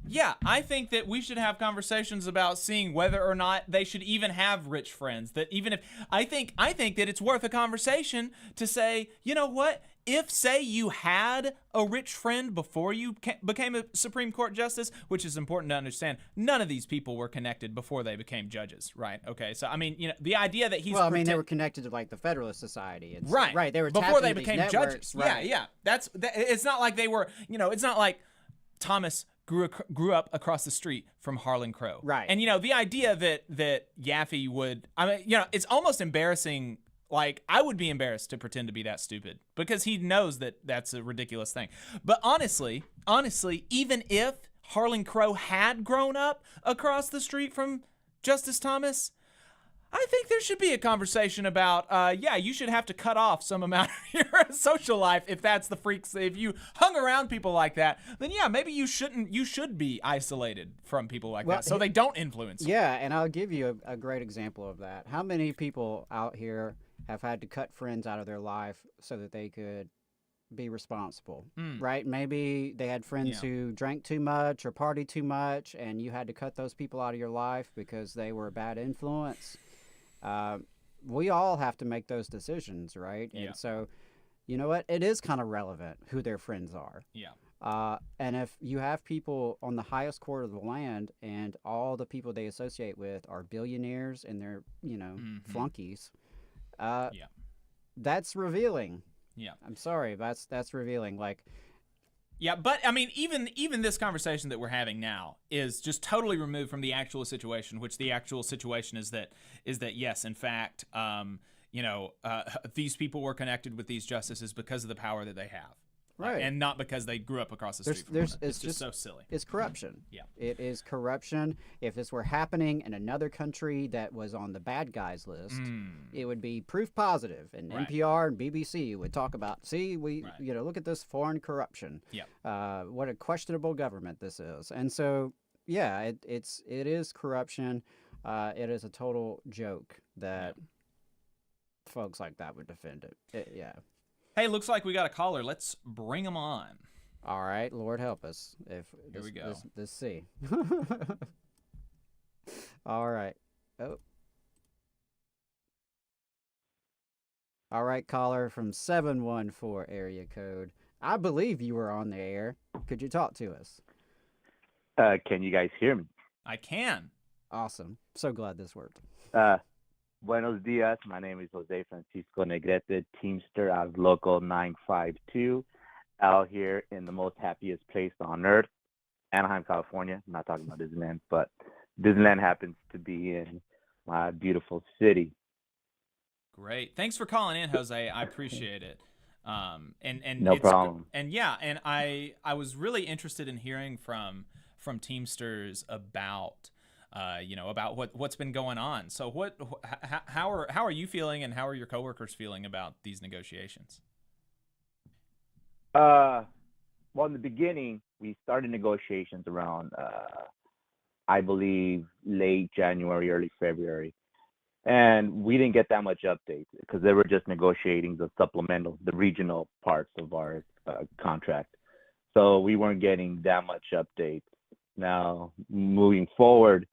Yeah, I think that we should have conversations about seeing whether or not they should even have rich friends. That even if I think that it's worth a conversation to say, you know what? If, say, you had a rich friend before you became a Supreme Court justice, which is important to understand, none of these people were connected before they became judges, right? Okay, so I mean, you know, the idea that he's they were connected to like the Federalist Society, and right? They were before tapped they into these became networks, judges. right. Yeah. It's not like they were, you know, it's not like Thomas grew up across the street from Harlan Crow, right? And you know, the idea that Yaffe would, I mean, you know, it's almost embarrassing. Like, I would be embarrassed to pretend to be that stupid because he knows that that's a ridiculous thing. But honestly, even if Harlan Crow had grown up across the street from Justice Thomas, I think there should be a conversation about, you should have to cut off some amount of your social life if that's the freaks. If you hung around people like that, then yeah, maybe you should be isolated from people like that so they don't influence you. Yeah, and I'll give you a great example of that. How many people out here have had to cut friends out of their life so that they could be responsible, right? Maybe they had friends who drank too much or partied too much, and you had to cut those people out of your life because they were a bad influence. We all have to make those decisions, right? Yeah. And so, you know what? It is kind of relevant who their friends are. Yeah. And if you have people on the highest court of the land and all the people they associate with are billionaires and they're, you know, flunkies, that's revealing. Yeah. I'm sorry, that's revealing. Like, yeah, but I mean, even this conversation that we're having now is just totally removed from the actual situation, which the actual situation is that yes, in fact, these people were connected with these justices because of the power that they have. Right. And not because they grew up across the street from them. It's just so silly. It's corruption. Yeah. It is corruption. If this were happening in another country that was on the bad guys list, it would be proof positive. And NPR and BBC would talk about, look at this foreign corruption. Yeah. What a questionable government this is. And so, yeah, it is corruption. It is a total joke that folks like that would defend it. Yeah. Hey, looks like we got a caller. Let's bring him on. All right, Lord help us. Here we go. Let's see. All right. Oh. All right, caller from 714 area code. I believe you were on the air. Could you talk to us? Can you guys hear me? I can. Awesome. So glad this worked. Buenos dias. My name is Jose Francisco Negrete, Teamster out of Local 952, out here in the most happiest place on earth, Anaheim, California. I'm not talking about Disneyland, but Disneyland happens to be in my beautiful city. Great. Thanks for calling in, Jose. I appreciate it. And no problem. And yeah, and I was really interested in hearing from Teamsters about about what's been going on. So how are you feeling, and how are your coworkers feeling about these negotiations? Well, in the beginning, we started negotiations around, I believe, late January, early February. And we didn't get that much updates because they were just negotiating the regional parts of our contract. So we weren't getting that much updates. Now, moving forward,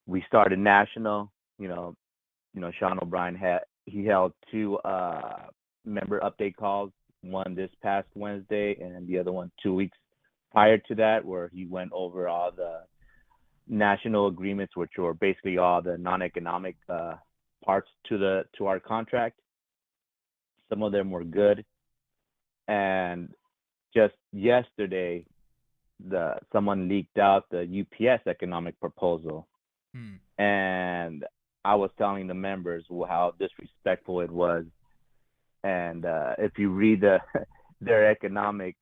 we started national. Sean O'Brien held two member update calls, one this past Wednesday and the other one 2 weeks prior to that, where he went over all the national agreements, which were basically all the non-economic parts to our contract. Some of them were good, and just yesterday, someone leaked out the UPS economic proposal. And I was telling the members how disrespectful it was. And if you read their economic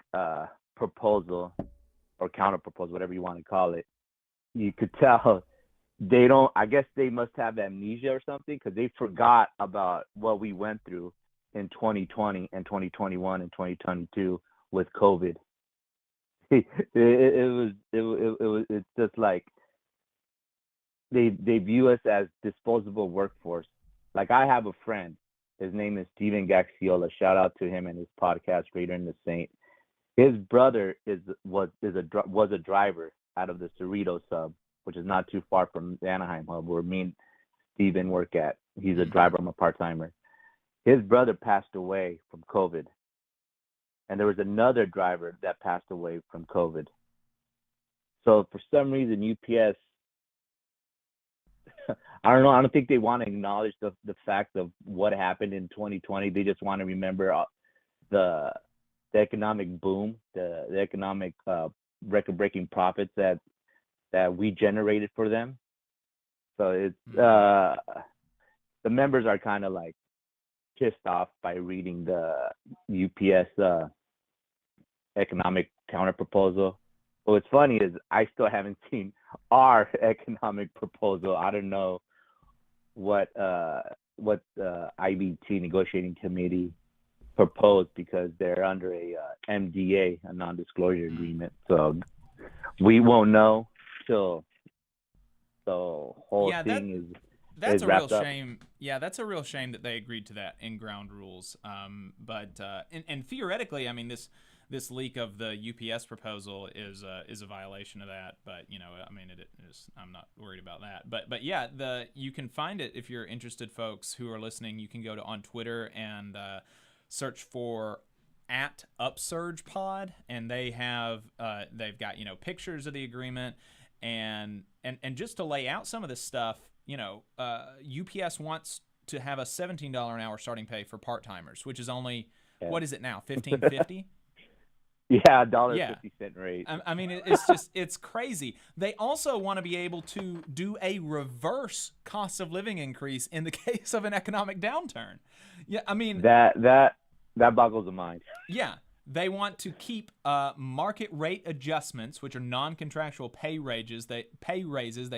proposal or counter proposal, whatever you want to call it, you could tell I guess they must have amnesia or something, because they forgot about what we went through in 2020 and 2021 and 2022 with COVID. It's just like, they view us as disposable workforce. Like, I have a friend, his name is Steven Gaxiola. Shout out to him and his podcast, Greater in the Saint. His brother was a driver out of the Cerritos hub, which is not too far from the Anaheim hub where me and Steven work at. He's a driver. I'm a part-timer. His brother passed away from COVID. And there was another driver that passed away from COVID. So for some reason, UPS, I don't know. I don't think they want to acknowledge the fact of what happened in 2020. They just want to remember the economic boom, the economic record-breaking profits that we generated for them. So it's the members are kind of like pissed off by reading the UPS economic counter proposal. But what's funny is I still haven't seen our economic proposal. I don't know what the IBT negotiating committee proposed because they're under a MDA, a non-disclosure agreement. So we won't know till the whole thing that's is a real wrapped up. shame. Yeah, that's a real shame that they agreed to that in ground rules. But theoretically, I mean, this leak of the UPS proposal is a violation of that. But I mean, it is. I'm not worried about that. But yeah, you can find it if you're interested, folks who are listening. You can go on Twitter and search for @UpsurgePod, and they've got pictures of the agreement and just to lay out some of this stuff. UPS wants to have a $17 an hour starting pay for part-timers, which is only what is it now, $15.50? Yeah, $1.50 rate. I mean, it's crazy. They also want to be able to do a reverse cost of living increase in the case of an economic downturn. Yeah, I mean that boggles the mind. Yeah. They want to keep market rate adjustments, which are non-contractual pay raises they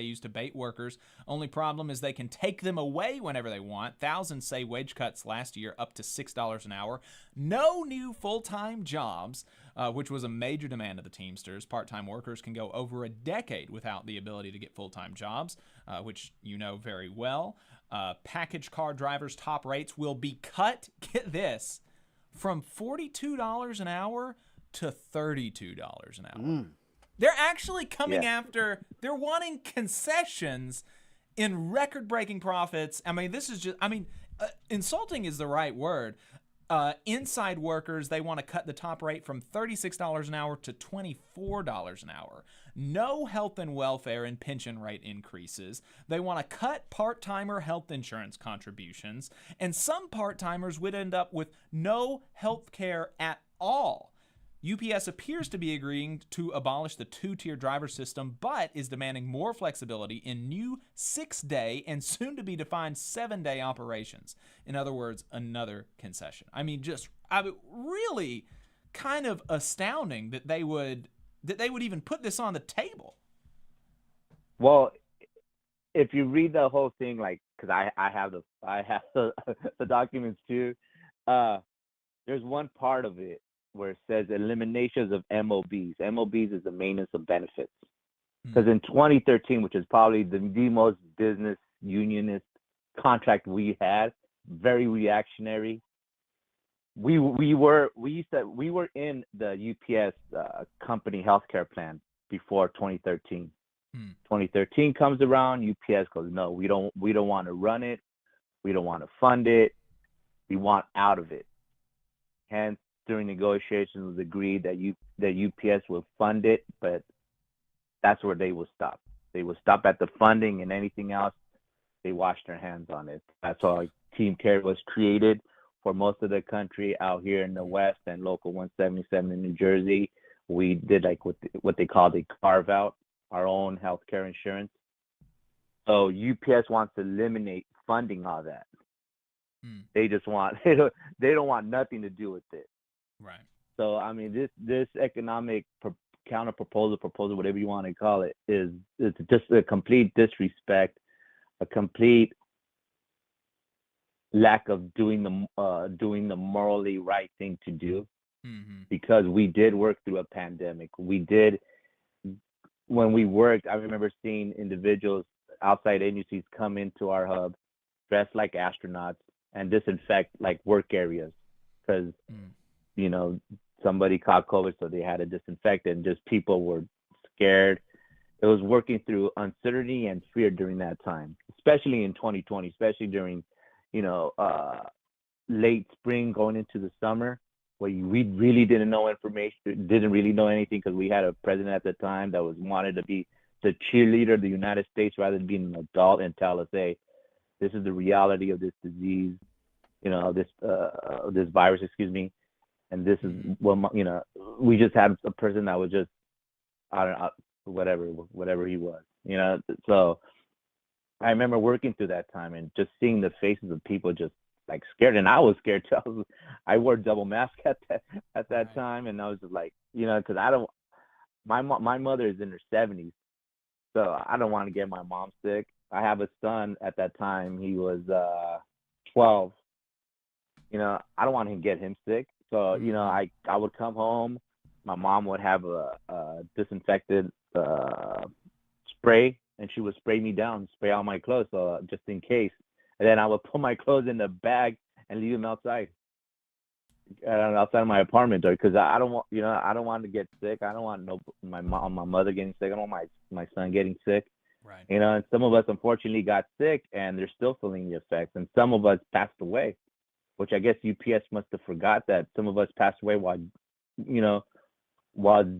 use to bait workers. Only problem is they can take them away whenever they want. Thousands say wage cuts last year up to $6 an hour. No new full-time jobs, which was a major demand of the Teamsters. Part-time workers can go over a decade without the ability to get full-time jobs, which you know very well. Package car drivers' top rates will be cut, get this, from $42 an hour to $32 an hour. They're actually coming after, they're wanting concessions in record-breaking profits. I mean, this is just, insulting is the right word. Inside workers, they want to cut the top rate from $36 an hour to $24 an hour. No health and welfare and pension rate increases. They want to cut part-timer health insurance contributions, and some part-timers would end up with no health care at all. UPS appears to be agreeing to abolish the two-tier driver system, but is demanding more flexibility in new 6-day and soon-to-be-defined 7-day operations. In other words, another concession. I mean, really kind of astounding that they would even put this on the table. Well, if you read the whole thing, like, because I have the documents too, there's one part of it where it says eliminations of MOBs. MOBs is the maintenance of benefits. Because in 2013, which is probably the most business unionist contract we had, very reactionary. We were in the UPS company healthcare plan before 2013. 2013 comes around, UPS goes, no, we don't want to run it, we don't want to fund it, we want out of it. Hence, during negotiations, it was agreed that UPS will fund it, but that's where they will stop. They will stop at the funding, and anything else, they wash their hands on it. That's why Team Care was created for most of the country out here in the West and Local 177 in New Jersey. We did like what they called a carve out, our own healthcare insurance. So UPS wants to eliminate funding all that. They just want they don't want nothing to do with it. Right. So I mean, this economic counter proposal, whatever you want to call it, is just a complete disrespect, a complete lack of doing the morally right thing to do. Because we did work through a pandemic. When we worked, I remember seeing individuals, outside agencies, come into our hub dressed like astronauts and disinfect like work areas because somebody caught COVID, so they had to disinfect it, and just people were scared. it was working through uncertainty and fear during that time, especially in 2020, especially during, late spring going into the summer, where we really didn't know information, didn't really know anything, because we had a president at the time that wanted to be the cheerleader of the United States rather than being an adult and tell us, hey, this is the reality of this disease, this virus, excuse me, and this is we just had a person that was just, I don't know, whatever he was, So I remember working through that time and just seeing the faces of people just like scared, and I was scared too. I wore double mask at that time, and I was just like, because my mother is in her 70s, so I don't want to get my mom sick. I have a son at that time. He was 12. I don't want to get him sick. So, I would come home. My mom would have a disinfected spray, and she would spray me down, spray all my clothes, just in case. And then I would put my clothes in the bag and leave them outside of my apartment door, because I don't want, I don't want to get sick. I don't want my mother getting sick. I don't want my son getting sick. Right. And some of us unfortunately got sick, and they're still feeling the effects. And some of us passed away, which I guess UPS must have forgot that some of us passed away while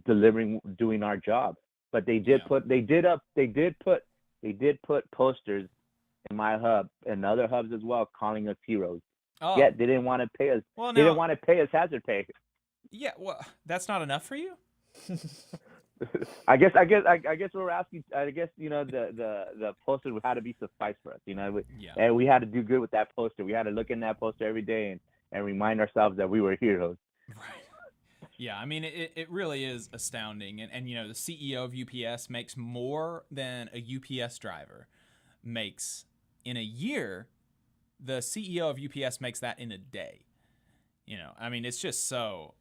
doing our job. But they did put posters in my hub and other hubs as well, calling us heroes. Oh. Yet they didn't want to pay us. Well, they didn't want to pay us hazard pay. Yeah, well, that's not enough for you? I guess we're asking. I guess the poster had to be suffice for us. And we had to do good with that poster. We had to look in that poster every day and remind ourselves that we were heroes. Right. Yeah, I mean, it really is astounding. And the CEO of UPS makes more than a UPS driver makes in a year. The CEO of UPS makes that in a day. I mean, it's just so.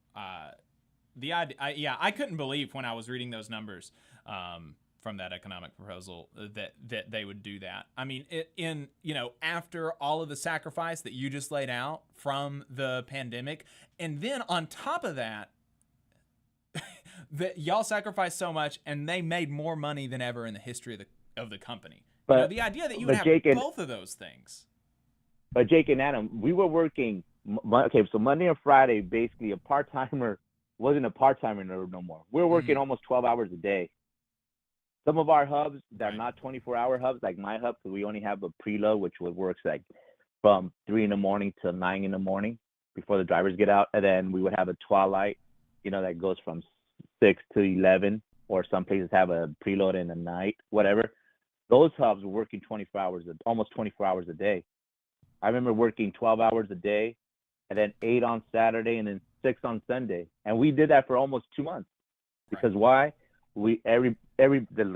The idea, I couldn't believe when I was reading those numbers from that economic proposal that they would do that. I mean, after all of the sacrifice that you just laid out from the pandemic, and then on top of that, that y'all sacrificed so much, and they made more money than ever in the history of the company. But the idea that you would have both of those things. But Jake and Adam, we were working. Okay, so Monday and Friday, basically a part-timer wasn't a part-timer no more. We were working almost 12 hours a day. Some of our hubs that are not 24-hour hubs, like my hub, because we only have a preload, which works like from 3 a.m. to 9 a.m. before the drivers get out. And then we would have a twilight, that goes from 6 to 11, or some places have a preload in the night, whatever. Those hubs were working 24 hours, almost 24 hours a day. I remember working 12 hours a day, and then 8 on Saturday, and then 6 on Sunday. And we did that for almost 2 months. Because why? The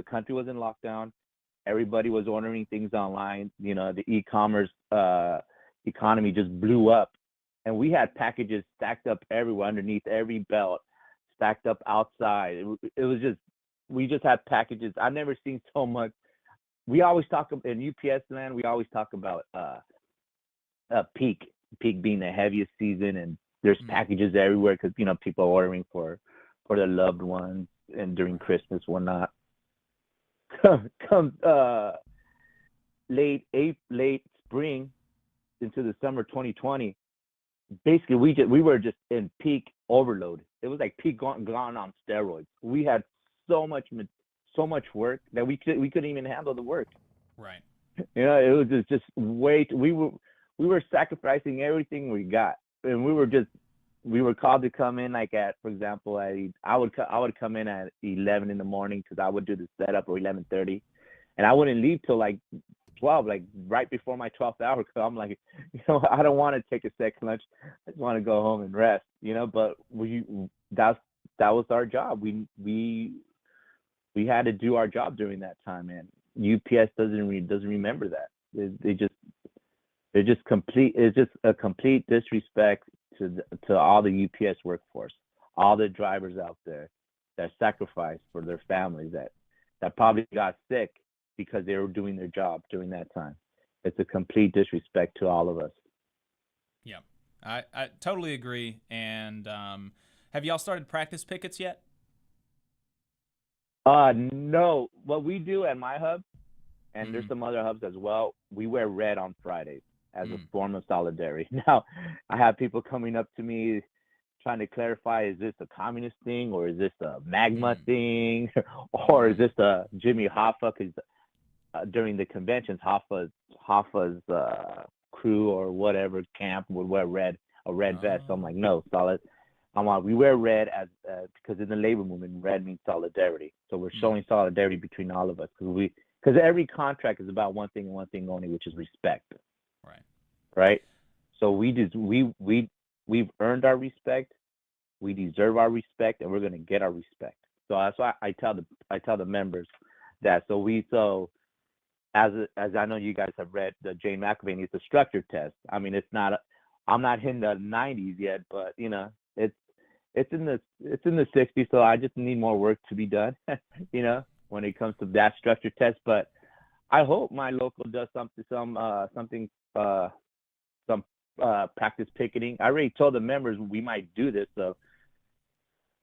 country was in lockdown. Everybody was ordering things online. The e-commerce economy just blew up. And we had packages stacked up everywhere, underneath every belt, stacked up outside. It was just, we just had packages. I've never seen so much. We always talk in UPS land, we always talk about peak being the heaviest season, and there's packages everywhere because people are ordering for their loved ones and during Christmas, whatnot. Come late spring into the summer 2020, basically we were just in peak overload. It was like peak gone on steroids. We had so much work that we couldn't even handle the work. Right. It was just we were sacrificing everything we got, and we were called to come in like at, for example, I would come in at 11 in the morning because I would do the setup, or 11:30, and I wouldn't leave till like 12, like right before my 12th hour. Cause I'm like, I don't want to take a second lunch. I just want to go home and rest, But that was our job. We had to do our job during that time, and UPS doesn't remember that. It's just a complete disrespect to all the UPS workforce, all the drivers out there that sacrificed for their families that probably got sick because they were doing their job during that time. It's a complete disrespect to all of us. Yeah, I totally agree. And have y'all started practice pickets yet? No. What we do at my hub, and there's some other hubs as well, we wear red on Fridays as a form of solidarity. Now, I have people coming up to me trying to clarify, is this a communist thing, or is this a magma thing, or is this a Jimmy Hoffa? Because during the conventions, Hoffa's crew or whatever camp would wear a red vest. So I'm like, no, solid. We wear red as because in the labor movement, red means solidarity. So we're showing solidarity between all of us, because every contract is about one thing and one thing only, which is respect. Right. So we've earned our respect. We deserve our respect, and we're going to get our respect. So that's why I tell the members that. So as I know you guys have read the Jane McAvaney, it's a structure test. I mean, it's not. I'm not in the 90s yet, but you know, it's in the 60s. So I just need more work to be done. You know, when it comes to that structure test. But I hope my local does some practice picketing. I already told the members we might do this, so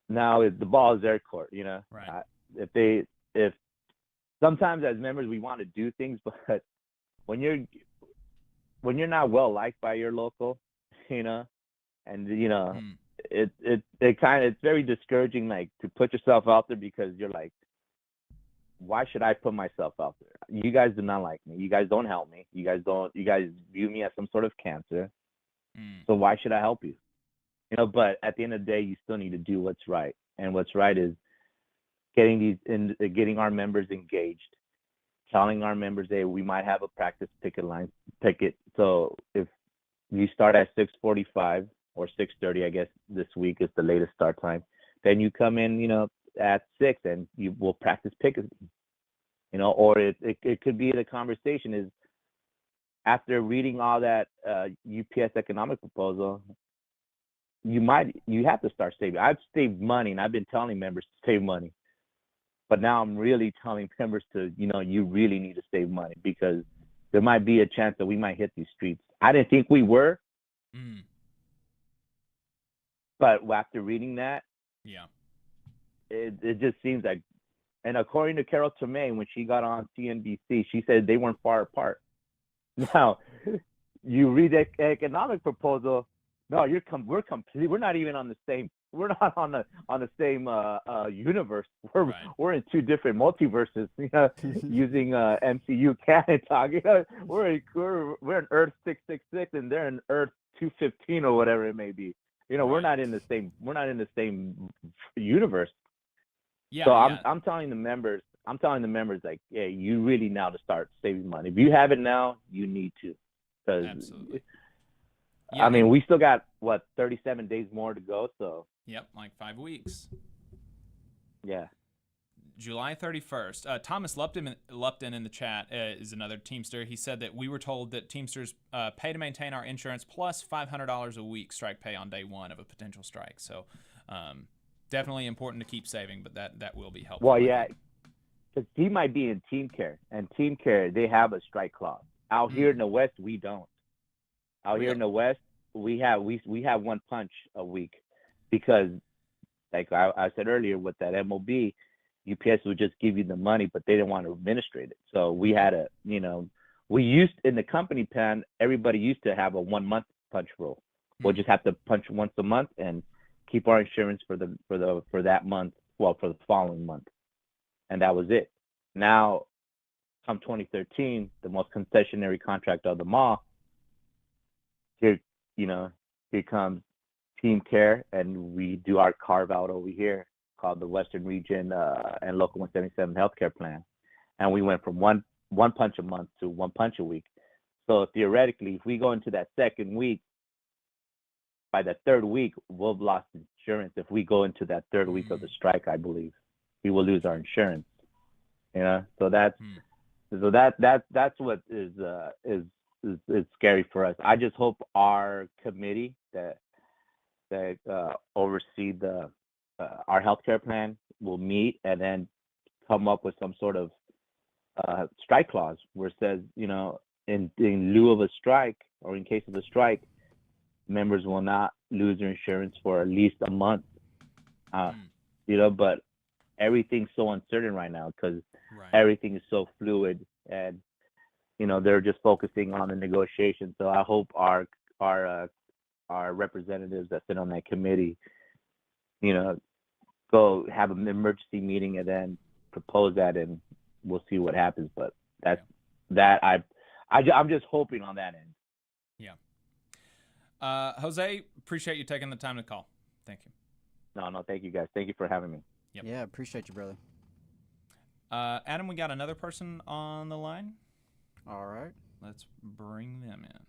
now the ball is their court. You know, if sometimes as members we want to do things, but when you're not liked by your local, you know, and you know, it's very discouraging, like, to put yourself out there, because you're like, why should I put myself out there? You guys do not like me. You guys don't help me. You guys view me as some sort of cancer. So why should I help you? You know, but at the end of the day, you still need to do what's right. And what's right is getting our members engaged, telling our members, hey, we might have a practice picket. So if you start at 6:45 or 6:30, I guess this week is the latest start time, then you come in, you know, at 6 and you will practice picketing. You know, or it could be the conversation is, after reading all that UPS economic proposal, you have to start saving. I've saved money, and I've been telling members to save money, but now I'm really telling members to, you know, you really need to save money, because there might be a chance that we might hit these streets. I didn't think we were, but after reading that, it just seems like, and according to Carol Tomei, when she got on CNBC, she said they weren't far apart. Now, you read the economic proposal. No, we're not even on the same. We're not on the same universe. We're in two different multiverses. You know, using MCU canon talk. You know, we're in Earth 666, and they're in Earth 215 or whatever it may be. You know, we're not in the same universe. So I'm telling the members, like, yeah, you really now to start saving money. If you have it now, you need to. Absolutely. I mean, we still got 37 days more to go. So. Yep, like 5 weeks. Yeah. July 31st. Thomas Lupton in the chat is another Teamster. He said that we were told that Teamsters pay to maintain our insurance plus $500 a week strike pay on day one of a potential strike. So definitely important to keep saving, but that will be helpful. Well, yeah, because he might be in Team Care, and Team Care, they have a strike clause. Out here in the West, we don't. Out here in the West, we have one punch a week, because, like I said earlier, with that MOB, UPS would just give you the money, but they didn't want to administrate it. So we had to, you know, in the company plan, everybody used to have a 1 month punch rule. We'll just have to punch once a month and keep our insurance for that month, for the following month. And that was it. Now, come 2013, the most concessionary contract of them all, here comes Team Care, and we do our carve out over here called the Western Region and Local 177 Healthcare Plan. And we went from one punch a month to one punch a week. So theoretically, if we go into that second week, by the third week, we'll have lost insurance. If we go into that third week of the strike, I believe we will lose our insurance. You know, so that's what is scary for us. I just hope our committee that oversee our healthcare plan will meet and then come up with some sort of strike clause where it says, you know, in lieu of a strike, or in case of a strike, members will not lose their insurance for at least a month. You know, but everything's so uncertain right now because everything is so fluid, and they're just focusing on the negotiations. So I hope our representatives that sit on that committee, go have an emergency meeting and then propose that, and we'll see what happens. But I'm just hoping on that end. Yeah. Jose, appreciate you taking the time to call. Thank you. No, thank you guys. Thank you for having me. Yep. Yeah, appreciate you, brother. Adam, we got another person on the line. All right. Let's bring them in.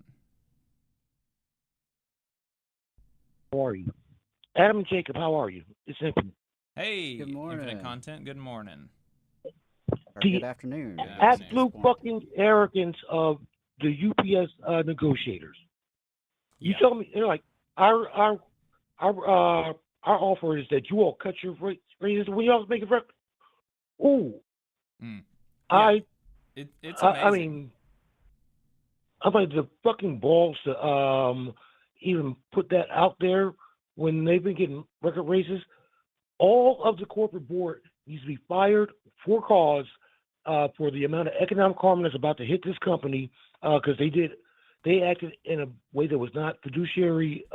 How are you? Adam and Jacob, how are you? It's Infinite. Hey, Good morning. Infinite Content, good morning. Or good afternoon. Good Absolute fucking arrogance of the UPS negotiators. You tell me, they're like, our offer is that you all cut your raises when y'all make it for. Ooh. Yeah. It's amazing. I mean, I'm like the fucking balls to even put that out there when they've been getting record raises. All of the corporate board needs to be fired for cause for the amount of economic harm that's about to hit this company because they acted in a way that was not fiduciary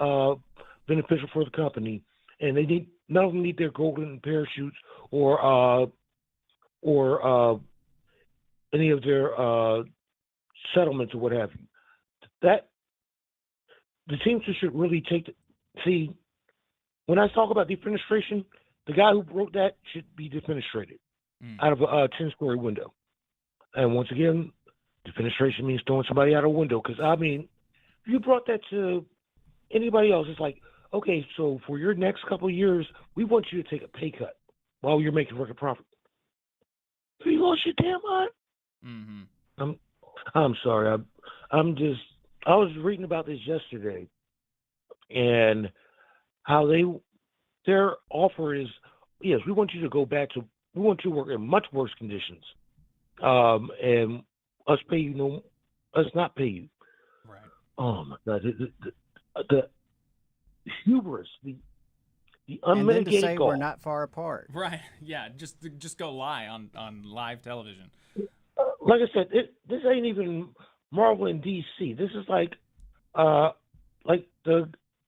beneficial for the company, and none of them need their golden parachutes or any of their settlements or what have you. That the Teamsters should really see. When I talk about defenestration, the guy who wrote that should be defenestrated out of a 10-story window. And once again, defenestration means throwing somebody out a window. Because I mean, if you brought that to anybody else, it's like, okay, so for your next couple of years, we want you to take a pay cut while you're making record profit. You lost your damn mind. Mm-hmm. I'm sorry. I was reading about this yesterday, and how their offer is, yes, we want you to go back to, we want you to work in much worse conditions, and us not pay you. Right. Oh my God, the hubris, the And then to say unmitigated gall. we're not far apart. Right. Yeah. Just go lie on live television. Like I said, this ain't even Marvel in DC. This is like the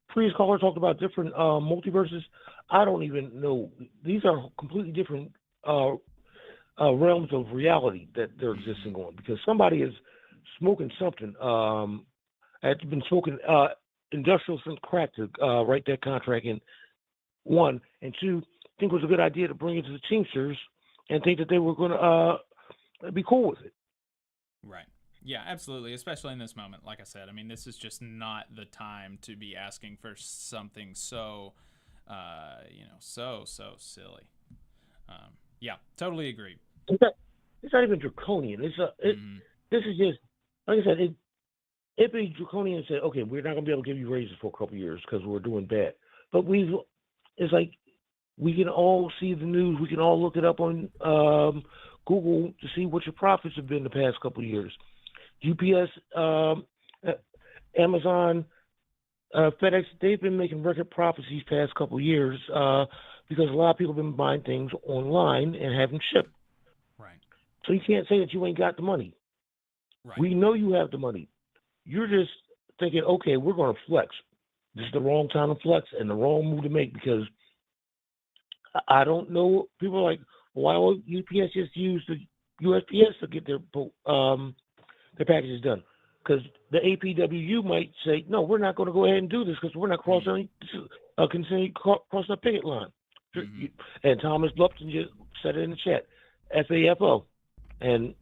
previous caller talked about different multiverses. I don't even know. These are completely different realms of reality that they're existing on, because somebody is smoking something. Had been smoking industrial since crack to write that contract in. One, and two, think it was a good idea to bring it to the Teamsters and think that they were going to be cool with it. Right. Yeah, absolutely. Especially in this moment. Like I said, I mean, this is just not the time to be asking for something so, so silly. Yeah, totally agree. It's not even draconian. This is just, like I said, it'd be draconian and say, okay, we're not going to be able to give you raises for a couple of years because we're doing bad. But it's like we can all see the news. We can all look it up on Google to see what your profits have been the past couple of years. UPS, Amazon, FedEx, they've been making record profits these past couple of years because a lot of people have been buying things online and having shipped. Right. So you can't say that you ain't got the money. Right. We know you have the money. You're just thinking, okay, we're going to flex. This is the wrong time to flex and the wrong move to make, because I don't know. People are like, why won't UPS just use the USPS to get their packages done? Because the APWU might say, no, we're not going to go ahead and do this because we're not crossing the picket line. Mm-hmm. And Thomas Lupton just said it in the chat, FAFO, and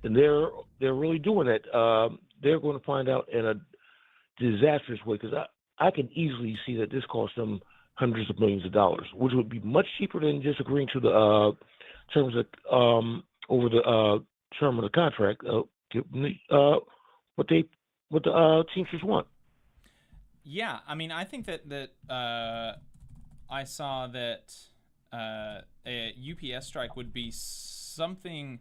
they're really doing it. They're going to find out in a disastrous way, because I can easily see that this costs them hundreds of millions of dollars, which would be much cheaper than just agreeing to the terms of over the term of the contract. What the Teamsters want. Yeah, I mean, I think that I saw that a UPS strike would be something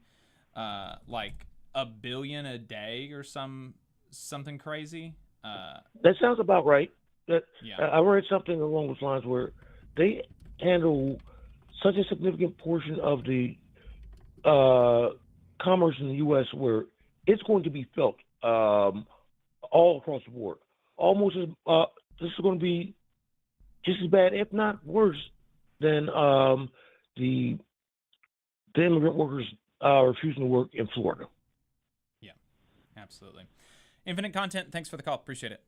like $1 billion a day or something crazy. That sounds about right. Yeah. I read something along those lines where they handle such a significant portion of the commerce in the U.S. where it's going to be felt all across the board. Almost as this is going to be just as bad, if not worse, than the immigrant workers refusing to work in Florida. Yeah, absolutely. Infinite Content, thanks for the call. Appreciate it.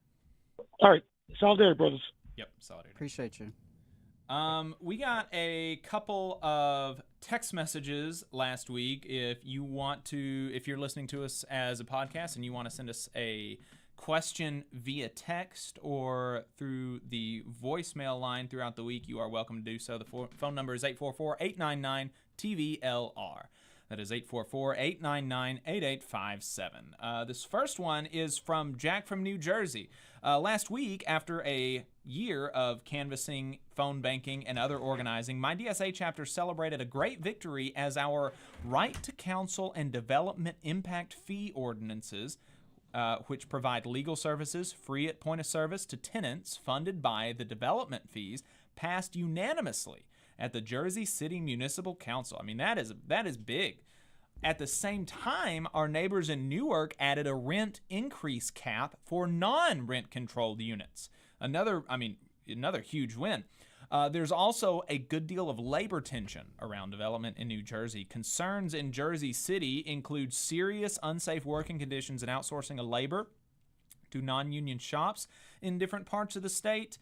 All right. Solidarity, brothers. Yep, solidarity. Appreciate you. We got a couple of text messages last week. If you're listening to us as a podcast and you want to send us a question via text or through the voicemail line throughout the week, you are welcome to do so. The phone number is 844-899-TVLR. That is 844-899-8857. This first one is from Jack from New Jersey. Last week, after a year of canvassing, phone banking, and other organizing, my DSA chapter celebrated a great victory as our right to counsel and development impact fee ordinances, which provide legal services free at point of service to tenants funded by the development fees, passed unanimously at the Jersey City Municipal Council. I mean, that is big. At the same time, our neighbors in Newark added a rent increase cap for non-rent controlled units. Another huge win. There's also a good deal of labor tension around development in New Jersey. Concerns in Jersey City include serious unsafe working conditions and outsourcing of labor to non-union shops in different parts of the state.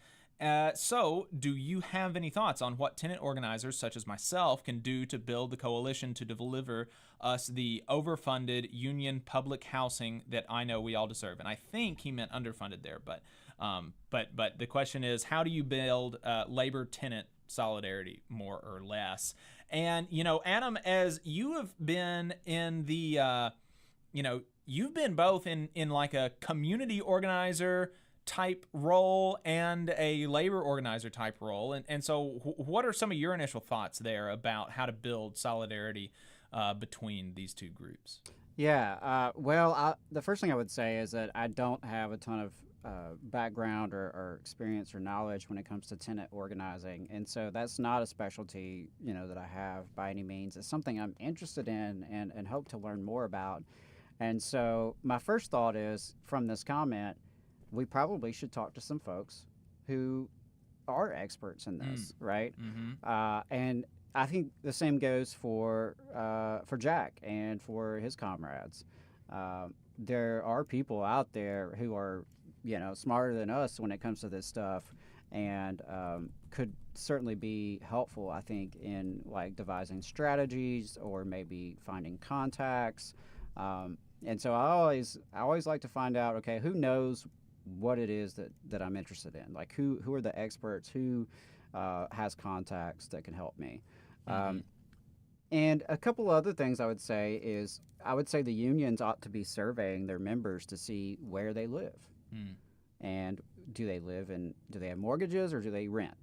So, do you have any thoughts on what tenant organizers such as myself can do to build the coalition to deliver us the overfunded union public housing that I know we all deserve? And I think he meant underfunded there, but the question is, how do you build labor tenant solidarity, more or less? And Adam, as you have been in the, you've been both in like a community organizer type role and a labor organizer type role. And so what are some of your initial thoughts there about how to build solidarity between these two groups? Yeah, the first thing I would say is that I don't have a ton of background or experience or knowledge when it comes to tenant organizing. And so that's not a specialty, that I have by any means. It's something I'm interested in and hope to learn more about. And so my first thought is, from this comment, we probably should talk to some folks who are experts in this, right? Mm-hmm. And I think the same goes for Jack and for his comrades. There are people out there who are, smarter than us when it comes to this stuff, and could certainly be helpful, I think, in like devising strategies or maybe finding contacts. And so I always like to find out, okay, who knows what it is that I'm interested in? Like who are the experts, who has contacts that can help me? Mm-hmm. And a couple other things I would say is, the unions ought to be surveying their members to see where they live. And do they have mortgages or do they rent?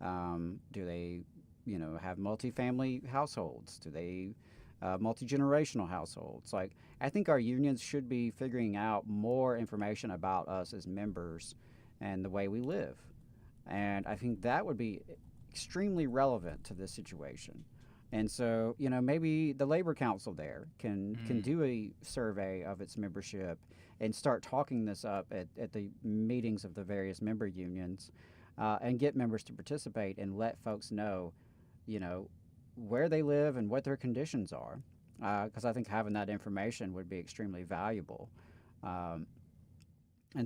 Do they, have multifamily households? Do they multi-generational households? Like, I think our unions should be figuring out more information about us as members and the way we live. And I think that would be extremely relevant to this situation. And so, maybe the Labor Council there can do a survey of its membership and start talking this up at the meetings of the various member unions, and get members to participate and let folks know, where they live and what their conditions are. Because I think having that information would be extremely valuable. And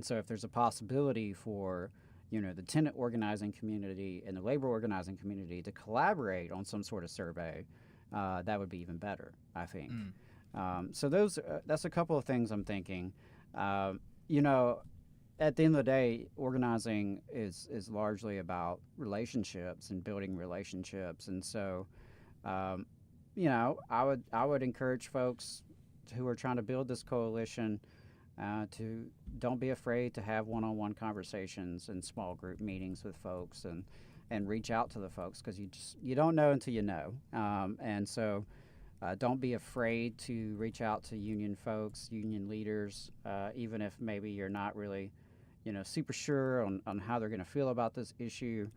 so if there's a possibility for, the tenant organizing community and the labor organizing community to collaborate on some sort of survey, that would be even better, I think. So that's a couple of things I'm thinking. At the end of the day, organizing is largely about relationships and building relationships. And so, I would encourage folks who are trying to build this coalition to don't be afraid to have one-on-one conversations and small group meetings with folks and reach out to the folks, because you don't know until you know. And so don't be afraid to reach out to union folks, union leaders, even if maybe you're not really, super sure on how they're going to feel about this issue.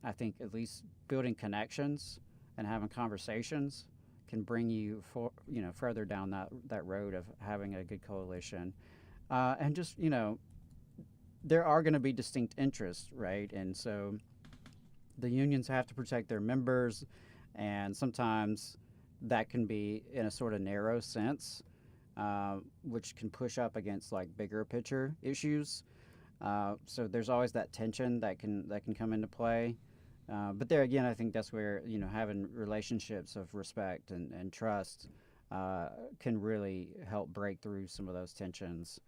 I think at least building connections and having conversations can bring you further down that road of having a good coalition. And just, there are going to be distinct interests, right? And so the unions have to protect their members, and sometimes that can be in a sort of narrow sense, which can push up against like bigger picture issues. So there's always that tension that can come into play. But there again, I think that's where having relationships of respect and trust can really help break through some of those tensions.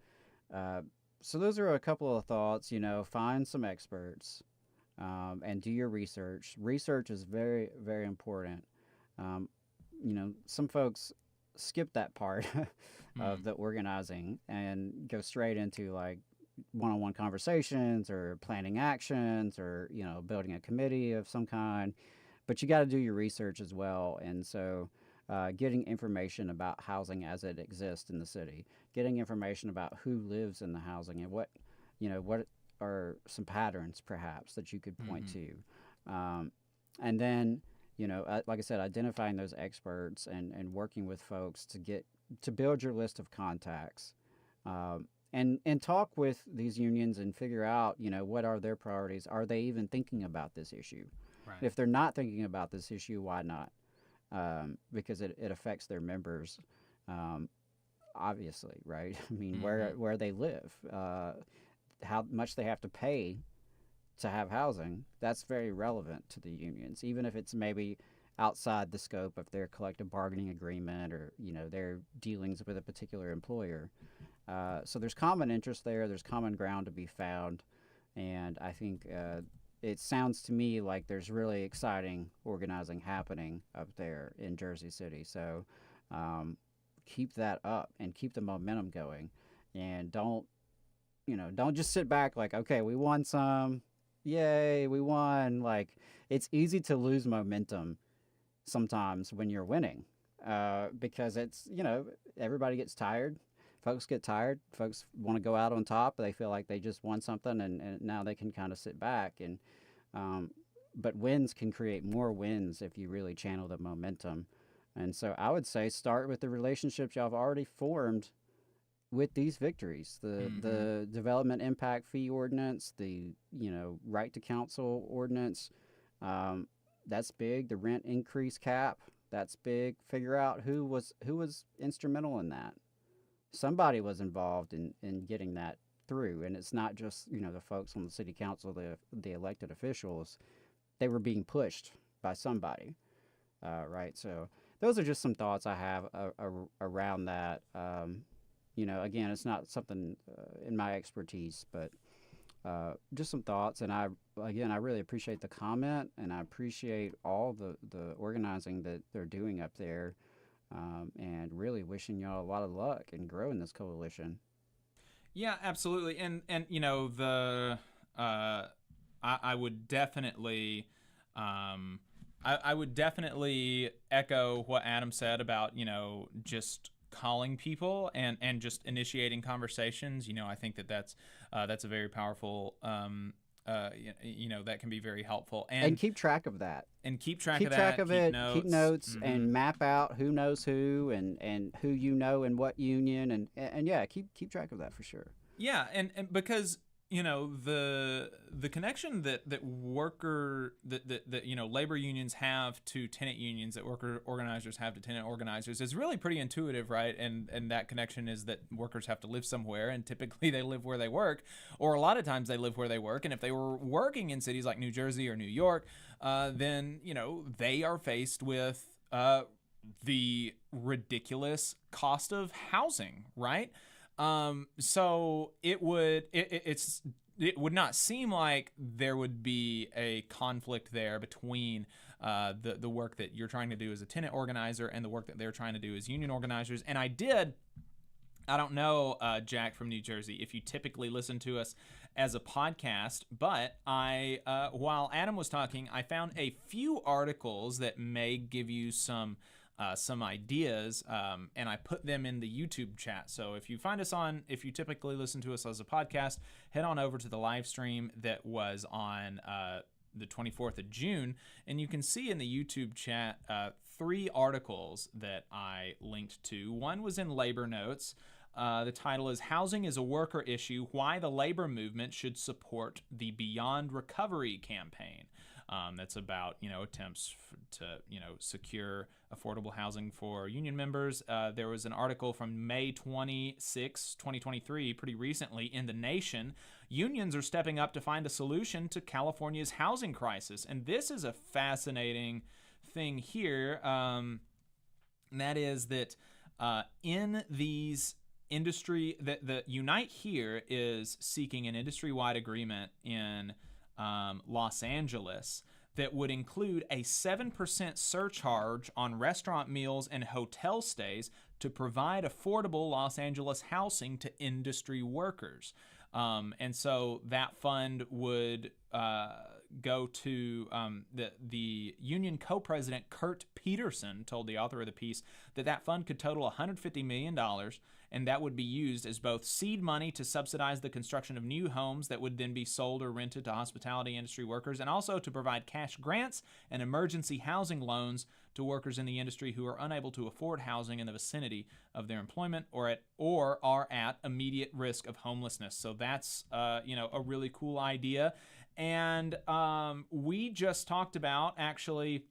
So those are a couple of thoughts. Find some experts and do your research. Research is very, very important. Some folks skip that part of the organizing and go straight into like one-on-one conversations or planning actions or building a committee of some kind, but you got to do your research as well. And so getting information about housing as it exists in the city, getting information about who lives in the housing and what are some patterns perhaps that you could point to, and then like I said, identifying those experts and working with folks to build your list of contacts. And talk with these unions and figure out, what are their priorities? Are they even thinking about this issue? Right. If they're not thinking about this issue, why not? Because it affects their members, obviously, right? I mean, where they live, how much they have to pay to have housing, that's very relevant to the unions, even if it's maybe outside the scope of their collective bargaining agreement or, their dealings with a particular employer. So there's common interest there. There's common ground to be found. And I think it sounds to me like there's really exciting organizing happening up there in Jersey City. So keep that up and keep the momentum going. And don't just sit back like, okay, we won some. Yay, we won. Like, it's easy to lose momentum sometimes when you're winning because it's, everybody gets tired. Folks get tired. Folks want to go out on top. They feel like they just won something and now they can kind of sit back. And but wins can create more wins if you really channel the momentum. And so I would say start with the relationships y'all have already formed with these victories, the development impact fee ordinance, the right to counsel ordinance, that's big. The rent increase cap, that's big. Figure out who was instrumental in that. Somebody was involved in getting that through, and it's not just the folks on the city council, the elected officials. They were being pushed by somebody, right? So those are just some thoughts I have around that. Again, it's not something in my expertise, but just some thoughts. And I really appreciate the comment, and I appreciate all the organizing that they're doing up there, and really wishing y'all a lot of luck in growing this coalition. Yeah, absolutely. And I would definitely I would definitely echo what Adam said about just calling people and just initiating conversations. I think that's a very powerful that can be very helpful, and keep track of that, keep track of it, keep notes, and map out who knows who and who and what union, and yeah, keep track of that for sure. Yeah, and because the connection that labor unions have to tenant unions, that worker organizers have to tenant organizers, is really pretty intuitive, right? And that connection is that workers have to live somewhere, and typically they live where they work, or a lot of times they live where they work. And if they were working in cities like New Jersey or New York, then they are faced with the ridiculous cost of housing, right? So it would not seem like there would be a conflict there between the work that you're trying to do as a tenant organizer and the work that they're trying to do as union organizers. And I don't know, Jack from New Jersey, if you typically listen to us as a podcast, but while Adam was talking, I found a few articles that may give you some ideas, and I put them in the YouTube chat. So if you typically listen to us as a podcast, head on over to the live stream that was on the 24th of June. And you can see in the YouTube chat 3 articles that I linked to. One was in Labor Notes. The title is Housing is a Worker Issue, Why the Labor Movement Should Support the Beyond Recovery Campaign. That's about, attempts to, secure affordable housing for union members. There was an article from May 26, 2023, pretty recently, in The Nation. Unions are stepping up to find a solution to California's housing crisis. And this is a fascinating thing here. And that is that in these industry, the Unite here is seeking an industry-wide agreement in Los Angeles that would include a 7% surcharge on restaurant meals and hotel stays to provide affordable Los Angeles housing to industry workers. And so that fund would go to the union co-president Kurt Peterson told the author of the piece that fund could total $150 million, and that would be used as both seed money to subsidize the construction of new homes that would then be sold or rented to hospitality industry workers, and also to provide cash grants and emergency housing loans to workers in the industry who are unable to afford housing in the vicinity of their employment or are at immediate risk of homelessness. So that's a really cool idea. And we just talked about, actually,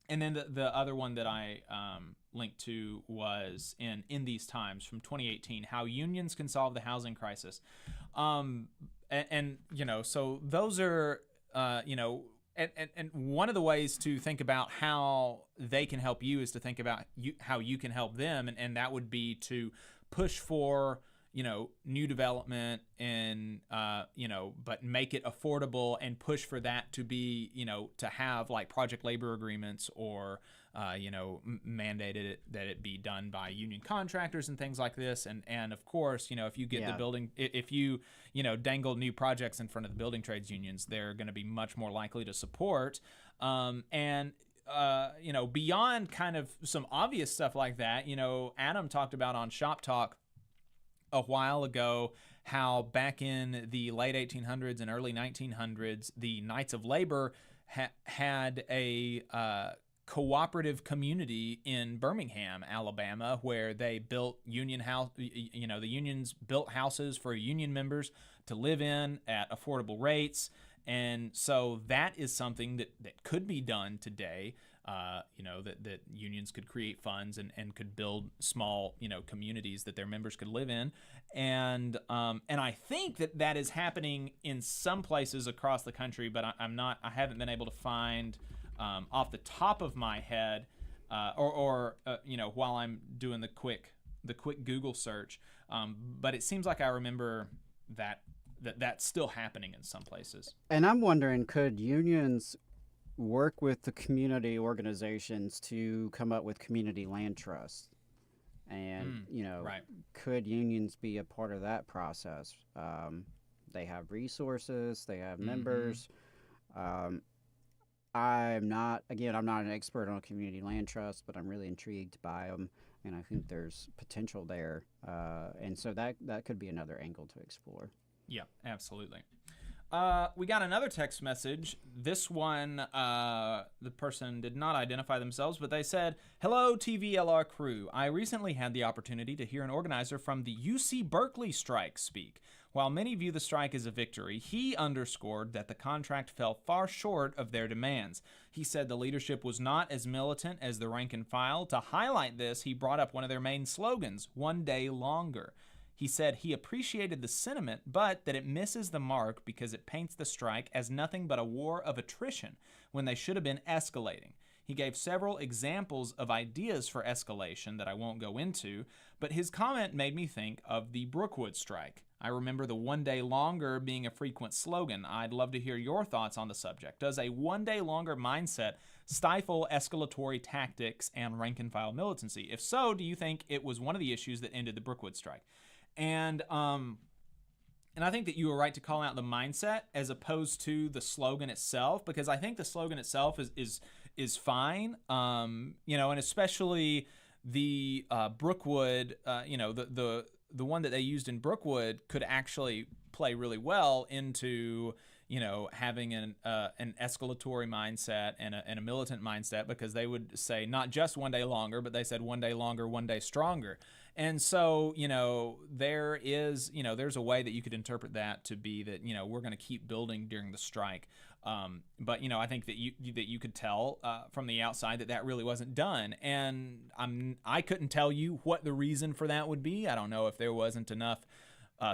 and then the other one that I linked to was in These Times from 2018, How Unions Can Solve the Housing Crisis. So those are, and one of the ways to think about how they can help you is to think about how you can help them, and that would be to push for new development and but make it affordable, and push for that to be to have like project labor agreements, or mandated that it be done by union contractors and things like this. And of course, if you get the building, if you dangle new projects in front of the building trades unions, they're going to be much more likely to support. Beyond kind of some obvious stuff like that, Adam talked about on Shop Talk a while ago how back in the late 1800s and early 1900s, the Knights of Labor had a cooperative community in Birmingham, Alabama, where they built union house. The unions built houses for union members to live in at affordable rates. And so that is something that could be done today, that unions could create funds and could build small, communities that their members could live in. And I think that is happening in some places across the country, but I haven't been able to find off the top of my head while I'm doing the quick Google search. But it seems like I remember that's still happening in some places. And I'm wondering, could unions work with the community organizations to come up with community land trusts? And, right. Could unions be a part of that process? They have resources, they have members. I'm not an expert on community land trusts, but I'm really intrigued by them, and I think there's potential there. And so that could be another angle to explore. Yeah, absolutely. We got another text message. This one, the person did not identify themselves, but they said, "Hello, TVLR crew. I recently had the opportunity to hear an organizer from the UC Berkeley strike speak. While many view the strike as a victory, he underscored that the contract fell far short of their demands. He said the leadership was not as militant as the rank and file. To highlight this, he brought up one of their main slogans, 1 day longer. He said he appreciated the sentiment, but that it misses the mark because it paints the strike as nothing but a war of attrition when they should have been escalating. He gave several examples of ideas for escalation that I won't go into, but his comment made me think of the Brookwood strike. I remember the 1 day longer being a frequent slogan. I'd love to hear your thoughts on the subject. Does a 1 day longer mindset stifle escalatory tactics and rank and file militancy? If so, do you think it was one of the issues that ended the Brookwood strike?" And I think that you were right to call out the mindset as opposed to the slogan itself, because I think the slogan itself is fine. And especially the Brookwood, the one that they used in Brookwood could actually play really well into having an escalatory mindset and a militant mindset, because they would say not just one day longer, but they said one day longer, one day stronger. And so, there is, there's a way that you could interpret that to be that, we're going to keep building during the strike. But, I think that you could tell from the outside that really wasn't done. And I couldn't tell you what the reason for that would be. I don't know if there wasn't enough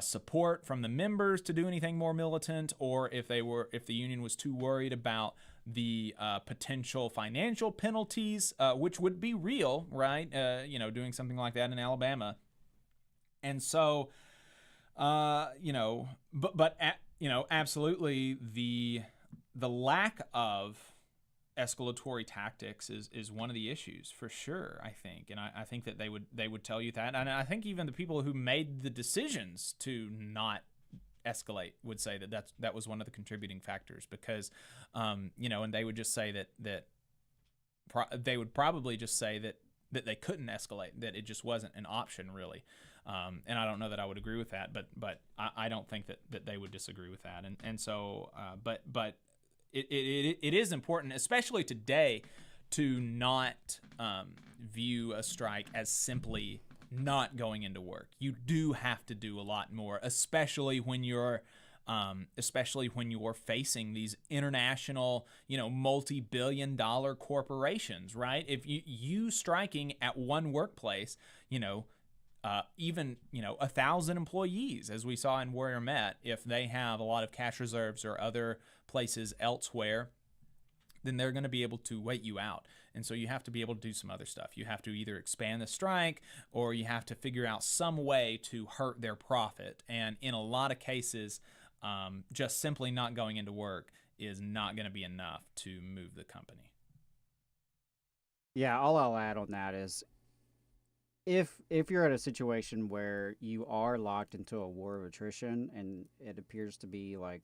support from the members to do anything more militant, or if the union was too worried about the potential financial penalties, which would be real, right? Doing something like that in Alabama. And so, absolutely the lack of escalatory tactics is one of the issues for sure, I think. And I think that they would tell you that. And I think even the people who made the decisions to not escalate would say that was one of the contributing factors, because, and they would just say that they would probably just say that they couldn't escalate, that it just wasn't an option really. And I don't know that I would agree with that, but I don't think that they would disagree with that. And so, but it is important, especially today, to not view a strike as simply not going into work. You do have to do a lot more, especially when you're facing these international, multi-billion-dollar corporations, right? If you striking at one workplace, even 1,000 employees, as we saw in Warrior Met, if they have a lot of cash reserves or other places elsewhere, then they're going to be able to wait you out. And so you have to be able to do some other stuff. You have to either expand the strike, or you have to figure out some way to hurt their profit. And in a lot of cases, just simply not going into work is not going to be enough to move the company. Yeah, all I'll add on that is, if you're at a situation where you are locked into a war of attrition, and it appears to be like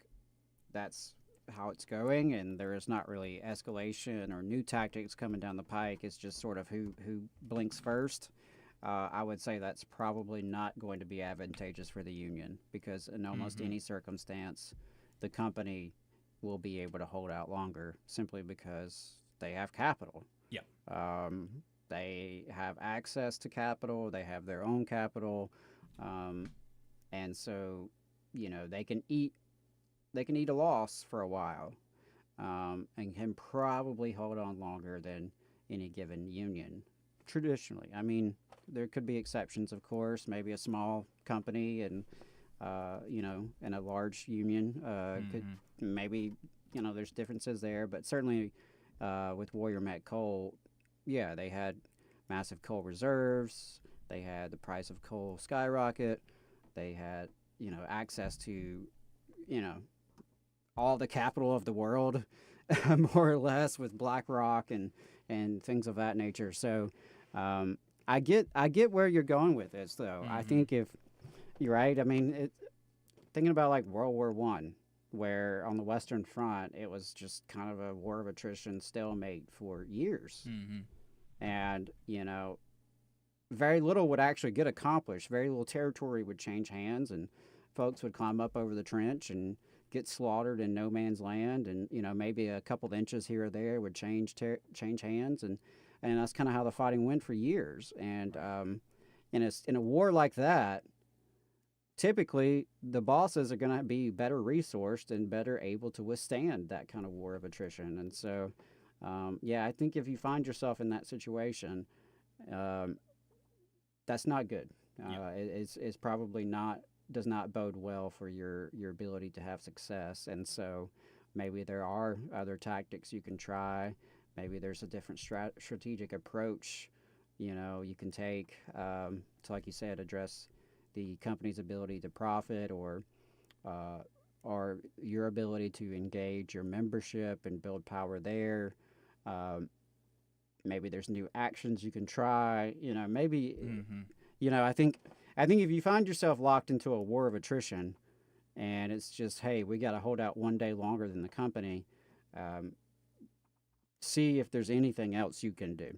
that's how it's going, and there is not really escalation or new tactics coming down the pike, it's just sort of who blinks first, I would say that's probably not going to be advantageous for the union, because in almost any circumstance, the company will be able to hold out longer simply because they have capital. Yep. They have access to capital. They have their own capital, and so they can eat a loss for a while, and can probably hold on longer than any given union traditionally. I mean, there could be exceptions, of course. Maybe a small company and and a large union could maybe there's differences there, but certainly with Warrior Met Coal. Yeah, they had massive coal reserves. They had the price of coal skyrocket. They had, access to, all the capital of the world, more or less, with BlackRock and things of that nature. So I get where you're going with this, though. I think if you're right, I mean, thinking about like World War I, where on the Western Front, it was just kind of a war of attrition stalemate for years. And, very little would actually get accomplished. Very little territory would change hands, and folks would climb up over the trench and get slaughtered in no man's land. And, maybe a couple of inches here or there would change hands. And that's kind of how the fighting went for years. And in a war like that, typically the bosses are going to be better resourced and better able to withstand that kind of war of attrition. And so, I think if you find yourself in that situation, that's not good. It's probably does not bode well for your ability to have success. And so maybe there are other tactics you can try. Maybe there's a different strategic approach, you can take to, like you said, address the company's ability to profit, or your ability to engage your membership and build power there. Maybe there's new actions you can try. I think if you find yourself locked into a war of attrition, and it's just, hey, we got to hold out one day longer than the company, see if there's anything else you can do,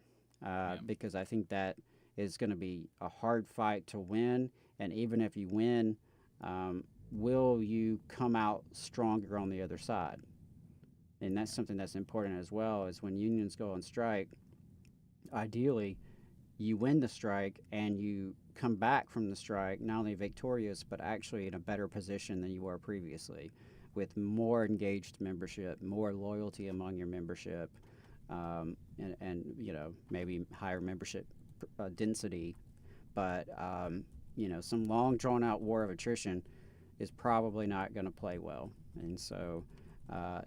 because I think that is going to be a hard fight to win. And even if you win, will you come out stronger on the other side? And that's something that's important as well, is when unions go on strike, ideally, you win the strike and you come back from the strike not only victorious, but actually in a better position than you were previously, with more engaged membership, more loyalty among your membership, and you know, maybe higher membership density. But you know, some long drawn out war of attrition is probably not going to play well. And so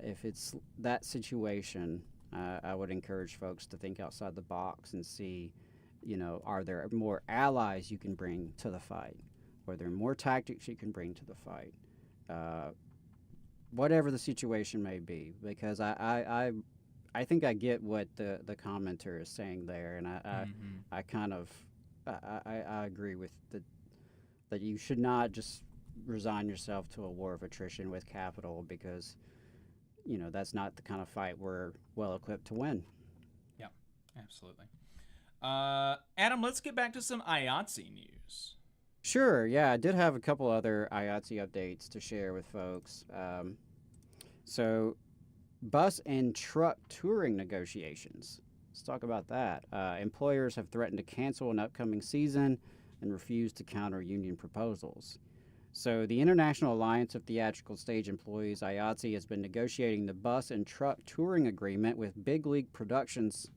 if it's that situation, I would encourage folks to think outside the box and see, you know, are there more allies you can bring to the fight? Are there more tactics you can bring to the fight? Whatever the situation may be, because I think I get what the commenter is saying there, and I kind of I agree with that you should not just resign yourself to a war of attrition with capital, because you know that's not the kind of fight we're well equipped to win. Yeah, absolutely. Adam, let's get back to some IATSE news. Sure, yeah, I did have a couple other IATSE updates to share with folks. So, bus and truck touring negotiations. Let's talk about that. Employers have threatened to cancel an upcoming season and refuse to counter union proposals. So, the International Alliance of Theatrical Stage Employees, IATSE, has been negotiating the bus and truck touring agreement with Big League Productions,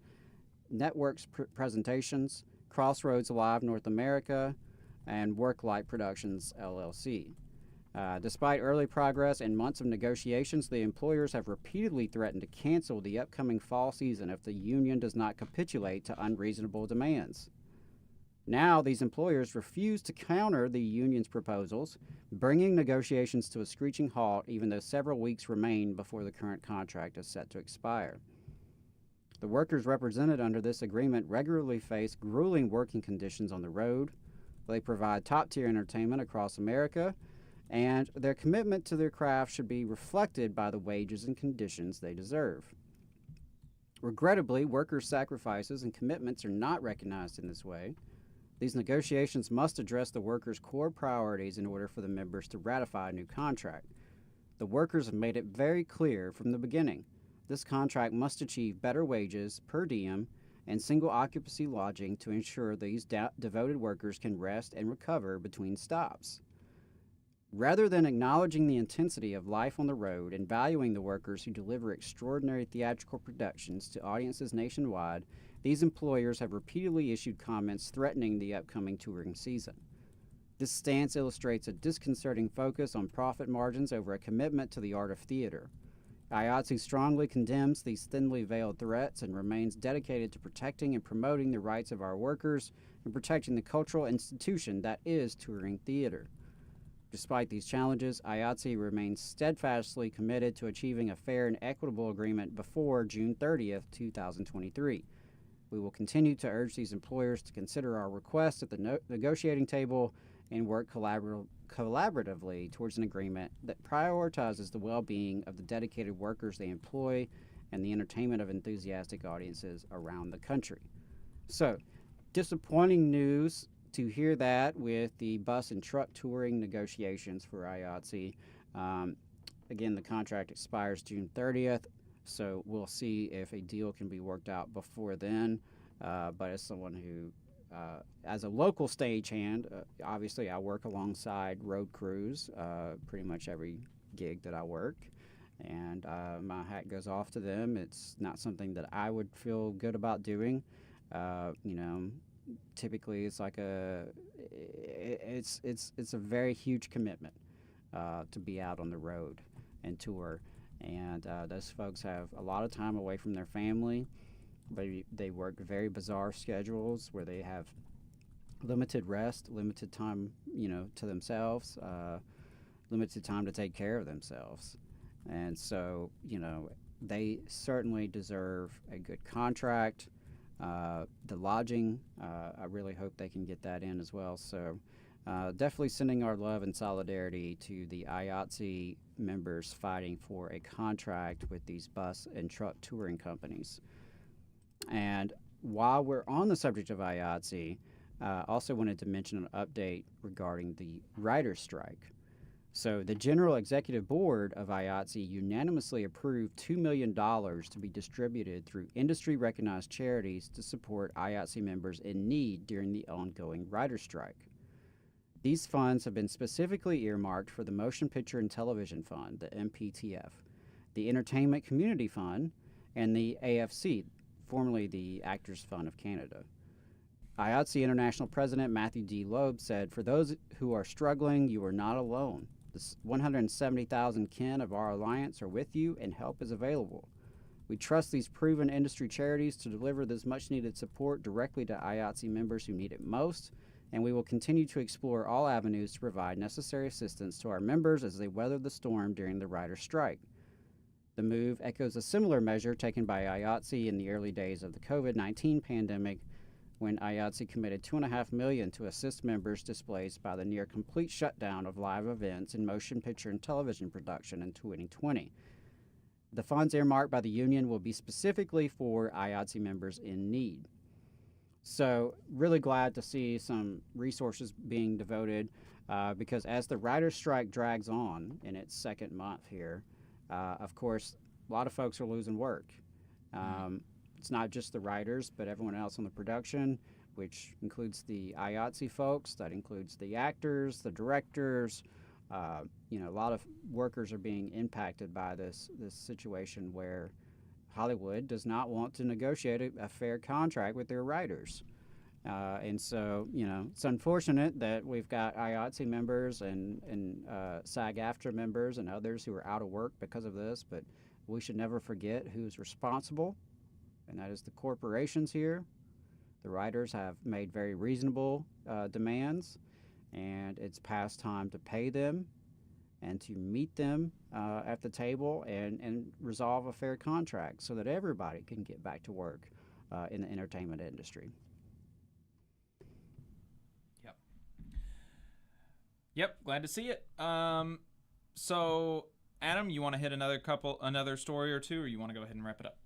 Networks Presentations, Crossroads Live North America, and Worklight Productions, LLC. Despite early progress and months of negotiations, the employers have repeatedly threatened to cancel the upcoming fall season if the union does not capitulate to unreasonable demands. Now, these employers refuse to counter the union's proposals, bringing negotiations to a screeching halt even though several weeks remain before the current contract is set to expire. The workers represented under this agreement regularly face grueling working conditions on the road. They provide top-tier entertainment across America, and their commitment to their craft should be reflected by the wages and conditions they deserve. Regrettably, workers' sacrifices and commitments are not recognized in this way. These negotiations must address the workers' core priorities in order for the members to ratify a new contract. The workers have made it very clear from the beginning. This contract must achieve better wages, per diem, and single occupancy lodging to ensure these devoted workers can rest and recover between stops. Rather than acknowledging the intensity of life on the road and valuing the workers who deliver extraordinary theatrical productions to audiences nationwide, these employers have repeatedly issued comments threatening the upcoming touring season. This stance illustrates a disconcerting focus on profit margins over a commitment to the art of theater. IATSE strongly condemns these thinly veiled threats and remains dedicated to protecting and promoting the rights of our workers and protecting the cultural institution that is touring theater. Despite these challenges, IATSE remains steadfastly committed to achieving a fair and equitable agreement before June 30th, 2023. We will continue to urge these employers to consider our request at the negotiating table and work collaboratively towards an agreement that prioritizes the well-being of the dedicated workers they employ and the entertainment of enthusiastic audiences around the country. So, disappointing news to hear that with the bus and truck touring negotiations for IATSE. Again, the contract expires June 30th, so we'll see if a deal can be worked out before then. But as someone who, as a local stagehand, obviously I work alongside road crews pretty much every gig that I work, and my hat goes off to them. It's not something that I would feel good about doing. You know, typically it's like it's a very huge commitment to be out on the road and tour, and those folks have a lot of time away from their family. They work very bizarre schedules where they have limited rest, limited time, you know, to themselves, limited time to take care of themselves, and so, you know, they certainly deserve a good contract. The lodging, I really hope they can get that in as well. So definitely sending our love and solidarity to the IATSE members fighting for a contract with these bus and truck touring companies. And while we're on the subject of IATSE, also wanted to mention an update regarding the writer's strike. So the General Executive Board of IATSE unanimously approved $2 million to be distributed through industry-recognized charities to support IATSE members in need during the ongoing writer's strike. These funds have been specifically earmarked for the Motion Picture and Television Fund, the MPTF, the Entertainment Community Fund, and the AFC, formerly the Actors Fund of Canada. IATSE International President Matthew D. Loeb said, "For those who are struggling, you are not alone. The 170,000 kin of our alliance are with you, and help is available. We trust these proven industry charities to deliver this much-needed support directly to IATSE members who need it most, and we will continue to explore all avenues to provide necessary assistance to our members as they weather the storm during the writer's strike." The move echoes a similar measure taken by IATSE in the early days of the COVID-19 pandemic, when IATSE committed $2.5 million to assist members displaced by the near complete shutdown of live events in motion picture and television production in 2020. The funds earmarked by the union will be specifically for IATSE members in need. So really glad to see some resources being devoted because as the writer's strike drags on in its second month here, of course, a lot of folks are losing work. It's not just the writers, but everyone else on the production, which includes the IATSE folks. That includes the actors, the directors. A lot of workers are being impacted by this situation where Hollywood does not want to negotiate a fair contract with their writers. And so, it's unfortunate that we've got IATSE members and SAG-AFTRA members and others who are out of work because of this, but we should never forget who's responsible, and that is the corporations here. The writers have made very reasonable demands, and it's past time to pay them and to meet them at the table and resolve a fair contract so that everybody can get back to work in the entertainment industry. Yep, glad to see it. So, Adam, you want to hit another story or two, or you want to go ahead and wrap it up?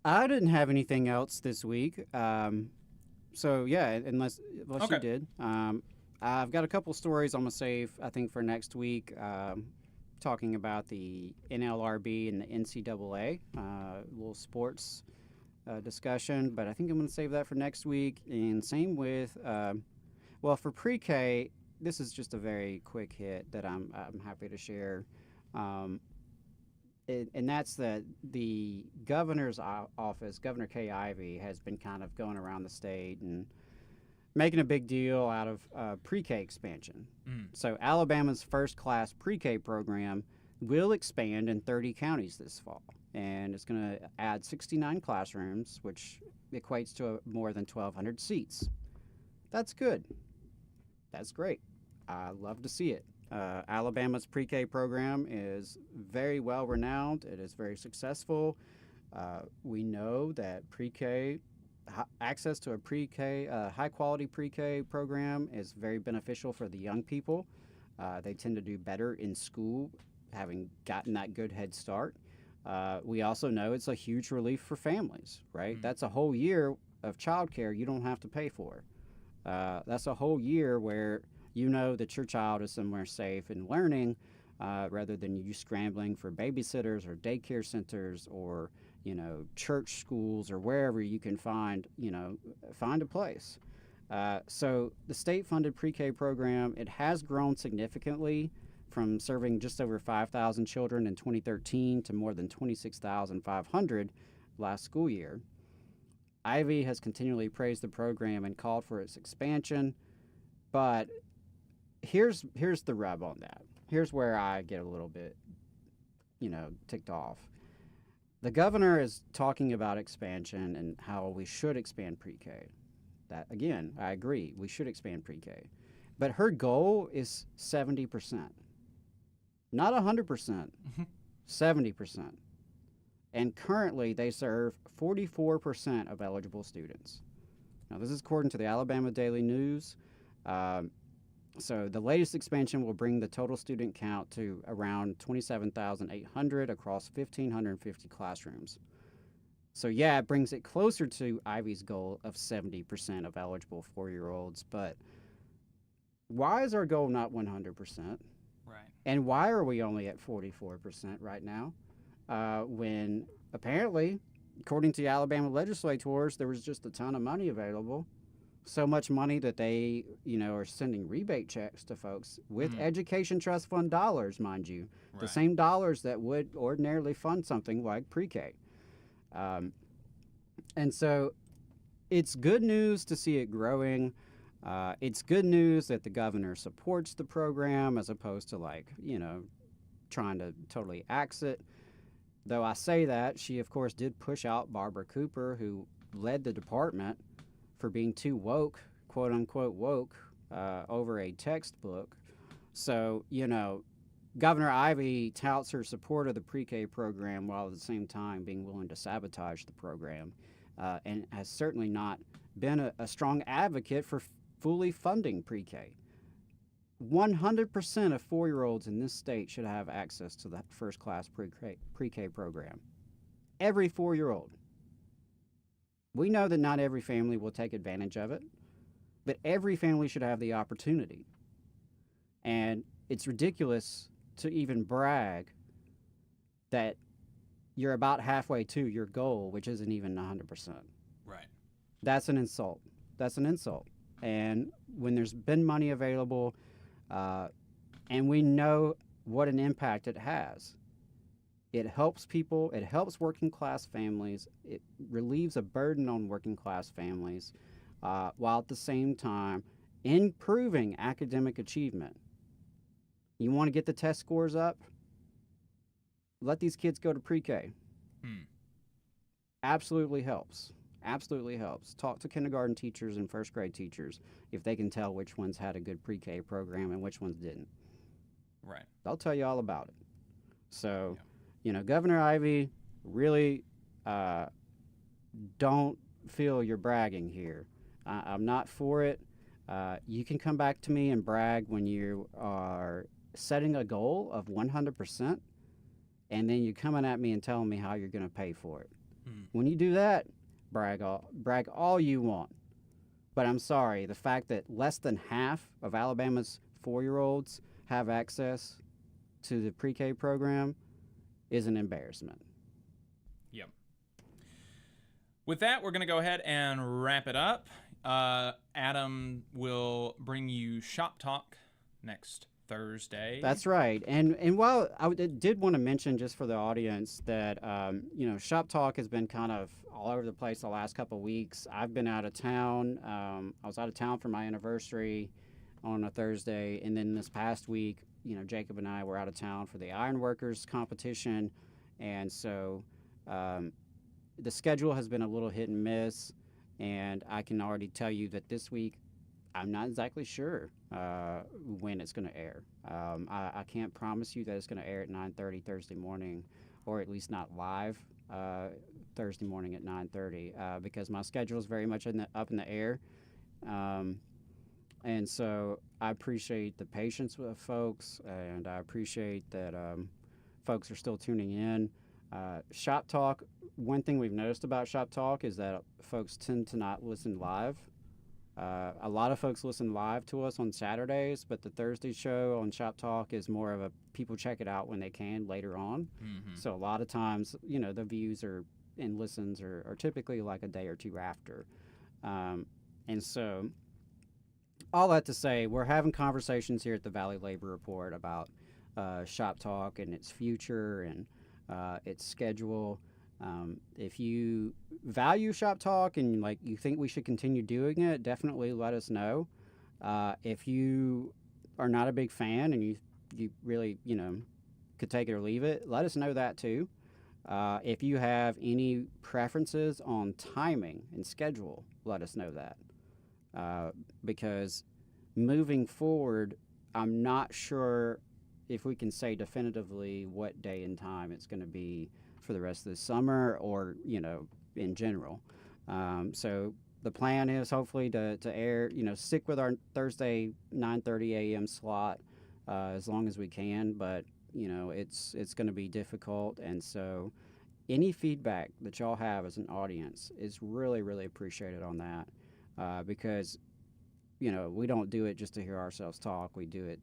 I didn't have anything else this week. So, yeah, unless Okay. you did. I've got a couple stories I'm going to save, I think, for next week, talking about the NLRB and the NCAA, a little sports discussion, but I think I'm going to save that for next week. And same with, for pre-K, this is just a very quick hit that I'm happy to share. And that's that the governor's office, Governor Kay Ivey, has been kind of going around the state and making a big deal out of pre-K expansion. So Alabama's first-class pre-K program will expand in 30 counties this fall, and it's going to add 69 classrooms, which equates to more than 1,200 seats. That's good. That's great. I love to see it. Alabama's pre-K program is very well renowned. It is very successful. We know that pre-K, access to a pre-K, high-quality pre-K program is very beneficial for the young people. They tend to do better in school, having gotten that good head start. We also know it's a huge relief for families, right? That's a whole year of childcare you don't have to pay for. That's a whole year where you know that your child is somewhere safe and learning, rather than you scrambling for babysitters or daycare centers or, church schools or wherever you can find a place. So the state-funded pre-K program, it has grown significantly from serving just over 5,000 children in 2013 to more than 26,500 last school year. Ivey has continually praised the program and called for its expansion, but here's the rub on that. Here's where I get a little bit, ticked off. The governor is talking about expansion and how we should expand pre-K. That, again, I agree, we should expand pre-K. But her goal is 70%. Not 100%, 70%. And currently, they serve 44% of eligible students. Now, this is according to the Alabama Daily News. So the latest expansion will bring the total student count to around 27,800 across 1,550 classrooms. So, yeah, it brings it closer to Ivey's goal of 70% of eligible 4-year-olds. But why is our goal not 100%? And why are we only at 44% right now? When apparently, according to Alabama legislators, there was just a ton of money available. So much money that they, are sending rebate checks to folks with education trust fund dollars, mind you, the same dollars that would ordinarily fund something like pre-K. And so it's good news to see it growing. It's good news that the governor supports the program as opposed to trying to totally axe it. Though I say that, she of course did push out Barbara Cooper, who led the department for being too woke, quote unquote woke, over a textbook. So, Governor Ivey touts her support of the pre-K program while at the same time being willing to sabotage the program, and has certainly not been a strong advocate for fully funding pre-K. 100% of 4-year-olds in this state should have access to the first-class pre-K program. Every 4-year-old. We know that not every family will take advantage of it, but every family should have the opportunity. And it's ridiculous to even brag that you're about halfway to your goal, which isn't even 100%. Right. That's an insult. That's an insult. And when there's been money available, and we know what an impact it has, it helps people, it helps working class families, it relieves a burden on working class families, while at the same time improving academic achievement. You want to get the test scores up? Let these kids go to pre-K. Absolutely helps. Absolutely helps. Talk to kindergarten teachers and first grade teachers if they can tell which ones had a good pre-K program and which ones didn't. Right. They'll tell you all about it. So, Governor Ivey, really don't feel you're bragging here. I'm not for it. You can come back to me and brag when you are setting a goal of 100%, and then you're coming at me and telling me how you're going to pay for it. When you do that, brag all you want. But I'm sorry, the fact that less than half of Alabama's 4-year-olds have access to the pre-K program is an embarrassment. Yep. With that, we're going to go ahead and wrap it up. Adam will bring you Shop Talk next Thursday. That's right. And while I did want to mention, just for the audience, that Shop Talk has been kind of all over the place the last couple of weeks. I've been out of town. I was out of town for my anniversary on a Thursday, and then this past week, Jacob and I were out of town for the Ironworkers competition, and so the schedule has been a little hit and miss, and I can already tell you that this week I'm not exactly sure when it's going to air. I can't promise you that it's going to air at 9:30 Thursday morning, or at least not live Thursday morning at 9:30, because my schedule is very much up in the air. And so I appreciate the patience with folks, and I appreciate that folks are still tuning in. Shop Talk, one thing we've noticed about Shop Talk is that folks tend to not listen live. A lot of folks listen live to us on Saturdays, but the Thursday show on Shop Talk is more of a people check it out when they can later on. So a lot of times, the views and listens are typically like a day or two after. And so all that to say, we're having conversations here at the Valley Labor Report about Shop Talk and its future and its schedule. If you value Shop Talk and you think we should continue doing it, definitely let us know. If you are not a big fan and you really could take it or leave it, let us know that too. If you have any preferences on timing and schedule, let us know that. Because moving forward, I'm not sure if we can say definitively what day and time it's going to be for the rest of the summer or, in general. So the plan is hopefully to air, stick with our Thursday 9:30 a.m. slot as long as we can, but, it's going to be difficult. And so any feedback that y'all have as an audience is really, really appreciated on that. Because, we don't do it just to hear ourselves talk. We do it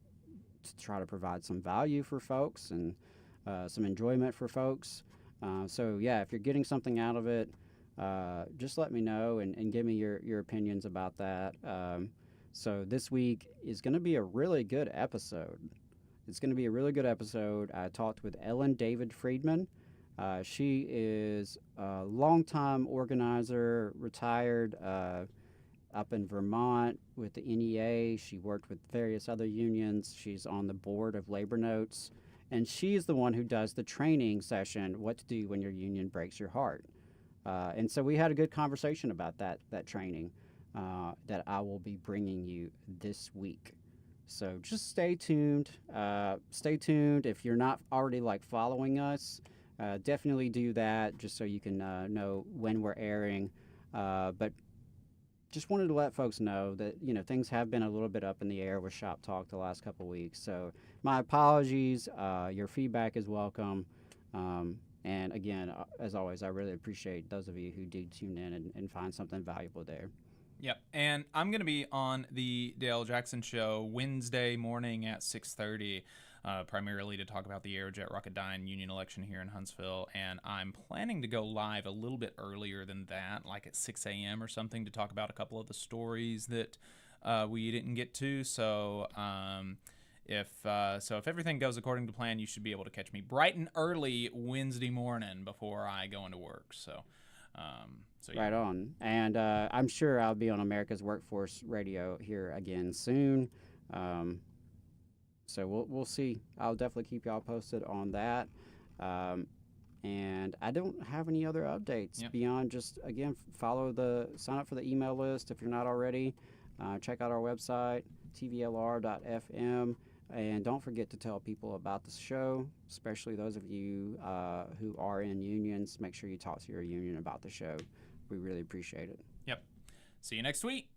to try to provide some value for folks and some enjoyment for folks. So yeah, if you're getting something out of it, just let me know and give me your opinions about that. So this week is going to be a really good episode. It's going to be a really good episode. I talked with Ellen David Friedman. She is a longtime organizer, retired up in Vermont with the NEA. She worked with various other unions. She's on the board of Labor Notes. And she's the one who does the training session, What to Do When Your Union Breaks Your Heart. And so we had a good conversation about that training that I will be bringing you this week. So just stay tuned. Stay tuned. If you're not already following us, definitely do that just so you can know when we're airing. But just wanted to let folks know that, things have been a little bit up in the air with Shop Talk the last couple of weeks. So my apologies. Your feedback is welcome. And again, as always, I really appreciate those of you who do tune in and find something valuable there. Yep, and I'm going to be on the Dale Jackson Show Wednesday morning at 6:30, primarily to talk about the Aerojet Rocketdyne union election here in Huntsville, and I'm planning to go live a little bit earlier than that, like at 6 a.m. or something, to talk about a couple of the stories that we didn't get to. So if everything goes according to plan, you should be able to catch me bright and early Wednesday morning before I go into work. So yeah. Right on. And I'm sure I'll be on America's Workforce Radio here again soon. So we'll see. I'll definitely keep y'all posted on that. And I don't have any other updates beyond just, again, sign up for the email list if you're not already. Check out our website, tvlr.fm. And don't forget to tell people about the show, especially those of you who are in unions. Make sure you talk to your union about the show. We really appreciate it. Yep. See you next week.